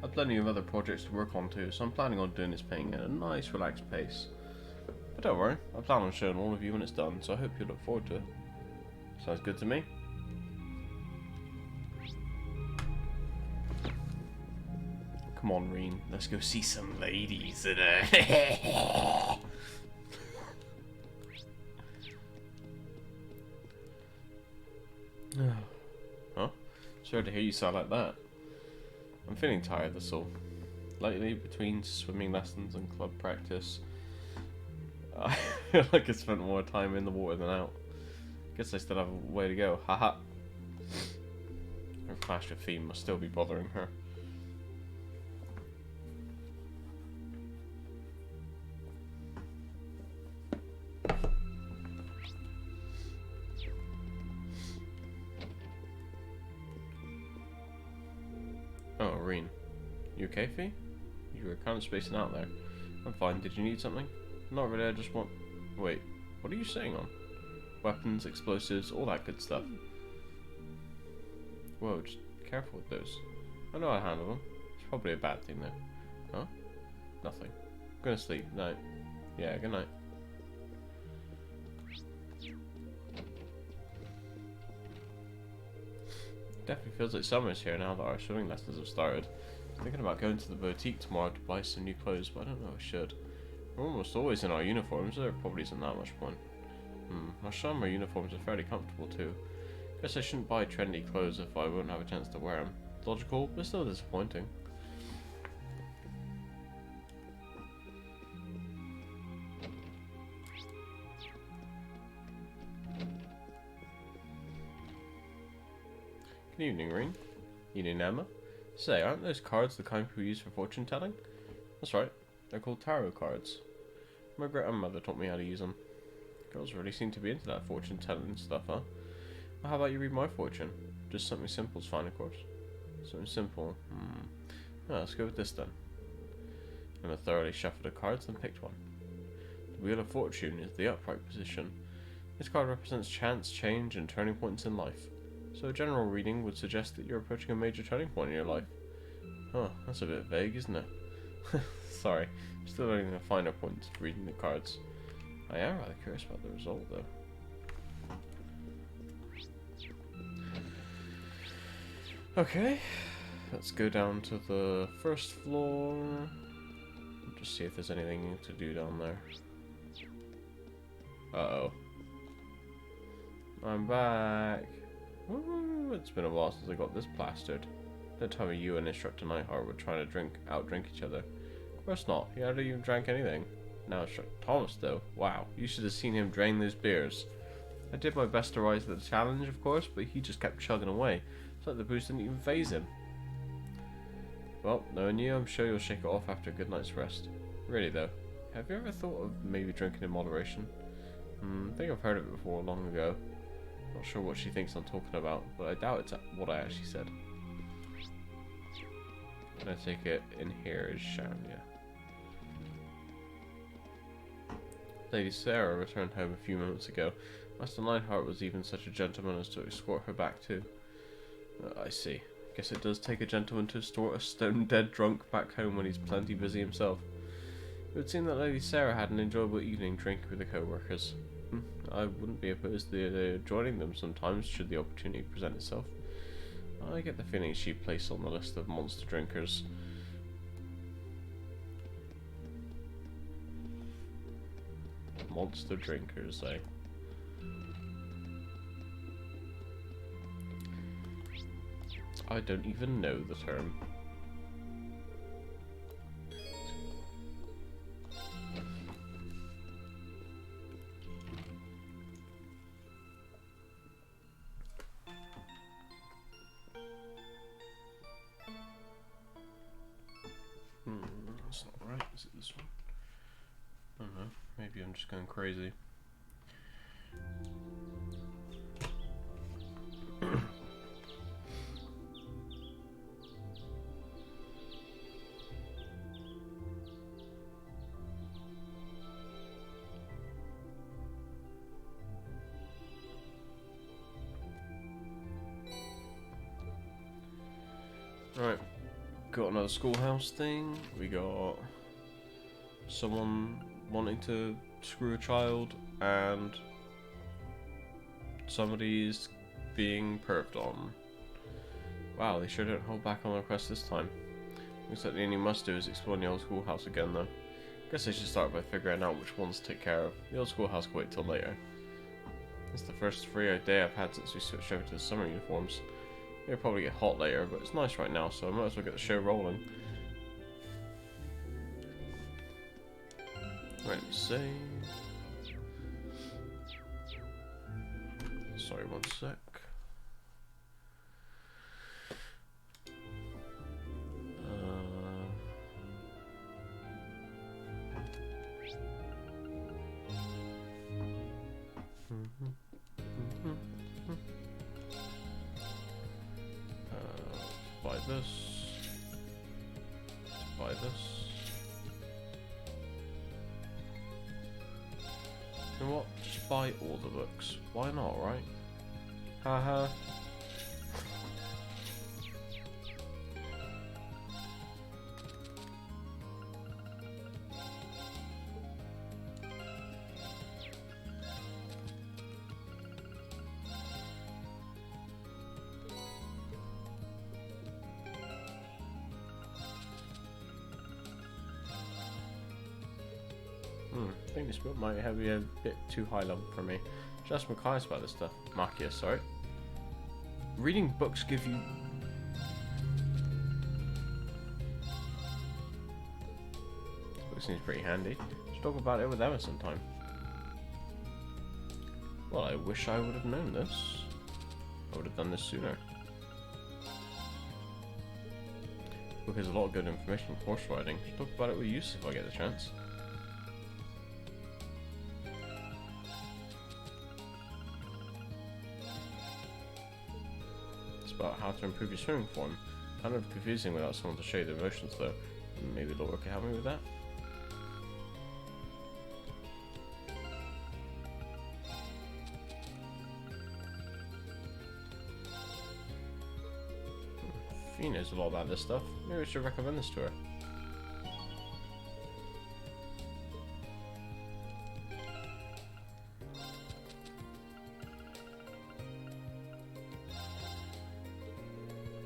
A: I've plenty of other projects to work on too, so I'm planning on doing this painting at a nice relaxed pace. But don't worry, I plan on showing all of you when it's done, so I hope you look forward to it. Sounds good to me? Come on, Reen, let's go see some ladies today. Huh? Sorry to hear you sound like that. I'm feeling tired, that's all. Lately, between swimming lessons and club practice, I feel like I spent more time in the water than out. Guess I still have a way to go, haha. Her clash with theme must still be bothering her. Oh, Reen. You okay, Fee? You were kind of spacing out there. I'm fine. Did you need something? Not really, I just want... Wait, what are you saying on? Weapons, explosives, all that good stuff. Whoa, just careful with those. I know how to handle them. It's probably a bad thing though. Huh? Nothing. I'm gonna sleep. Night. Yeah, good night. Definitely feels like summer's here now that our swimming lessons have started. I'm thinking about going to the boutique tomorrow to buy some new clothes, but I don't know if I should. We're almost always in our uniforms, so there probably isn't that much point. Our summer uniforms are fairly comfortable too. Guess I shouldn't buy trendy clothes if I won't have a chance to wear them. Logical, but still disappointing. Good evening, Reen. Evening, Emma. Say, aren't those cards the kind people use for fortune telling? That's right. They're called tarot cards. My grandmother taught me how to use them. Girls really seem to be into that fortune telling stuff, huh? Well, how about you read my fortune? Just something simple's fine, of course. Something simple. Oh, let's go with this then. Emma thoroughly shuffled the cards and picked one. The Wheel of Fortune is the upright position. This card represents chance, change, and turning points in life. So a general reading would suggest that you're approaching a major turning point in your life. Huh, that's a bit vague, isn't it? Sorry, I'm still learning the finer points of reading the cards. I am rather curious about the result, though. Okay, let's go down to the first floor. Just see if there's anything to do down there. Uh-oh. I'm back. Woo, it's been a while since I got this plastered. Don't tell me you and Instructor Nightheart were trying to outdrink each other. Of course not. He hardly even drank anything. Now Instructor Thomas, though. Wow, you should have seen him drain those beers. I did my best to rise to the challenge, of course, but he just kept chugging away. It's like the booze didn't even faze him. Well, knowing you, I'm sure you'll shake it off after a good night's rest. Really, though, have you ever thought of maybe drinking in moderation? I think I've heard of it before, long ago. Not sure what she thinks I'm talking about, but I doubt it's what I actually said. And I take it in here is Sharon, yeah. Lady Sarah returned home a few moments ago. Master Nightheart was even such a gentleman as to escort her back too. I see. Guess it does take a gentleman to escort a stone-dead drunk back home when he's plenty busy himself. It would seem that Lady Sarah had an enjoyable evening drinking with the co-workers. I wouldn't be opposed to joining them sometimes should the opportunity present itself. I get the feeling she'd place on the list of monster drinkers. Monster drinkers, eh? I don't even know the term. That's not right. Is it this one? I don't know. Maybe I'm just going crazy. Right, got another schoolhouse thing. We got someone wanting to screw a child, and somebody's being perved on. Wow, they sure don't hold back on the request this time. Looks like the only must do is explore the old schoolhouse again, though. Guess I should start by figuring out which ones to take care of. The old schoolhouse can wait till later. It's the first free day I've had since we switched over to the summer uniforms. It'll probably get hot later, but it's nice right now, so I might as well get the show rolling. Right, save. Sorry, one sec. Buy this. Buy this. You know what? Just buy all the books. Why not, right? Haha. I think this book might have be a bit too high level for me. Just Machias about this stuff. Machias, sorry. reading books give you... This book seems pretty handy. Let's talk about it with Emma sometime. Well, I wish I would have known this. I would have done this sooner. This book has a lot of good information for horse riding. Let's talk about it with Yusuf if I get the chance. About how to improve your swimming form. Kind of confusing without someone to show you the motions though. Maybe Laura could help me with that. She knows a lot about this stuff. Maybe I should recommend this to her.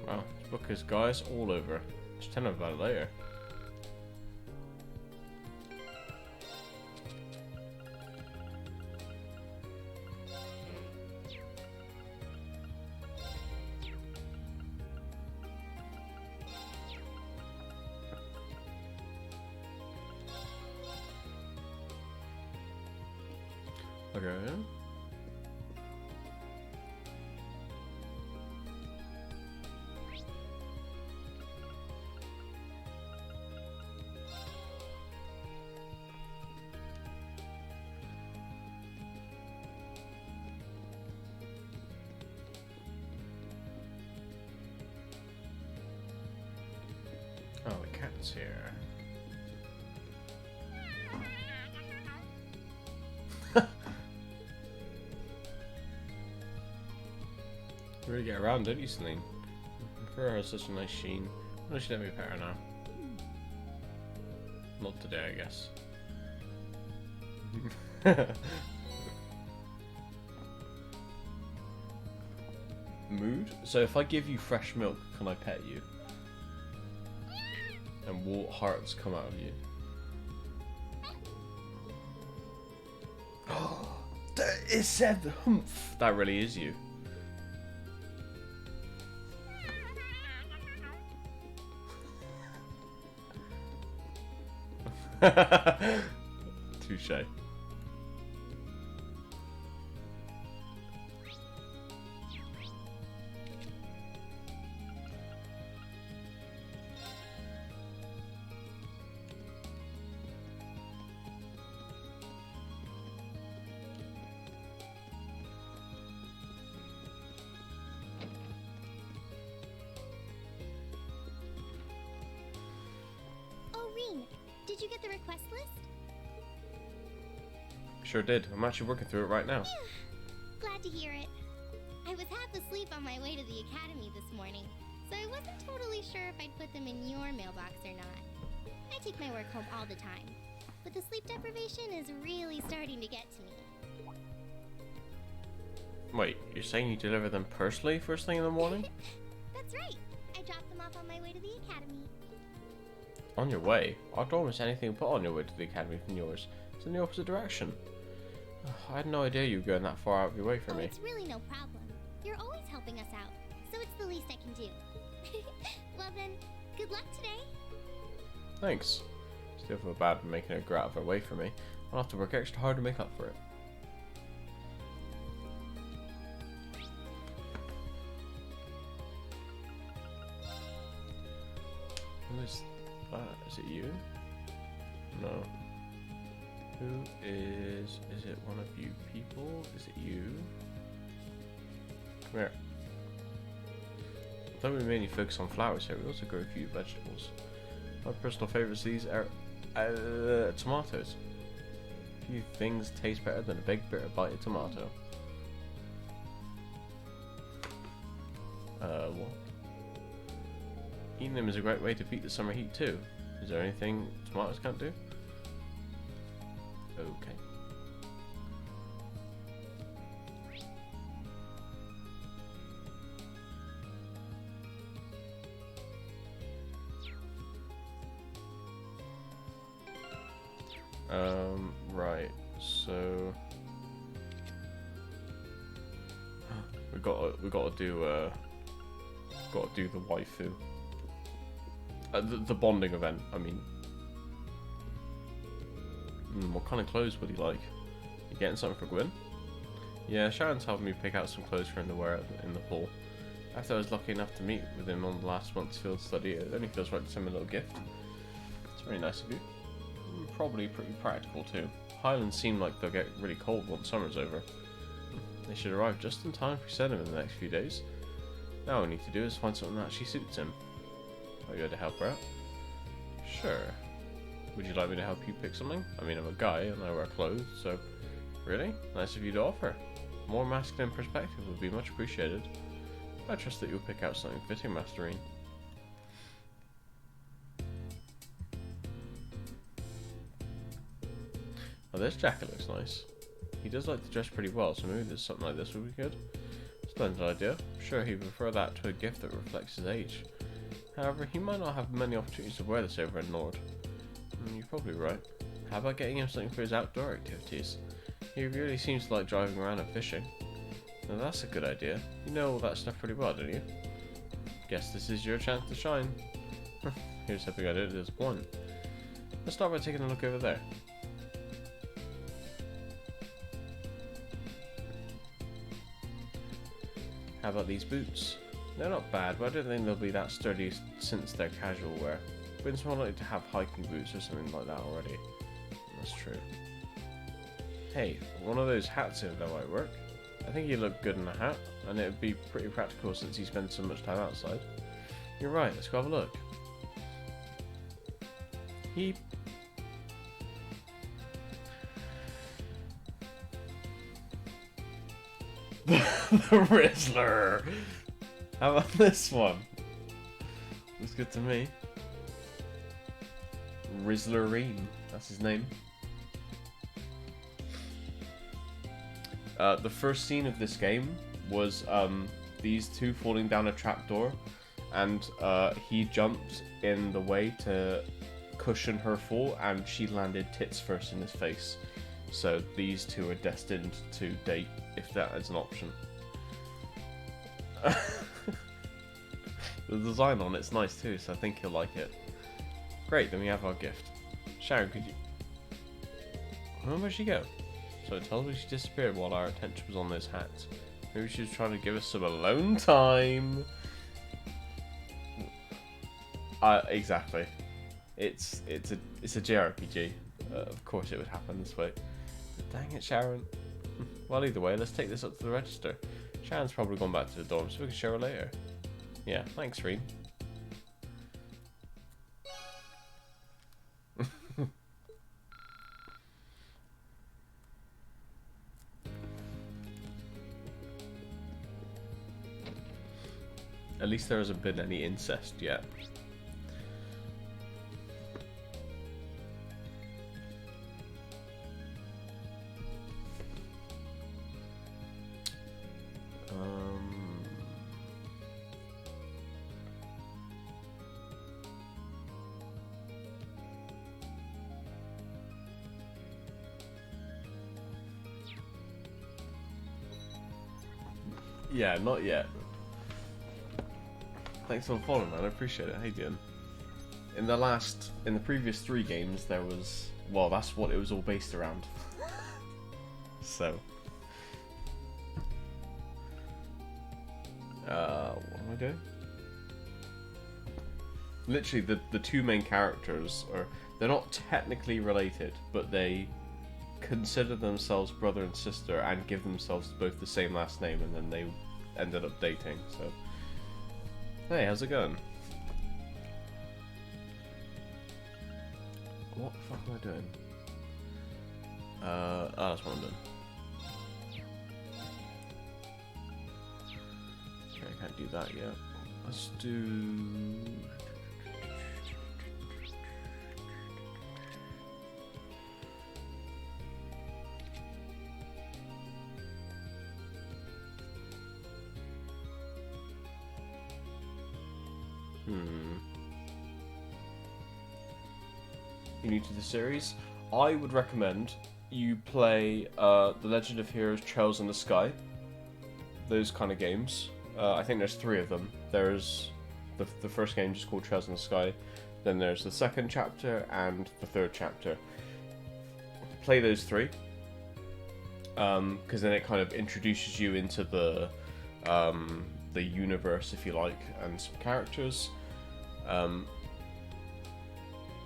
A: Wow, this book is guys all over. Just tell them about it later. Okay. Oh, the cat's here. You really get around, don't you, Celine? Her has such a nice sheen. Why don't you let me pet her now? Not today, I guess. Mood? So if I give you fresh milk, can I pet you? And what hearts come out of you? It said humph. That really is you. Touche.
C: Did you get the request list?
A: Sure did. I'm actually working through it right now.
C: Glad to hear it. I was half asleep on my way to the academy this morning, so I wasn't totally sure if I'd put them in your mailbox or not. I take my work home all the time, but the sleep deprivation is really starting to get to me.
A: Wait, you're saying you deliver them personally first thing in the morning?
C: That's right. I dropped them off on my way to the academy.
A: On your way? I'd almost anything but on your way to the academy from yours. It's in the opposite direction. I had no idea you were going that far out of your way for me.
C: It's really no problem. You're always helping us out, so it's the least I can do. Well then, good luck today.
A: Thanks. Still feel bad for making her go out of her way for me. I'll have to work extra hard to make up for it. Who is that? Is it you? No. Who is it one of you people? Is it you? Come here. Although we mainly focus on flowers here, we also grow a few vegetables. My personal favourites these are tomatoes. Few things taste better than a big bitter bite of tomato. What? Eating them is a great way to beat the summer heat too. Is there anything tomatoes can't do? Okay. Right, so we're we gotta do the waifu. The bonding event. I mean, what kind of clothes would he like? You getting something for Gwyn? Yeah, Sharon's helping me pick out some clothes for him to wear in the fall. After I was lucky enough to meet with him on the last month's field study, it only feels right to send him a little gift. It's very nice of you. Probably pretty practical too. Highlands seem like they'll get really cold once summer's over. They should arrive just in time for Sedum in the next few days. Now all we need to do is find something that actually suits him. Are you going to help her out? Sure. Would you like me to help you pick something? I mean, I'm a guy and I wear clothes, so... Really? Nice of you to offer. More masculine perspective would be much appreciated. I trust that you'll pick out something fitting, Masterine. Oh, this jacket looks nice. He does like to dress pretty well, so maybe there's something like this would be good. Splendid idea. I'm sure he'd prefer that to a gift that reflects his age. However, he might not have many opportunities to wear this over in Nord. You're probably right. How about getting him something for his outdoor activities? He really seems to like driving around and fishing. Now that's a good idea. You know all that stuff pretty well, don't you? Guess this is your chance to shine. Here's hoping I did disappoint. Let's start by taking a look over there. How about these boots? They're not bad, but I don't think they'll be that sturdy since they're casual wear. Gwyn's more likely to have hiking boots or something like that already. That's true. Hey, one of those hats over there might work. I think he'd look good in a hat, and it would be pretty practical since he spends so much time outside. You're right, let's go have a look. He... the Rizzler! How about this one? Looks good to me. Rizzlerine, that's his name. The first scene of this game was these two falling down a trapdoor, and he jumped in the way to cushion her fall, and she landed tits first in his face. So these two are destined to date, if that is an option. The design on it's nice too, so I think he'll like it. Great, then we have our gift. Sharon, could you... Where'd she go? So tell me she disappeared while our attention was on those hats. Maybe she was trying to give us some alone time. Exactly. It's a JRPG. Of course it would happen this way. But dang it, Sharon. Well, either way, let's take this up to the register. Sharon's probably gone back to the dorm, so we can share her later. Yeah, thanks, Reem. At least there hasn't been any incest yet. Yeah, not yet. Thanks for following, man. I appreciate it. How you doing? In the previous 3 games, there was... Well, that's what it was all based around. So... what am I doing? Literally, the 2 main characters are... They're not technically related, but they consider themselves brother and sister and give themselves both the same last name, and then they ended up dating, so... Hey, how's it going? What the fuck am I doing? Oh, that's what I'm doing. Okay, I can't do that yet. Let's do... You're new to the series? I would recommend you play The Legend of Heroes Trails in the Sky. those kind of games. I think there's 3 of them. There's the first game just called Trails in the Sky. Then there's the second chapter and the third chapter. Play those 3. Because then it kind of introduces you into the universe, if you like, and some characters.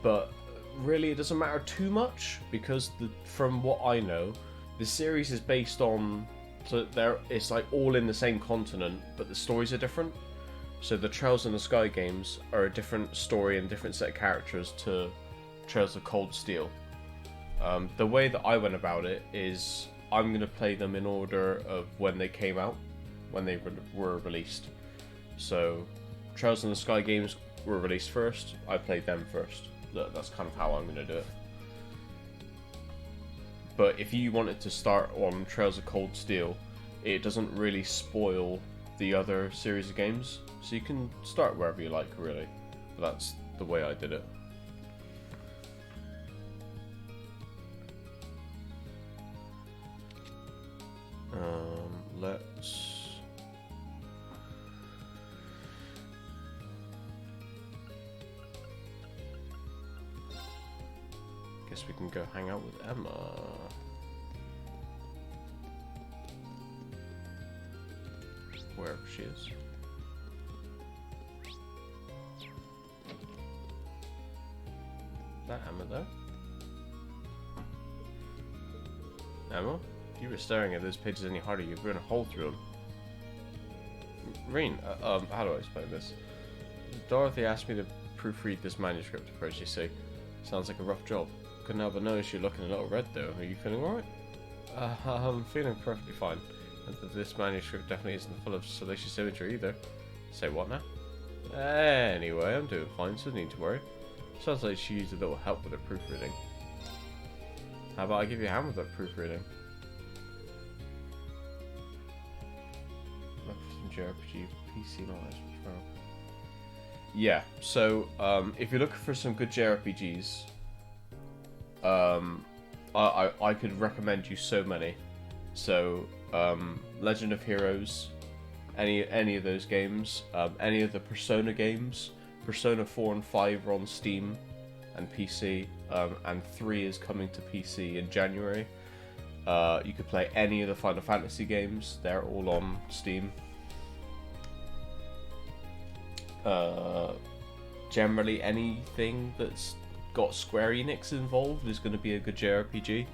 A: But really, it doesn't matter too much because from what I know, the series is based on it's like all in the same continent, but the stories are different. So the Trails in the Sky games are a different story and different set of characters to Trails of Cold Steel. The way that I went about it is I'm going to play them in order of when they came out, when they were released. So Trails in the Sky games were released first, I played them first. That's kind of how I'm going to do it. But if you wanted to start on Trails of Cold Steel, it doesn't really spoil the other series of games. So you can start wherever you like, really. But that's the way I did it. Let's... Guess we can go hang out with Emma. Wherever she is. Is that Emma there? Emma? If you were staring at those pages any harder, you'd burn a hole through them. Reen, how do I explain this? Dorothy asked me to proofread this manuscript approach, you see. Sounds like a rough job. Couldn't help but notice you're looking a little red though. Are you feeling alright? I'm feeling perfectly fine. And this manuscript definitely isn't full of salacious imagery either. Say what now? Anyway, I'm doing fine, so no need to worry. Sounds like she used a little help with her proofreading. How about I give you a hand with that proofreading? JRPG, PC knowledge. Yeah, so if you're looking for some good JRPGs, I could recommend you so many. So Legend of Heroes, any of those games, any of the Persona games. Persona 4 and 5 are on Steam and PC, and 3 is coming to PC in January. You could play any of the Final Fantasy games; they're all on Steam. Generally anything that's got Square Enix involved is going to be a good JRPG.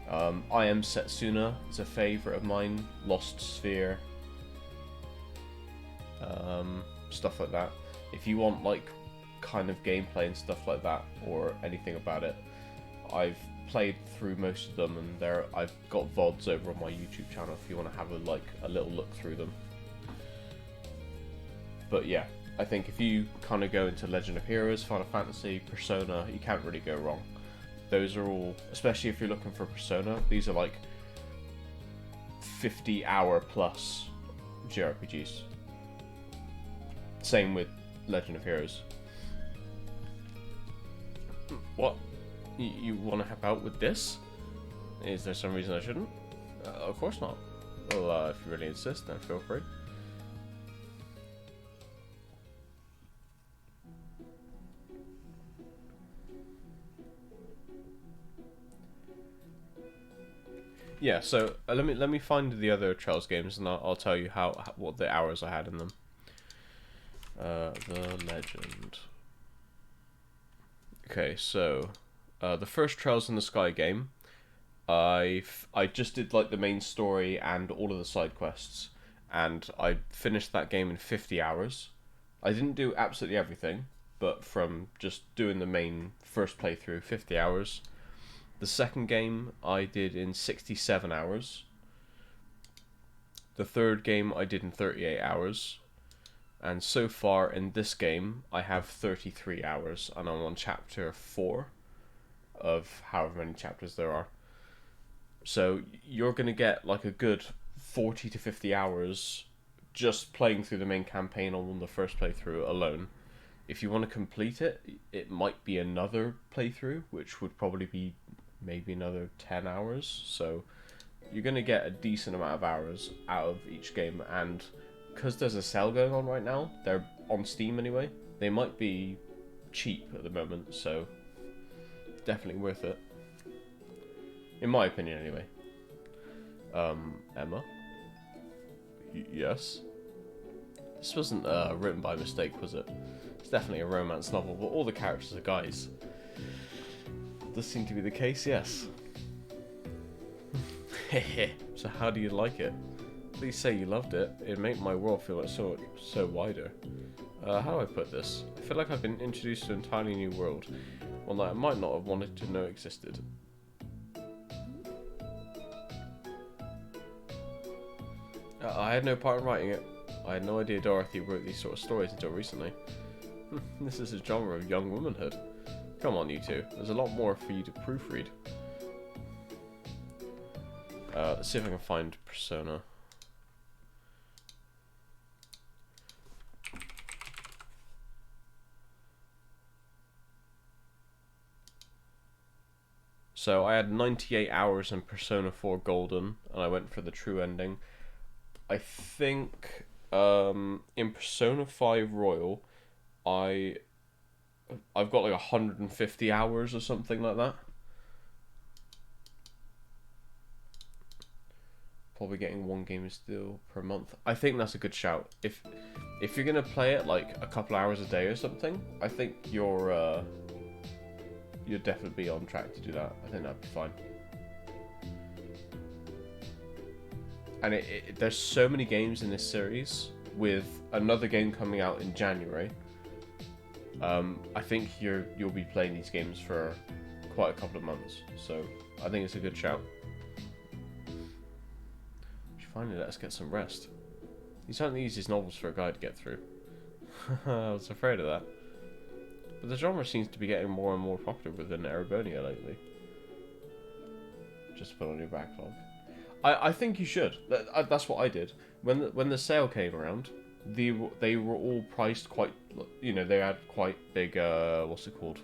A: I Am Setsuna is a favourite of mine. Lost Sphere, stuff like that. If you want like kind of gameplay and stuff like that, or anything about it, I've played through most of them, and I've got VODs over on my YouTube channel if you want to have a little look through them. But yeah, I think if you kind of go into Legend of Heroes, Final Fantasy, Persona, you can't really go wrong. Those are all, especially if you're looking for Persona, these are like 50-hour plus JRPGs. Same with Legend of Heroes. What? You want to help out with this? Is there some reason I shouldn't? Of course not. Well, if you really insist, then feel free. Yeah, so let me find the other Trails games, and I'll tell you what the hours I had in them. The Legend. Okay, so the first Trails in the Sky game, I just did like the main story and all of the side quests, and I finished that game in 50 hours. I didn't do absolutely everything, but from just doing the main first playthrough, 50 hours. The second game I did in 67 hours. The third game I did in 38 hours. And so far in this game I have 33 hours, and I'm on chapter 4 of however many chapters there are. So you're going to get like a good 40 to 50 hours just playing through the main campaign on the first playthrough alone. If you want to complete it, it might be another playthrough, which would probably be maybe another 10 hours. So you're going to get a decent amount of hours out of each game, and because there's a sale going on right now, they're on Steam anyway, they might be cheap at the moment, so definitely worth it. In my opinion, anyway. Emma? Yes? This wasn't written by mistake, was it? It's definitely a romance novel, but all the characters are guys. Does seem to be the case, yes. So how do you like it? Please say you loved it. It'd make my world feel like so wider. How do I put this? I feel like I've been introduced to an entirely new world, one that I might not have wanted to know existed. I had no part in writing it. I had no idea Dorothy wrote these sort of stories until recently. This is a genre of young womanhood. Come on, you two. There's a lot more for you to proofread. Let's see if I can find Persona. So I had 98 hours in Persona 4 Golden, and I went for the true ending. I think in Persona 5 Royal, I've got like 150 hours or something like that. Probably getting one game still per month. I think that's a good shout. If you're gonna play it like a couple hours a day or something, I think you'll definitely be on track to do that. I think that'd be fine. And there's so many games in this series, with another game coming out in January. I think you'll be playing these games for quite a couple of months, so I think it's a good shout. Finally, let us get some rest. These aren't the easiest novels for a guy to get through. I was afraid of that. But the genre seems to be getting more and more popular within Erebonia lately. Just put on your backlog. I think you should. That's what I did. When the sale came around, they were all priced quite... You know, they had quite big... what's it called?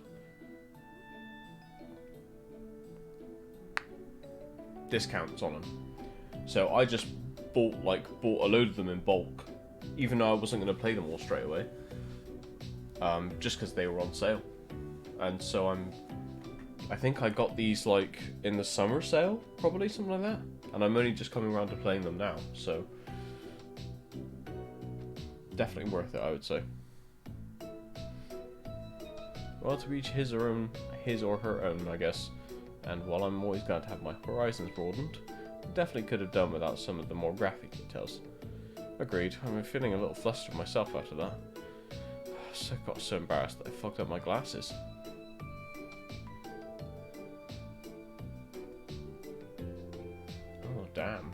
A: Discounts on them. So I just bought a load of them in bulk, even though I wasn't going to play them all straight away, just because they were on sale. And so I think I got these like in the summer sale, probably something like that, and I'm only just coming around to playing them now, so definitely worth it, I would say. Well, to each his or her own, I guess. And while I'm always glad to have my horizons broadened, definitely could have done without some of the more graphic details. Agreed. I'm feeling a little flustered myself after that. I got so embarrassed that I fucked up my glasses. Oh, damn.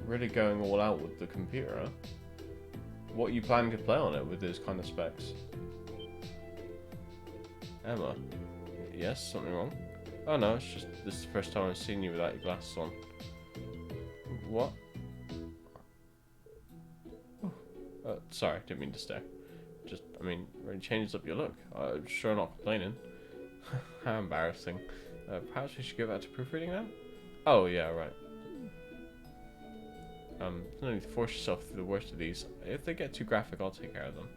A: Really going all out with the computer, huh? What are you planning to play on it with those kind of specs? Emma? Yes, something wrong? Oh no, it's just this is the first time I've seen you without your glasses on. What? Oh, sorry, didn't mean to stare. Just, I mean, really changes up your look. I'm sure not complaining. How embarrassing. Perhaps we should go back to proofreading now? Oh yeah, right. No need to force yourself through the worst of these. If they get too graphic, I'll take care of them.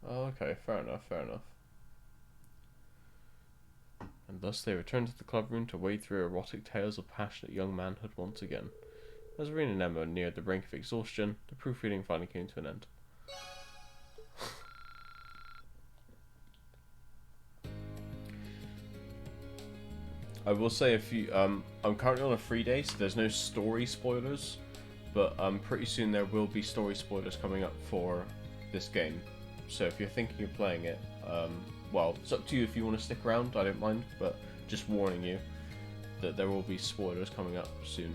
A: Oh, okay, fair enough, fair enough. And thus they return to the club room to wade through erotic tales of passionate young manhood once again. As Irene and Emma neared the brink of exhaustion, the proofreading finally came to an end. I will say if you, I'm currently on a free day, so there's no story spoilers, but pretty soon there will be story spoilers coming up for this game. So if you're thinking of playing it, well, it's up to you if you want to stick around, I don't mind, but just warning you that there will be spoilers coming up soon.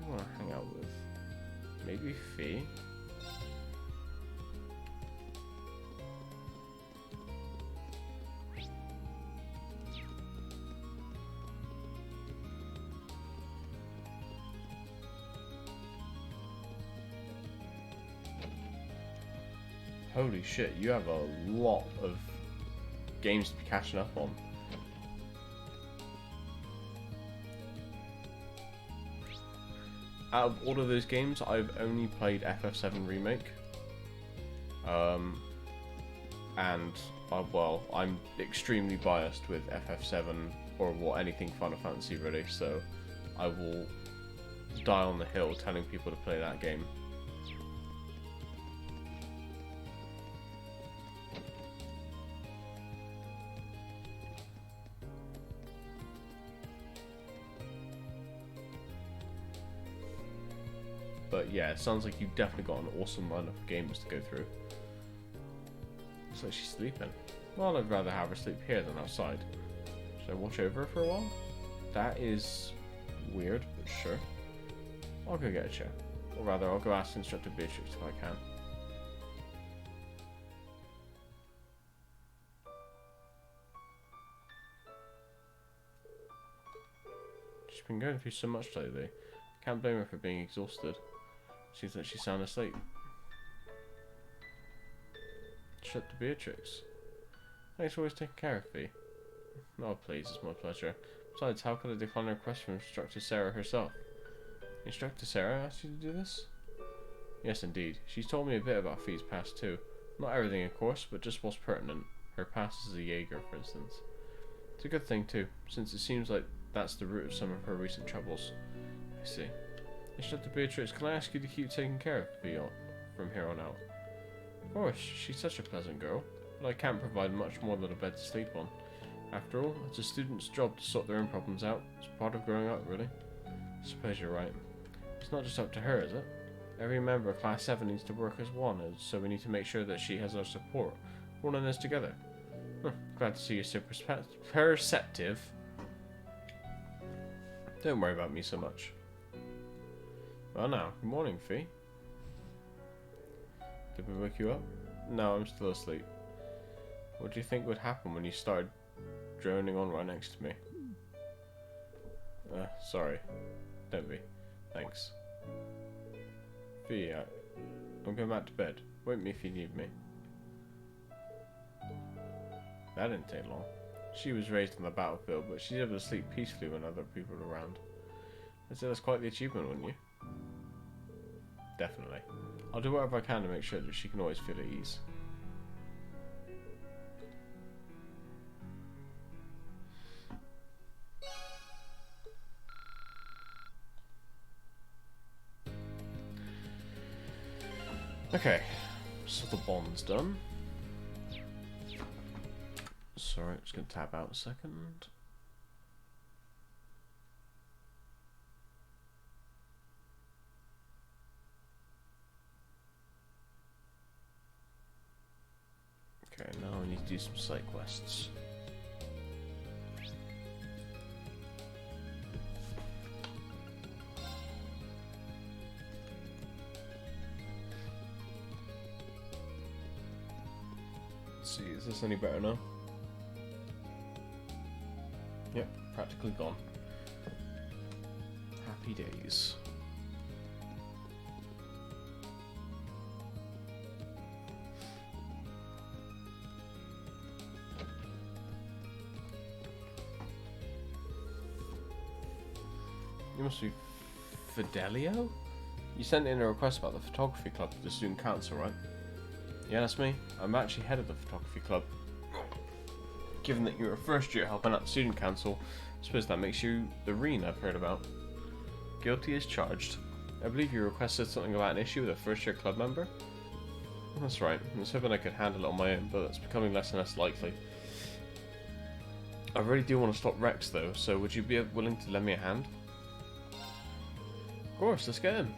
A: I want to hang out with? Maybe Fee? Holy shit, you have a lot of games to be catching up on. Out of all of those games, I've only played FF7 Remake. Well, I'm extremely biased with FF7 or anything Final Fantasy really, so I will die on the hill telling people to play that game. But yeah, it sounds like you've definitely got an awesome lineup of games to go through. Looks like she's sleeping. Well, I'd rather have her sleep here than outside. Should I watch over her for a while? That is weird, but sure. I'll go get a chair. Or rather, I'll go ask Instructor Beatrix if I can. She's been going through so much lately. Can't blame her for being exhausted. Seems like she's sound asleep. Shut to Beatrix. Thanks for always taking care of me. Oh please, it's my pleasure. Besides, how could I decline a request from Instructor Sarah herself? Instructor Sarah asked you to do this? Yes indeed. She's told me a bit about Fee's past too. Not everything of course, but just what's pertinent. Her past as a Jaeger, for instance. It's a good thing too, since it seems like that's the root of some of her recent troubles. I see. Instructor Beatrix, can I ask you to keep taking care of Fee from here on out? Of course, she's such a pleasant girl, but I can't provide much more than a bed to sleep on. After all, it's a student's job to sort their own problems out. It's part of growing up, really. I suppose you're right. It's not just up to her, is it? Every member of Class 7 needs to work as one, so we need to make sure that she has our support. We're all in this together. Glad to see you're so perceptive. Don't worry about me so much. Well now, good morning, Fee. Did we wake you up? No, I'm still asleep. What do you think would happen when you started droning on right next to me? Sorry. Don't be. Thanks. Fee, I'm going back to bed. Wake me if you need me. That didn't take long. She was raised on the battlefield, but she's able to sleep peacefully when other people are around. I'd say that's quite the achievement, wouldn't you? Definitely. I'll do whatever I can to make sure that she can always feel at ease. Okay, so the bond's done. Sorry, I'm just going to tab out a second. Okay, now I need to do some side quests. Let's see, is this any better now? Yep, practically gone. Happy days. You must be Fidelio? You sent in a request about the photography club to the student council, right? Yeah, that's me. I'm actually head of the photography club. Given that you're a first year helping out the student council, I suppose that makes you the Reen I've heard about. Guilty as charged. I believe you requested something about an issue with a first year club member? That's right. I was hoping I could handle it on my own, but it's becoming less and less likely. I really do want to stop Rex though, so would you be willing to lend me a hand? Of course, let's get in.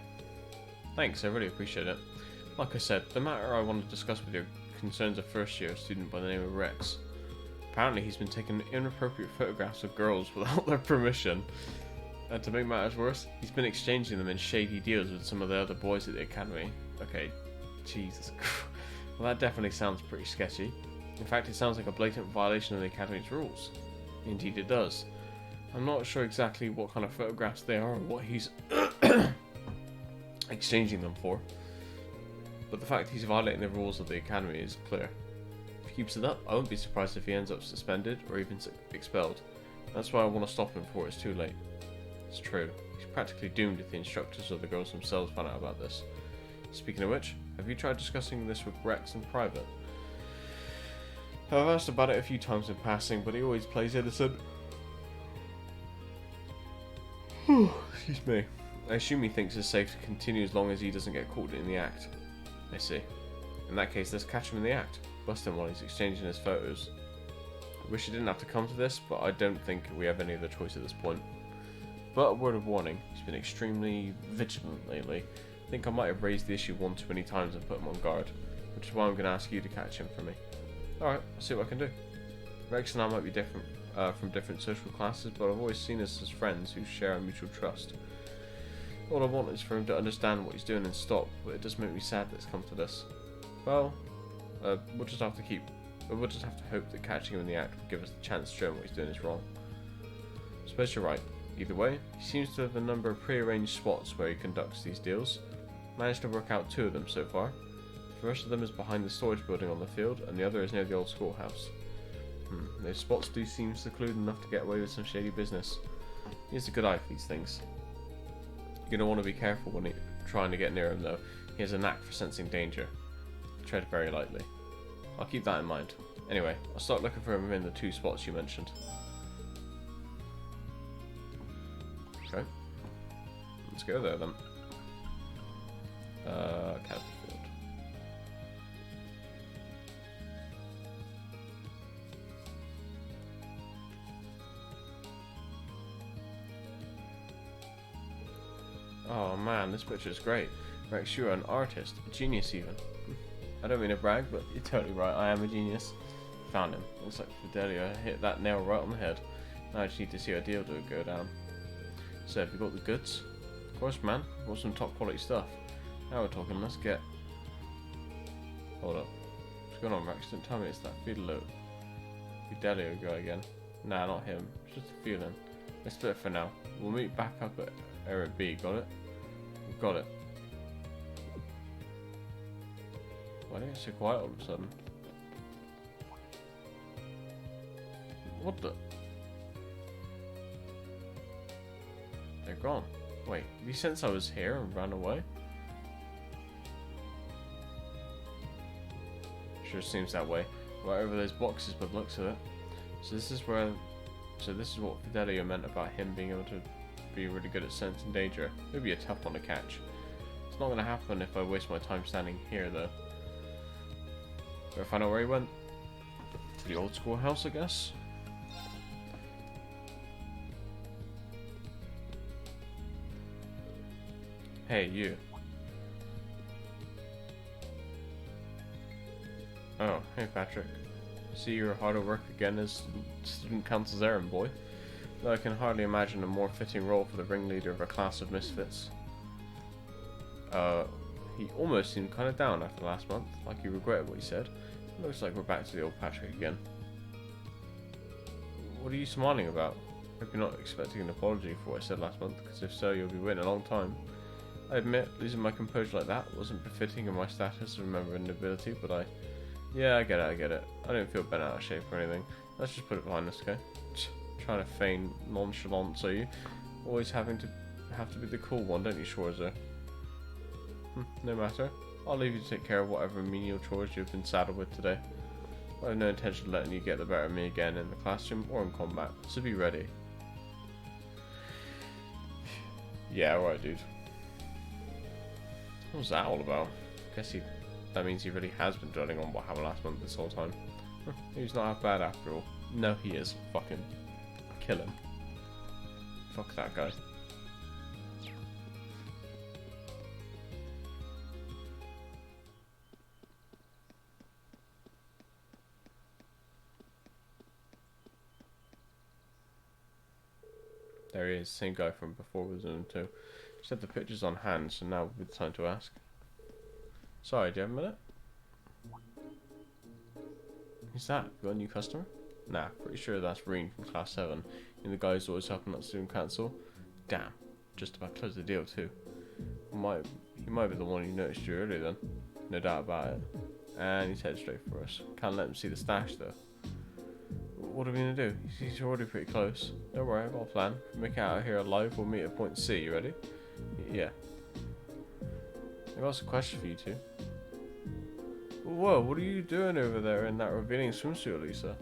A: Thanks, I really appreciate it. Like I said, the matter I want to discuss with you concerns a first year student by the name of Rex. Apparently he's been taking inappropriate photographs of girls without their permission. And to make matters worse, he's been exchanging them in shady deals with some of the other boys at the academy. Okay, Jesus. Well, that definitely sounds pretty sketchy. In fact, it sounds like a blatant violation of the academy's rules. Indeed it does. I'm not sure exactly what kind of photographs they are or what he's exchanging them for. But the fact he's violating the rules of the academy is clear. If he keeps it up, I won't be surprised if he ends up suspended or even expelled. That's why I want to stop him before it's too late. It's true. He's practically doomed if the instructors or the girls themselves find out about this. Speaking of which, have you tried discussing this with Rex in private? I've asked about it a few times in passing, but he always plays innocent. Excuse me. I assume he thinks it's safe to continue as long as he doesn't get caught in the act. I see. In that case, let's catch him in the act. Bust him while he's exchanging his photos. I wish it didn't have to come to this, but I don't think we have any other choice at this point. But a word of warning, he's been extremely vigilant lately. I think I might have raised the issue one too many times and put him on guard, which is why I'm going to ask you to catch him for me. Alright, I'll see what I can do. Rex and I might be different from different social classes, but I've always seen us as friends who share a mutual trust. All I want is for him to understand what he's doing and stop, but it does make me sad that it's come to this. Well, we'll just have to hope that catching him in the act will give us the chance to show him what he's doing is wrong. I suppose you're right. Either way, he seems to have a number of prearranged spots where he conducts these deals. Managed to work out 2 of them so far. The first of them is behind the storage building on the field, and the other is near the old schoolhouse. Those spots do seem secluded enough to get away with some shady business. He has a good eye for these things. You're going to want to be careful when trying to get near him though. He has a knack for sensing danger. Tread very lightly. I'll keep that in mind. Anyway, I'll start looking for him in the 2 spots you mentioned. Okay. Let's go there then. Academy Field. Oh man, this picture is great. Rex, you're an artist, a genius even. I don't mean to brag, but you're totally right, I am a genius. Found him. Looks like Fidelio hit that nail right on the head. Now I just need to see a deal to go down. So, have you got the goods? Of course, man. Got some top quality stuff. Now we're talking, let's get... Hold up. What's going on, Rex? Don't tell me it's that Fidelio guy again. Nah, not him. It's just a feeling. Let's split it for now. We'll meet back up at Area B, got it? We've got it. Why did it get so quiet all of a sudden? What the? They're gone. Wait, did he sense I was here and ran away? Sure seems that way. Right over those boxes by the looks of it. So this is what Fidelio meant about him being able to be really good at sensing danger. It would be a tough one to catch. It's not going to happen if I waste my time standing here though. Better find out where he went. To the old schoolhouse, I guess. Hey, you. Oh, hey Patrick. See you're hard at work again as student council's errand boy. Though I can hardly imagine a more fitting role for the ringleader of a class of misfits. He almost seemed kind of down after last month, like he regretted what he said. It looks like we're back to the old Patrick again. What are you smiling about? Hope you're not expecting an apology for what I said last month, because if so, you'll be waiting a long time. I admit, losing my composure like that wasn't befitting of my status of a member of the nobility, but yeah, I get it. I don't feel bent out of shape or anything. Let's just put it behind us, okay? Trying to feign nonchalance, are you? Always have to be the cool one, don't you, Schwarzer? No matter. I'll leave you to take care of whatever menial chores you've been saddled with today. I have no intention of letting you get the better of me again in the classroom or in combat, so be ready. Yeah, alright, dude. What was that all about? Guess that means he really has been dwelling on what happened last month this whole time. He's not half bad after all. No, he is. Fucking kill him. Fuck that guy. There he is, same guy from before with Zone 2. Just had the pictures on hand, so now would be the time to ask. Sorry, do you have a minute? Who's that? You got a new customer? Nah, pretty sure that's Reen from Class 7. And the guy who's always helping us student council. Damn, just about closed the deal too. He might be the one who noticed you earlier then. No doubt about it. And he's headed straight for us. Can't let him see the stash though. What are we gonna do? He's already pretty close. Don't worry, I've got a plan. If we make it out of here alive, we'll meet at point C. You ready? Yeah. I've got a question for you two. Whoa, what are you doing over there in that revealing swimsuit, Lisa?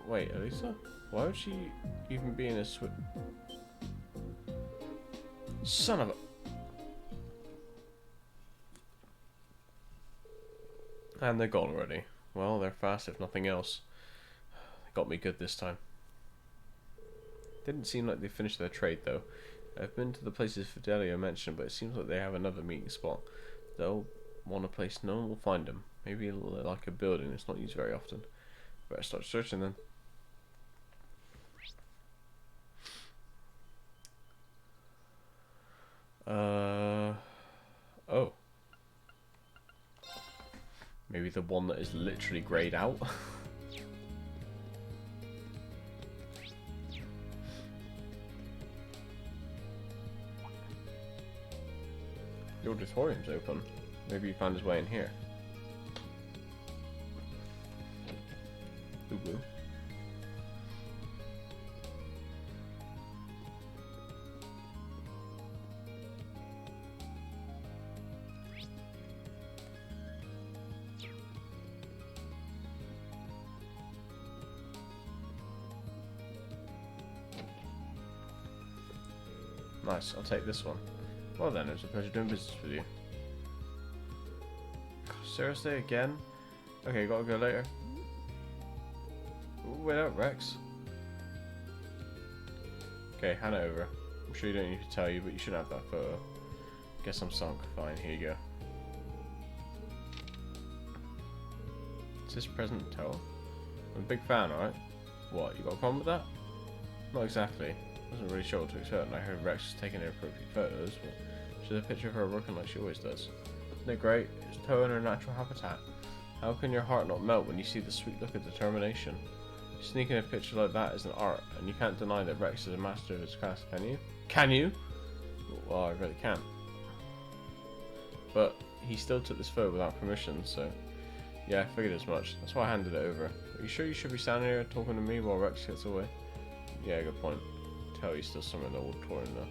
A: Wait, Elisa? Why would she even be in a swim? Son of a... And they're gone already. Well, they're fast if nothing else. They got me good this time. Didn't seem like they finished their trade though. I've been to the places Fidelio mentioned, but it seems like they have another meeting spot. They'll want a place no one will find them. Maybe like a building that's not used very often. Better start searching then. Oh. Maybe the one that is literally greyed out. The auditorium's open. Maybe he found his way in here. Ooh. Nice, I'll take this one. Well then, it was a pleasure doing business with you. Seriously, again? Okay, gotta go later. Ooh, wait up, Rex. Okay, hand it over. I'm sure you don't need to tell you, but you should have that photo. Guess I'm sunk. Fine, here you go. Is this present towel? I'm a big fan, alright? What, you got a problem with that? Not exactly. Wasn't really sure what to expect, and I heard Rex was taking inappropriate photos, but she has a picture of her working like she always does. Isn't it great? It's Toe in her natural habitat. How can your heart not melt when you see the sweet look of determination? Sneaking a picture like that is an art, and you can't deny that Rex is a master of his craft, can you? Can you? Well, I really can't. But he still took this photo without permission, so yeah, I figured as much. That's why I handed it over. Are you sure you should be standing here talking to me while Rex gets away? Yeah, good point. Tell he's still somewhere in the auditorium though.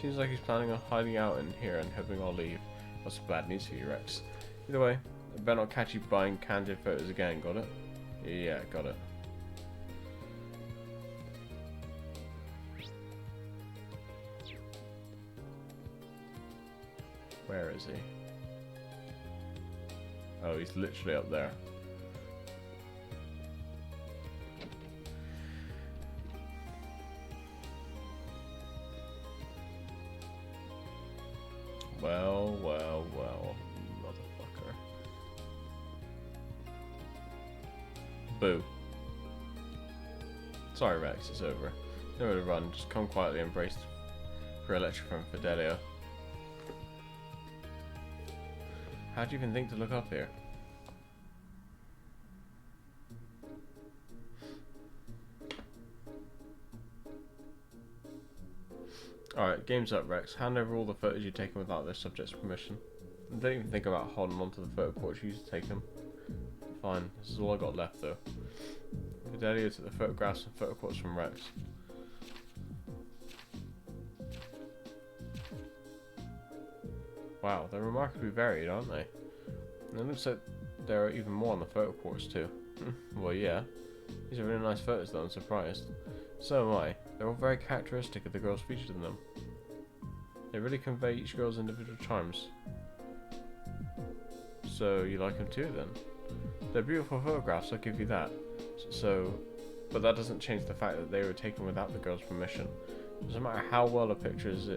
A: Seems like he's planning on hiding out in here and hoping I'll leave. That's bad news for you, Rex. Either way, I better not catch you buying candid photos again, got it? Yeah, got it. Where is he? Oh, he's literally up there. Well, well, well, motherfucker. Boo. Sorry, Rex, it's over. Nowhere to run, just come quietly and brace for a lecture from Fidelio. How'd you even think to look up here? Alright, game's up, Rex. Hand over all the photos you've taken without their subject's permission. And don't even think about holding on to the photo ports you used to take them. Fine, this is all I got left though. Fidelio took the photographs and photo quotes from Rex. Wow, they're remarkably varied, aren't they? And it looks like there are even more on the photo quartz too. Well, yeah. These are really nice photos though, I'm surprised. So am I. They're all very characteristic of the girls featured in them. They really convey each girl's individual charms. So, you like them too then? They're beautiful photographs, I'll give you that. But that doesn't change the fact that they were taken without the girl's permission. Doesn't matter how well a picture is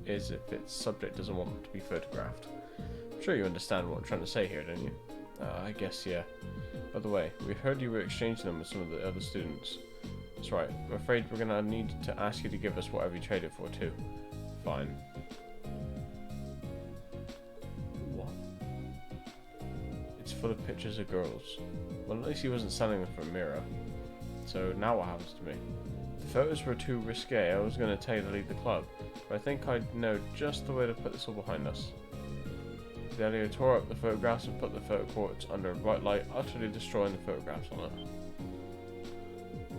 A: if its subject doesn't want it to be photographed. I'm sure you understand what I'm trying to say here, don't you? I guess, yeah. By the way, we heard you were exchanging them with some of the other students. That's right. I'm afraid we're gonna need to ask you to give us whatever you traded for, too. Fine. What? It's full of pictures of girls. Well, at least he wasn't selling them for a mirror. So now what happens to me? The photos were too risque. I was going to tell you to leave the club, but I think I know just the way to put this all behind us. Fidelio tore up the photographs and put the photo quartz under a bright light, utterly destroying the photographs on it.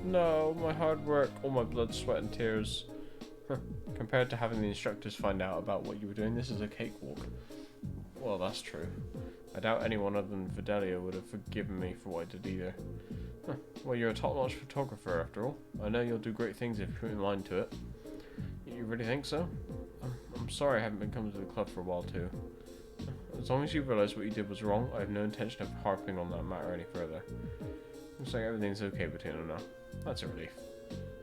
A: No, my hard work, all my blood, sweat and tears. Compared to having the instructors find out about what you were doing, this is a cakewalk. Well, that's true. I doubt anyone other than Fidelio would have forgiven me for what I did either. Well, you're a top-notch photographer after all. I know you'll do great things if you put your mind to it. You really think so? I'm sorry I haven't been coming to the club for a while too. As long as you realise what you did was wrong, I have no intention of harping on that matter any further. Looks like everything's okay between them now. That's a relief.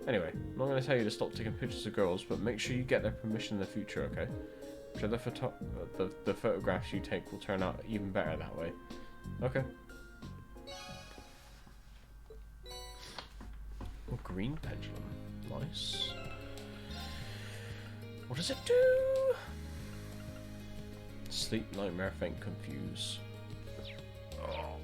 A: Anyway, I'm not going to tell you to stop taking pictures of girls, but make sure you get their permission in the future, okay? I'm sure the photographs you take will turn out even better that way. Okay. Oh, green pendulum. Nice. What does it do? Sleep, nightmare, faint, confuse. Oh.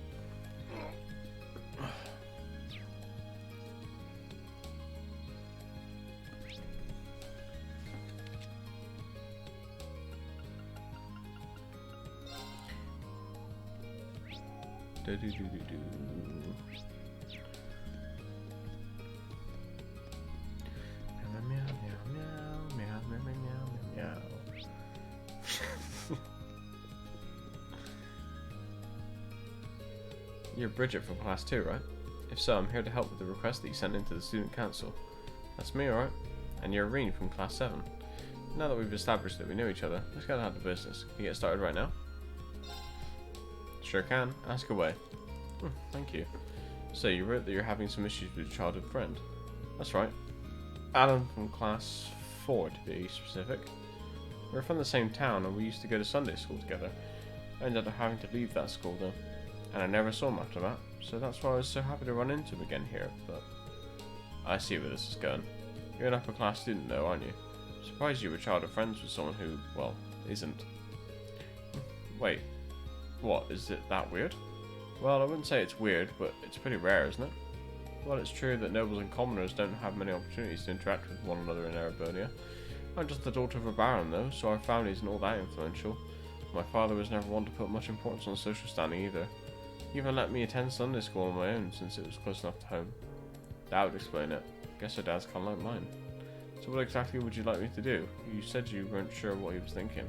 A: Do do do do do. Meow meow meow meow meow meow meow meow. You're Bridget from class 2, right? If so, I'm here to help with the request that you sent into the student council. That's me, alright? And you're Irene from class 7. Now that we've established that we know each other, let's get out of business. Can you get started right now? Sure can. Ask away. Thank you. So you wrote that you're having some issues with your childhood friend. That's right. Adam from class 4 to be specific. We're from the same town and we used to go to Sunday school together. I ended up having to leave that school though. And I never saw him after that. So that's why I was so happy to run into him again here, but... I see where this is going. You're an upper class student though, aren't you? I'm surprised you were childhood friends with someone who, well, isn't. Wait. What, is it that weird? Well, I wouldn't say it's weird, but it's pretty rare, isn't it? Well, it's true that nobles and commoners don't have many opportunities to interact with one another in Erebonia. I'm just the daughter of a baron, though, so our family isn't all that influential. My father was never one to put much importance on social standing either. He even let me attend Sunday school on my own, since it was close enough to home. That would explain it. Guess her dad's kind of like mine. So what exactly would you like me to do? You said you weren't sure what he was thinking.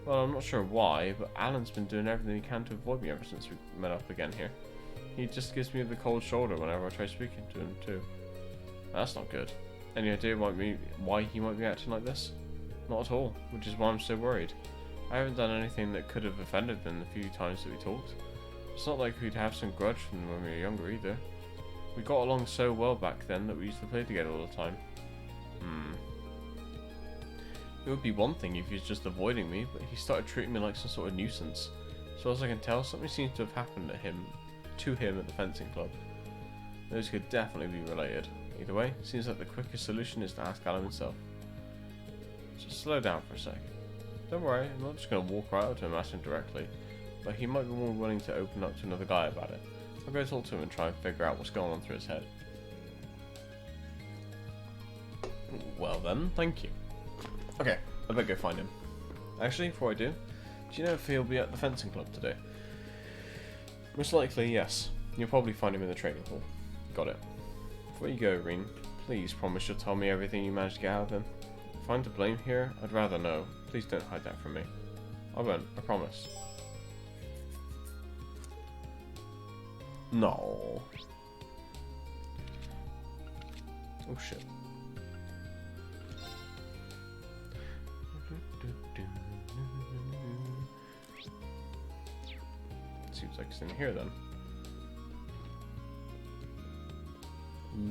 A: Well, I'm not sure why, but Alan's been doing everything he can to avoid me ever since we met up again here. He just gives me the cold shoulder whenever I try speaking to him, too. That's not good. Any idea why he might be acting like this? Not at all, which is why I'm so worried. I haven't done anything that could have offended him the few times that we talked. It's not like we'd have some grudge from him when we were younger, either. We got along so well back then that we used to play together all the time. It would be one thing if he was just avoiding me, but he started treating me like some sort of nuisance. So as I can tell, something seems to have happened to him at the fencing club. Those could definitely be related. Either way, it seems like the quickest solution is to ask Alan himself. Just slow down for a second. Don't worry, I'm not just going to walk right up to him and ask him directly, but he might be more willing to open up to another guy about it. I'll go talk to him and try and figure out what's going on through his head. Well then, thank you. Okay, I better go find him. Actually, before I do you know if he'll be at the fencing club today? Most likely, yes. You'll probably find him in the training hall. Got it. Before you go, Irene, please promise you'll tell me everything you managed to get out of him. If I'm to blame here, I'd rather know. Please don't hide that from me. I won't, I promise. No. Oh shit. Seems like it's in here then.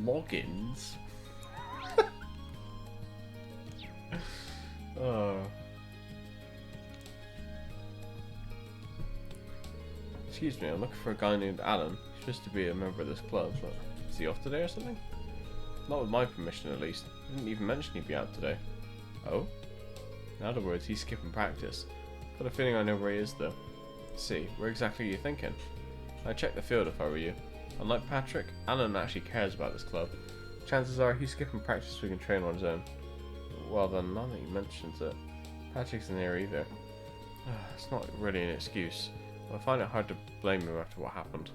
A: Logins? Excuse me, I'm looking for a guy named Alan. He's supposed to be a member of this club, but is he off today or something? Not with my permission, at least. He didn't even mention he'd be out today. Oh? In other words, he's skipping practice. Got a feeling I know where he is, though. Let's see, where exactly are you thinking? I'd check the field if I were you. Unlike Patrick, Alan actually cares about this club. Chances are he's skipping practice so he can train on his own. Well then, now that he mentions it, Patrick's in here either. It's not really an excuse, but I find it hard to blame him after what happened.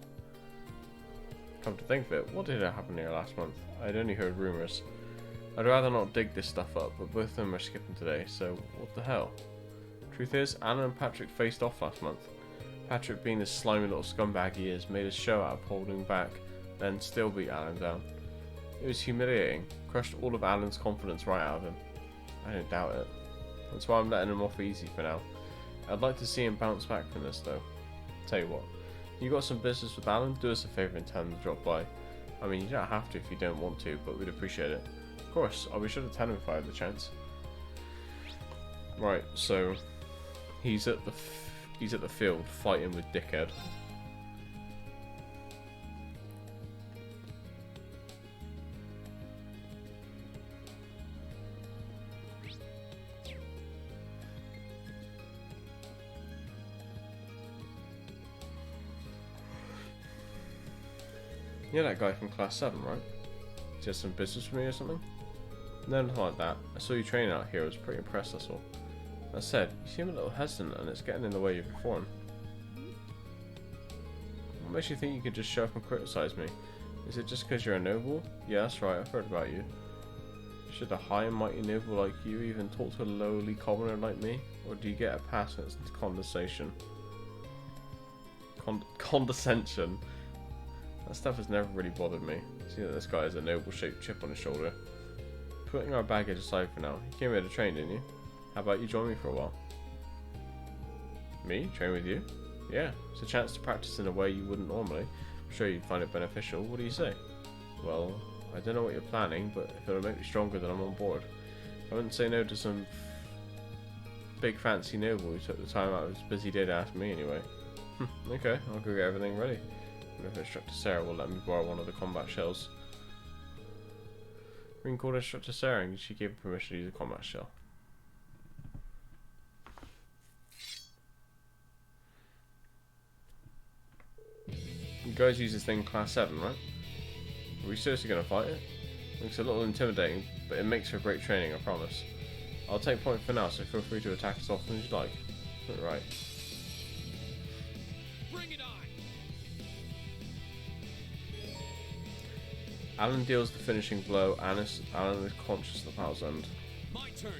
A: Come to think of it, what did happen here last month? I'd only heard rumours. I'd rather not dig this stuff up, but both of them are skipping today, so what the hell? Truth is, Alan and Patrick faced off last month. Patrick, being the slimy little scumbag he is, made a show out of holding back, then still beat Alan down. It was humiliating, crushed all of Alan's confidence right out of him. I don't doubt it. That's why I'm letting him off easy for now. I'd like to see him bounce back from this though. Tell you what, you got some business with Alan, do us a favour and tell him to drop by. I mean, you don't have to if you don't want to, but we'd appreciate it. Of course, I'll be sure to tell him if I have the chance. Right, so he's at the field fighting with Dickhead. You're that guy from class 7, right? Just some business with me or something? No, nothing like that. I saw you training out here, I was pretty impressed, that's all. That said, you seem a little hesitant and it's getting in the way of your form. What makes you think you could just show up and criticize me? Is it just because you're a noble? Yeah, that's right, I've heard about you. Should a high and mighty noble like you even talk to a lowly commoner like me? Or do you get a pass and it's condescension? Condescension? That stuff has never really bothered me. See that this guy has a noble-shaped chip on his shoulder. Putting our baggage aside for now, you came here to train, didn't you? How about you join me for a while? Me? Train with you? Yeah, it's a chance to practice in a way you wouldn't normally. I'm sure you'd find it beneficial. What do you say? Well, I don't know what you're planning, but if it'll make me stronger, then I'm on board. I wouldn't say no to some big fancy noble who took the time out of his busy day to ask me anyway. Okay, I'll go get everything ready. I wonder if Instructor Sarah will let me borrow one of the combat shells. Ring called Instructor Sarah and she gave permission to use a combat shell. You guys use this thing in class 7, right? Are we seriously going to fight it? Looks a little intimidating, but it makes for great training, I promise. I'll take point for now, so feel free to attack as often as you like. Right.
R: Bring it on!
A: Alan deals the finishing blow. Alan is conscious of the battle's end.
R: My turn.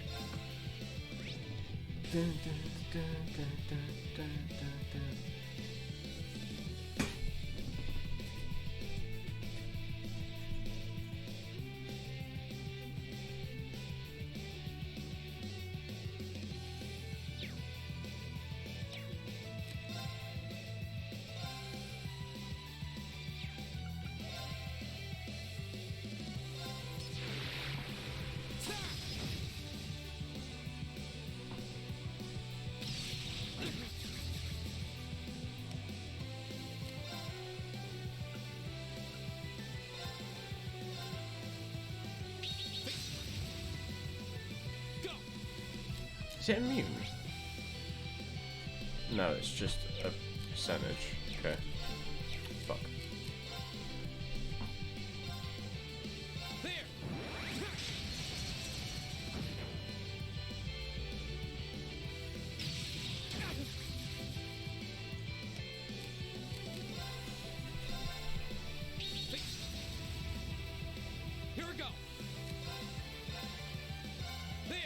A: Is it immune? No, it's just a percentage. Okay. Fuck.
R: Here we go. There.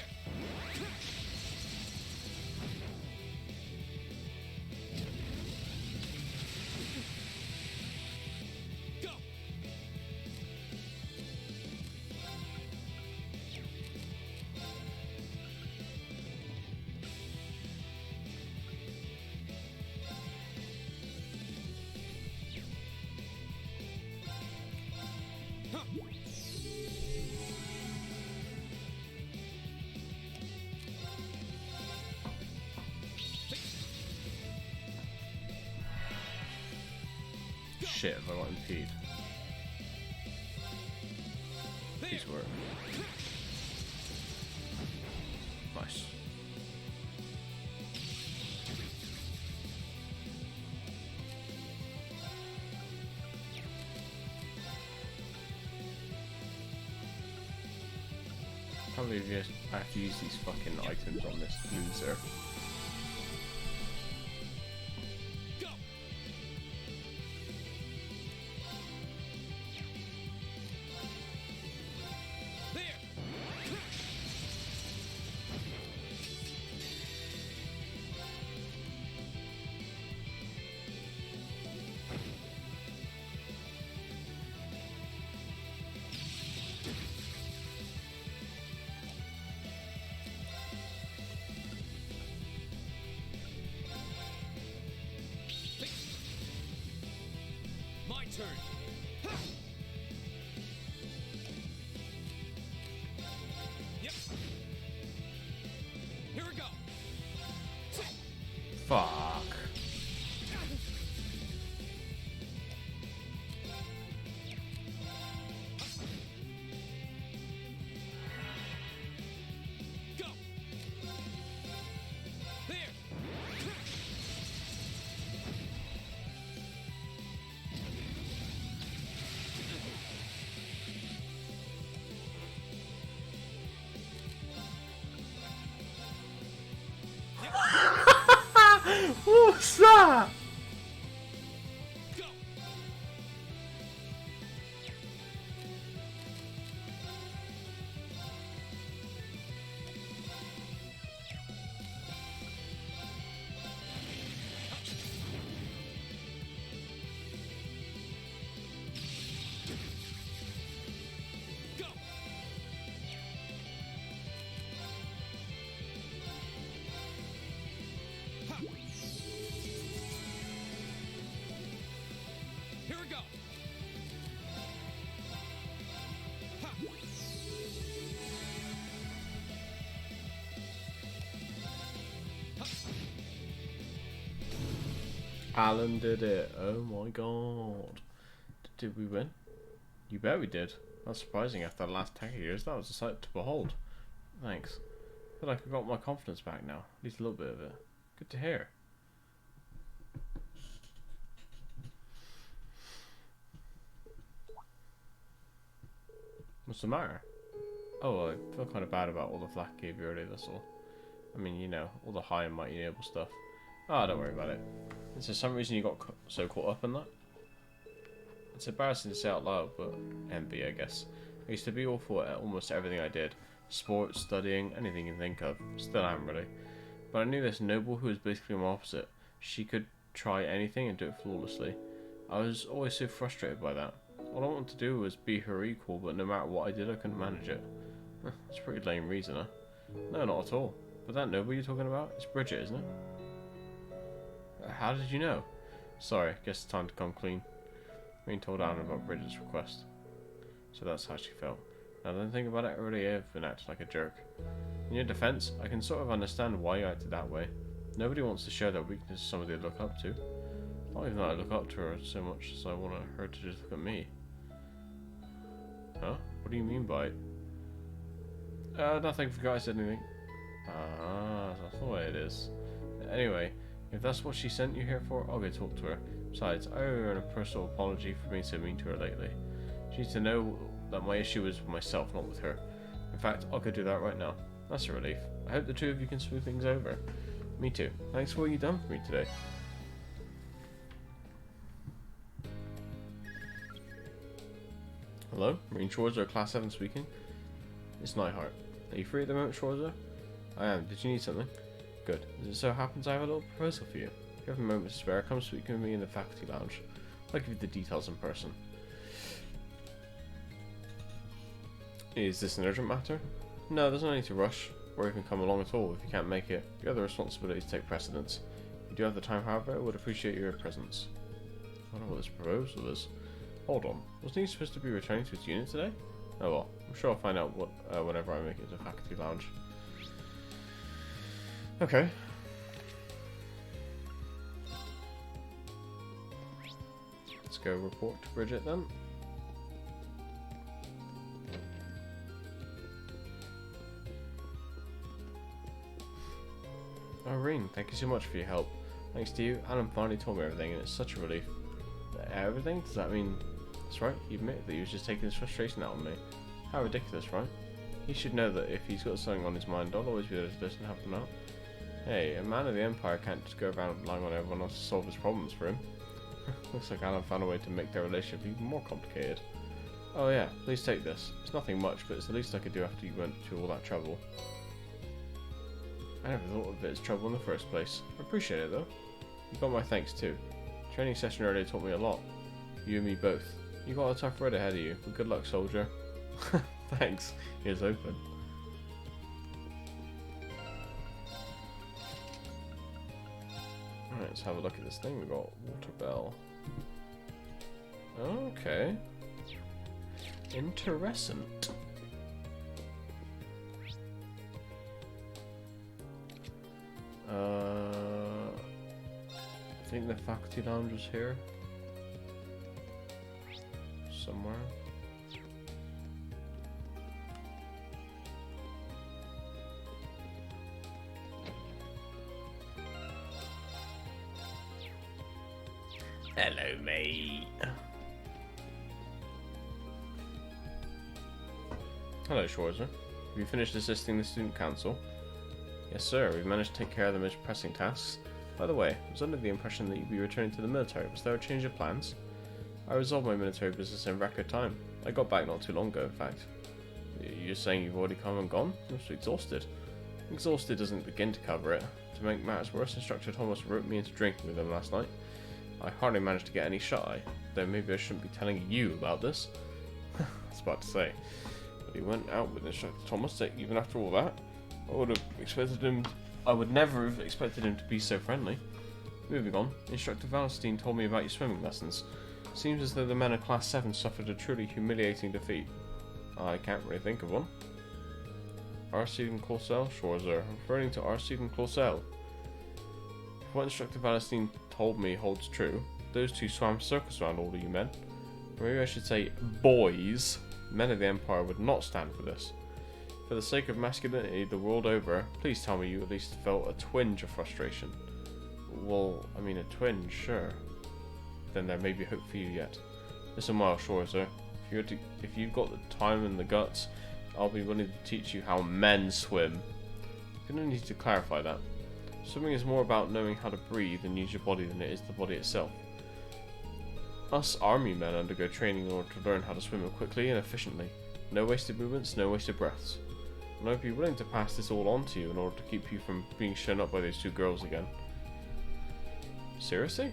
A: shit if I got impede. These work. Nice. I can't believe I have to use these fucking items on this loser.
R: My turn. Ha! Yep. Here we go.
A: Fuck.
R: Go. There.
A: What's that?
R: Go. Go. Ha. Here we go. Ha. Ha.
A: Alan did it. Oh my god. Did we win? You bet we did. That's surprising after the last 10 years. That was a sight to behold. Thanks. I feel like I got my confidence back now. At least a little bit of it. Good to hear. What's the matter? Oh, I feel kind of bad about all the flack I gave you earlier, that's all. I mean, you know, all the high and mighty noble stuff. Ah, don't worry about it. Is there some reason you got so caught up in that? It's embarrassing to say out loud, but envy, I guess. I used to be awful at almost everything I did. Sports, studying, anything you can think of. Still am, really. But I knew this noble who was basically my opposite. She could try anything and do it flawlessly. I was always so frustrated by that. All I wanted to do was be her equal, but no matter what I did, I couldn't manage it. It's a pretty lame reason, huh? No, not at all. But that noble you're talking about, it's Bridget, isn't it? How did you know? Sorry, guess it's time to come clean. Being told Alan about Bridget's request. So that's how she felt. Now that I think about it, I really have been acting like a jerk. In your defense, I can sort of understand why you acted that way. Nobody wants to share their weakness to somebody they look up to. Not even that I look up to her so much as I want her to just look at me. Huh? What do you mean by it? Nothing. Forgot I said anything. Ah, that's the way it is. Anyway, if that's what she sent you here for, I'll go talk to her. Besides, I owe her a personal apology for being so mean to her lately. She needs to know that my issue was with myself, not with her. In fact, I'll go do that right now. That's a relief. I hope the two of you can smooth things over. Me too. Thanks for what you've done for me today. Hello? Marine Schwarzer, Class 7 speaking. It's Nightheart. Are you free at the moment, Schwarzer? I am. Did you need something? Good. As it so happens, I have a little proposal for you. If you have a moment to spare, come speak with me in the faculty lounge. I'll give you the details in person. Is this an urgent matter? No, there's no need to rush, or even come along at all if you can't make it. Your other responsibilities take precedence. If you do have the time, however, I would appreciate your presence. I don't know what this proposal is. Hold on, wasn't he supposed to be returning to his unit today? Oh well, I'm sure I'll find out what whenever I make it to the faculty lounge. Okay. Let's go report to Bridget then. Irene, thank you so much for your help. Thanks to you, Alan finally told me everything, and it's such a relief. Everything? Does that mean... That's right, he admitted that he was just taking his frustration out on me. How ridiculous, right? He should know that if he's got something on his mind, I'll always be there to listen and help him out. Hey, a man of the Empire can't just go around relying on everyone else to solve his problems for him. Looks like Alan found a way to make their relationship even more complicated. Oh yeah, please take this. It's nothing much, but it's the least I could do after you went to all that trouble. I never thought of it as trouble in the first place. I appreciate it though. You got my thanks too. Training session earlier taught me a lot. You and me both. You got a tough road ahead of you, but good luck, soldier. Thanks. Here's open. Alright, let's have a look at this thing. We got water bell. Okay. Interesting. I think the faculty lounge was here. Somewhere. Hello, mate. Hello, Schwarzer. Have you finished assisting the student council? Yes, sir. We've managed to take care of the most pressing tasks. By the way, I was under the impression that you'd be returning to the military. Was there a change of plans? I resolved my military business in record time. I got back not too long ago, in fact. You're saying you've already come and gone? I'm so exhausted. Exhausted doesn't begin to cover it. To make matters worse, Instructor Thomas roped me into drinking with him last night. I hardly managed to get any shut-eye, though maybe I shouldn't be telling you about this. I was about to say. But he went out with Instructor Thomas, so even after all that, I would never have expected him to be so friendly. Moving on, Instructor Valentine told me about your swimming lessons. Seems as though the men of Class 7 suffered a truly humiliating defeat. I can't really think of one. Arcide and Clausel? Schwarzer, referring to Arcide and Clausel. If what Instructor Valentine told me holds true, those two swam circles around all of you men. Or maybe I should say boys. Men of the Empire would not stand for this. For the sake of masculinity the world over, please tell me you at least felt a twinge of frustration. Well, I mean a twinge, sure. Then there may be hope for you yet. Listen well, Schwarzer. If you've got the time and the guts, I'll be willing to teach you how men swim. I'm going to need to clarify that. Swimming is more about knowing how to breathe and use your body than it is the body itself. Us army men undergo training in order to learn how to swim quickly and efficiently. No wasted movements, no wasted breaths. And I'd be willing to pass this all on to you in order to keep you from being shown up by those two girls again. Seriously?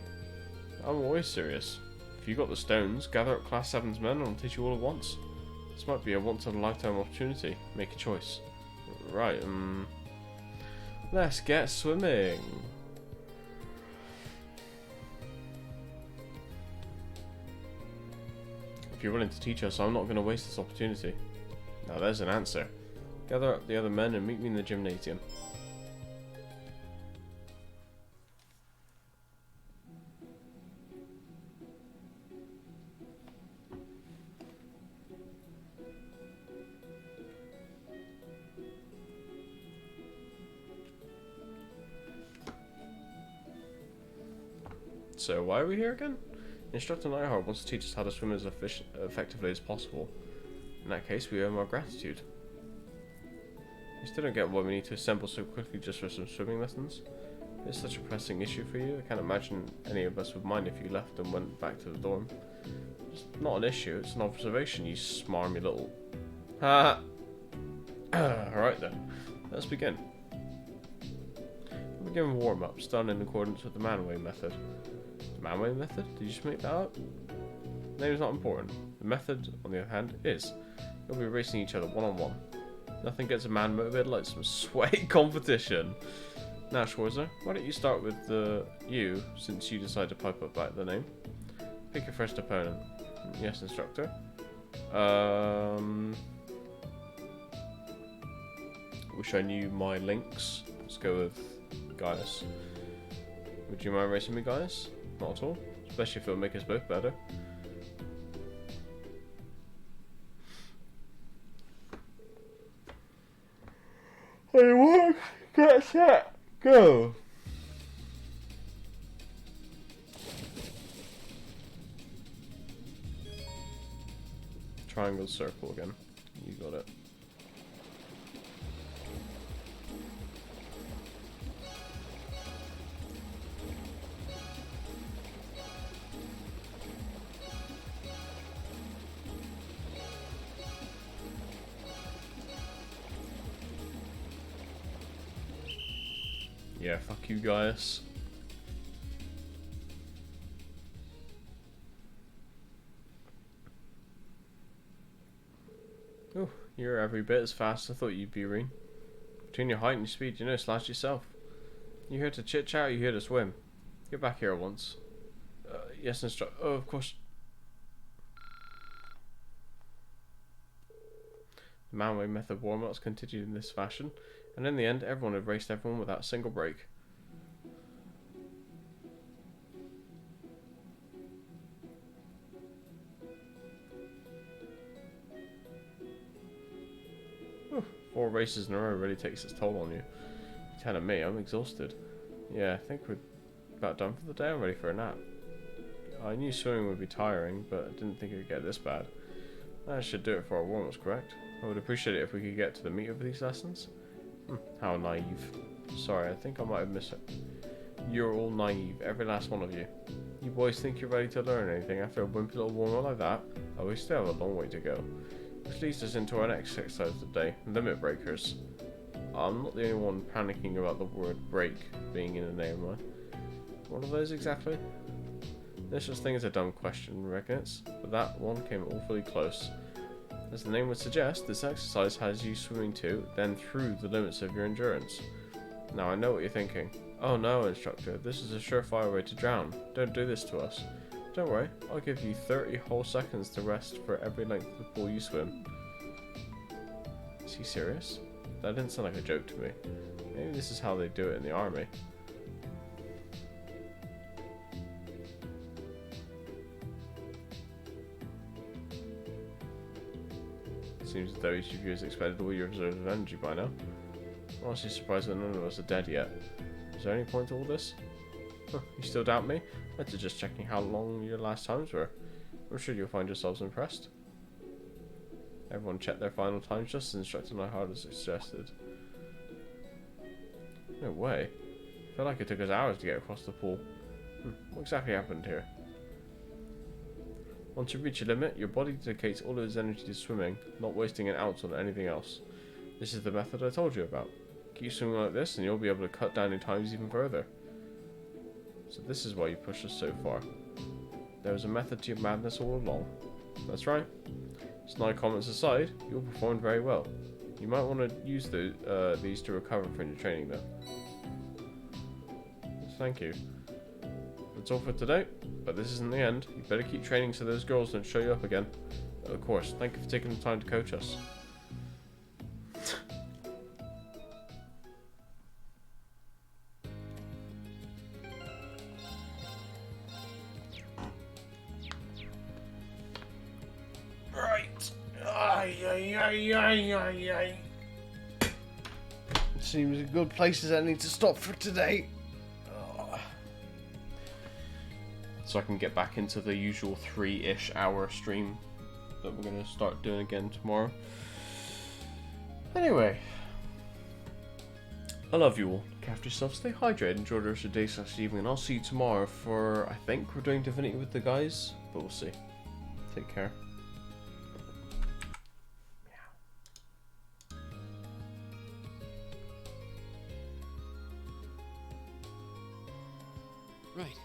A: I'm always serious. If you got the stones, gather up Class 7's men and I'll teach you all at once. This might be a once-in-a-lifetime opportunity. Make a choice. Right, let's get swimming. If you're willing to teach us, I'm not going to waste this opportunity. Now there's an answer. Gather up the other men and meet me in the gymnasium. So why are we here again? Instructor Nightheart wants to teach us how to swim as effectively as possible. In that case, we owe him our gratitude. I still don't get why we need to assemble so quickly just for some swimming lessons. If it's such a pressing issue for you, I can't imagine any of us would mind if you left and went back to the dorm. It's not an issue, it's an observation, you smarmy little... Ha! Alright then, let's begin. We'll begin warm-ups, done in accordance with the Manway method. The Manway method? Did you just make that up? The name is not important. The method, on the other hand, is. You'll be racing each other one-on-one. Nothing gets a man motivated like some sweaty competition. Now, Schwarzer, why don't you start with you, since you decided to pipe up back the name. Pick your first opponent. Yes, instructor. Wish I knew my links. Let's go with Gaius. Would you mind racing me, Gaius? Not at all. especially if it'll make us both better. Hey, what? Get set, go. Triangle, circle again. You got it. Yeah, fuck you guys. Oh, you're every bit as fast as I thought you'd be, Reen. Between your height and your speed, you know, slash yourself. You here to chit chat or you here to swim? Get back here at once. Yes, instructor. Oh, of course. The man-made method warm-ups continued in this fashion, and in the end, everyone had raced everyone without a single break. Whew, 4 races in a row really takes its toll on you. You're telling me, I'm exhausted. Yeah, I think we're about done for the day. I'm ready for a nap. I knew swimming would be tiring, but I didn't think it would get this bad. That should do it for our warm-ups, correct? I would appreciate it if we could get to the meat of these lessons. How naive. Sorry, I think I might have missed it. You're all naive, every last one of you. You boys think you're ready to learn anything after a wimpy little warm-up like that? Oh, we still have a long way to go. Which leads us into our next exercise of the day, limit breakers. I'm not the only one panicking about the word break being in the name, am I? What are those exactly? There's such thing as a dumb question, reckon it's, but that one came awfully close. As the name would suggest, this exercise has you swimming to, then through the limits of your endurance. Now I know what you're thinking. Oh no, instructor, this is a surefire way to drown. Don't do this to us. Don't worry, I'll give you 30 whole seconds to rest for every length of the pool you swim. Is he serious? That didn't sound like a joke to me. Maybe this is how they do it in the army. Seems as though each of you has expended all your reserves of energy by now. I'm honestly surprised that none of us are dead yet. Is there any point to all this? Huh, you still doubt me? That's just checking how long your last times were. I'm sure you'll find yourselves impressed. Everyone checked their final times just as instructed and hard as suggested. No way. I felt like it took us hours to get across the pool. What exactly happened here? Once you reach a limit, your body dedicates all of its energy to swimming, not wasting an ounce on anything else. This is the method I told you about. Keep swimming like this and you'll be able to cut down your times even further. So this is why you pushed us so far. There was a method to your madness all along. That's right. Snide comments aside, you all performed very well. You might want to use these to recover from your training though. Thank you. That's all for today, but this isn't the end. You better keep training so those girls don't show you up again. Of course, thank you for taking the time to coach us. Right. Seems a good place as any to stop for today. So I can get back into the usual 3-ish hour stream that we're going to start doing again tomorrow. Anyway, I love you all. Look after yourself, stay hydrated, enjoy the rest of the day / evening, and I'll see you tomorrow for, I think we're doing Divinity with the guys, but we'll see. Take care.
B: Right.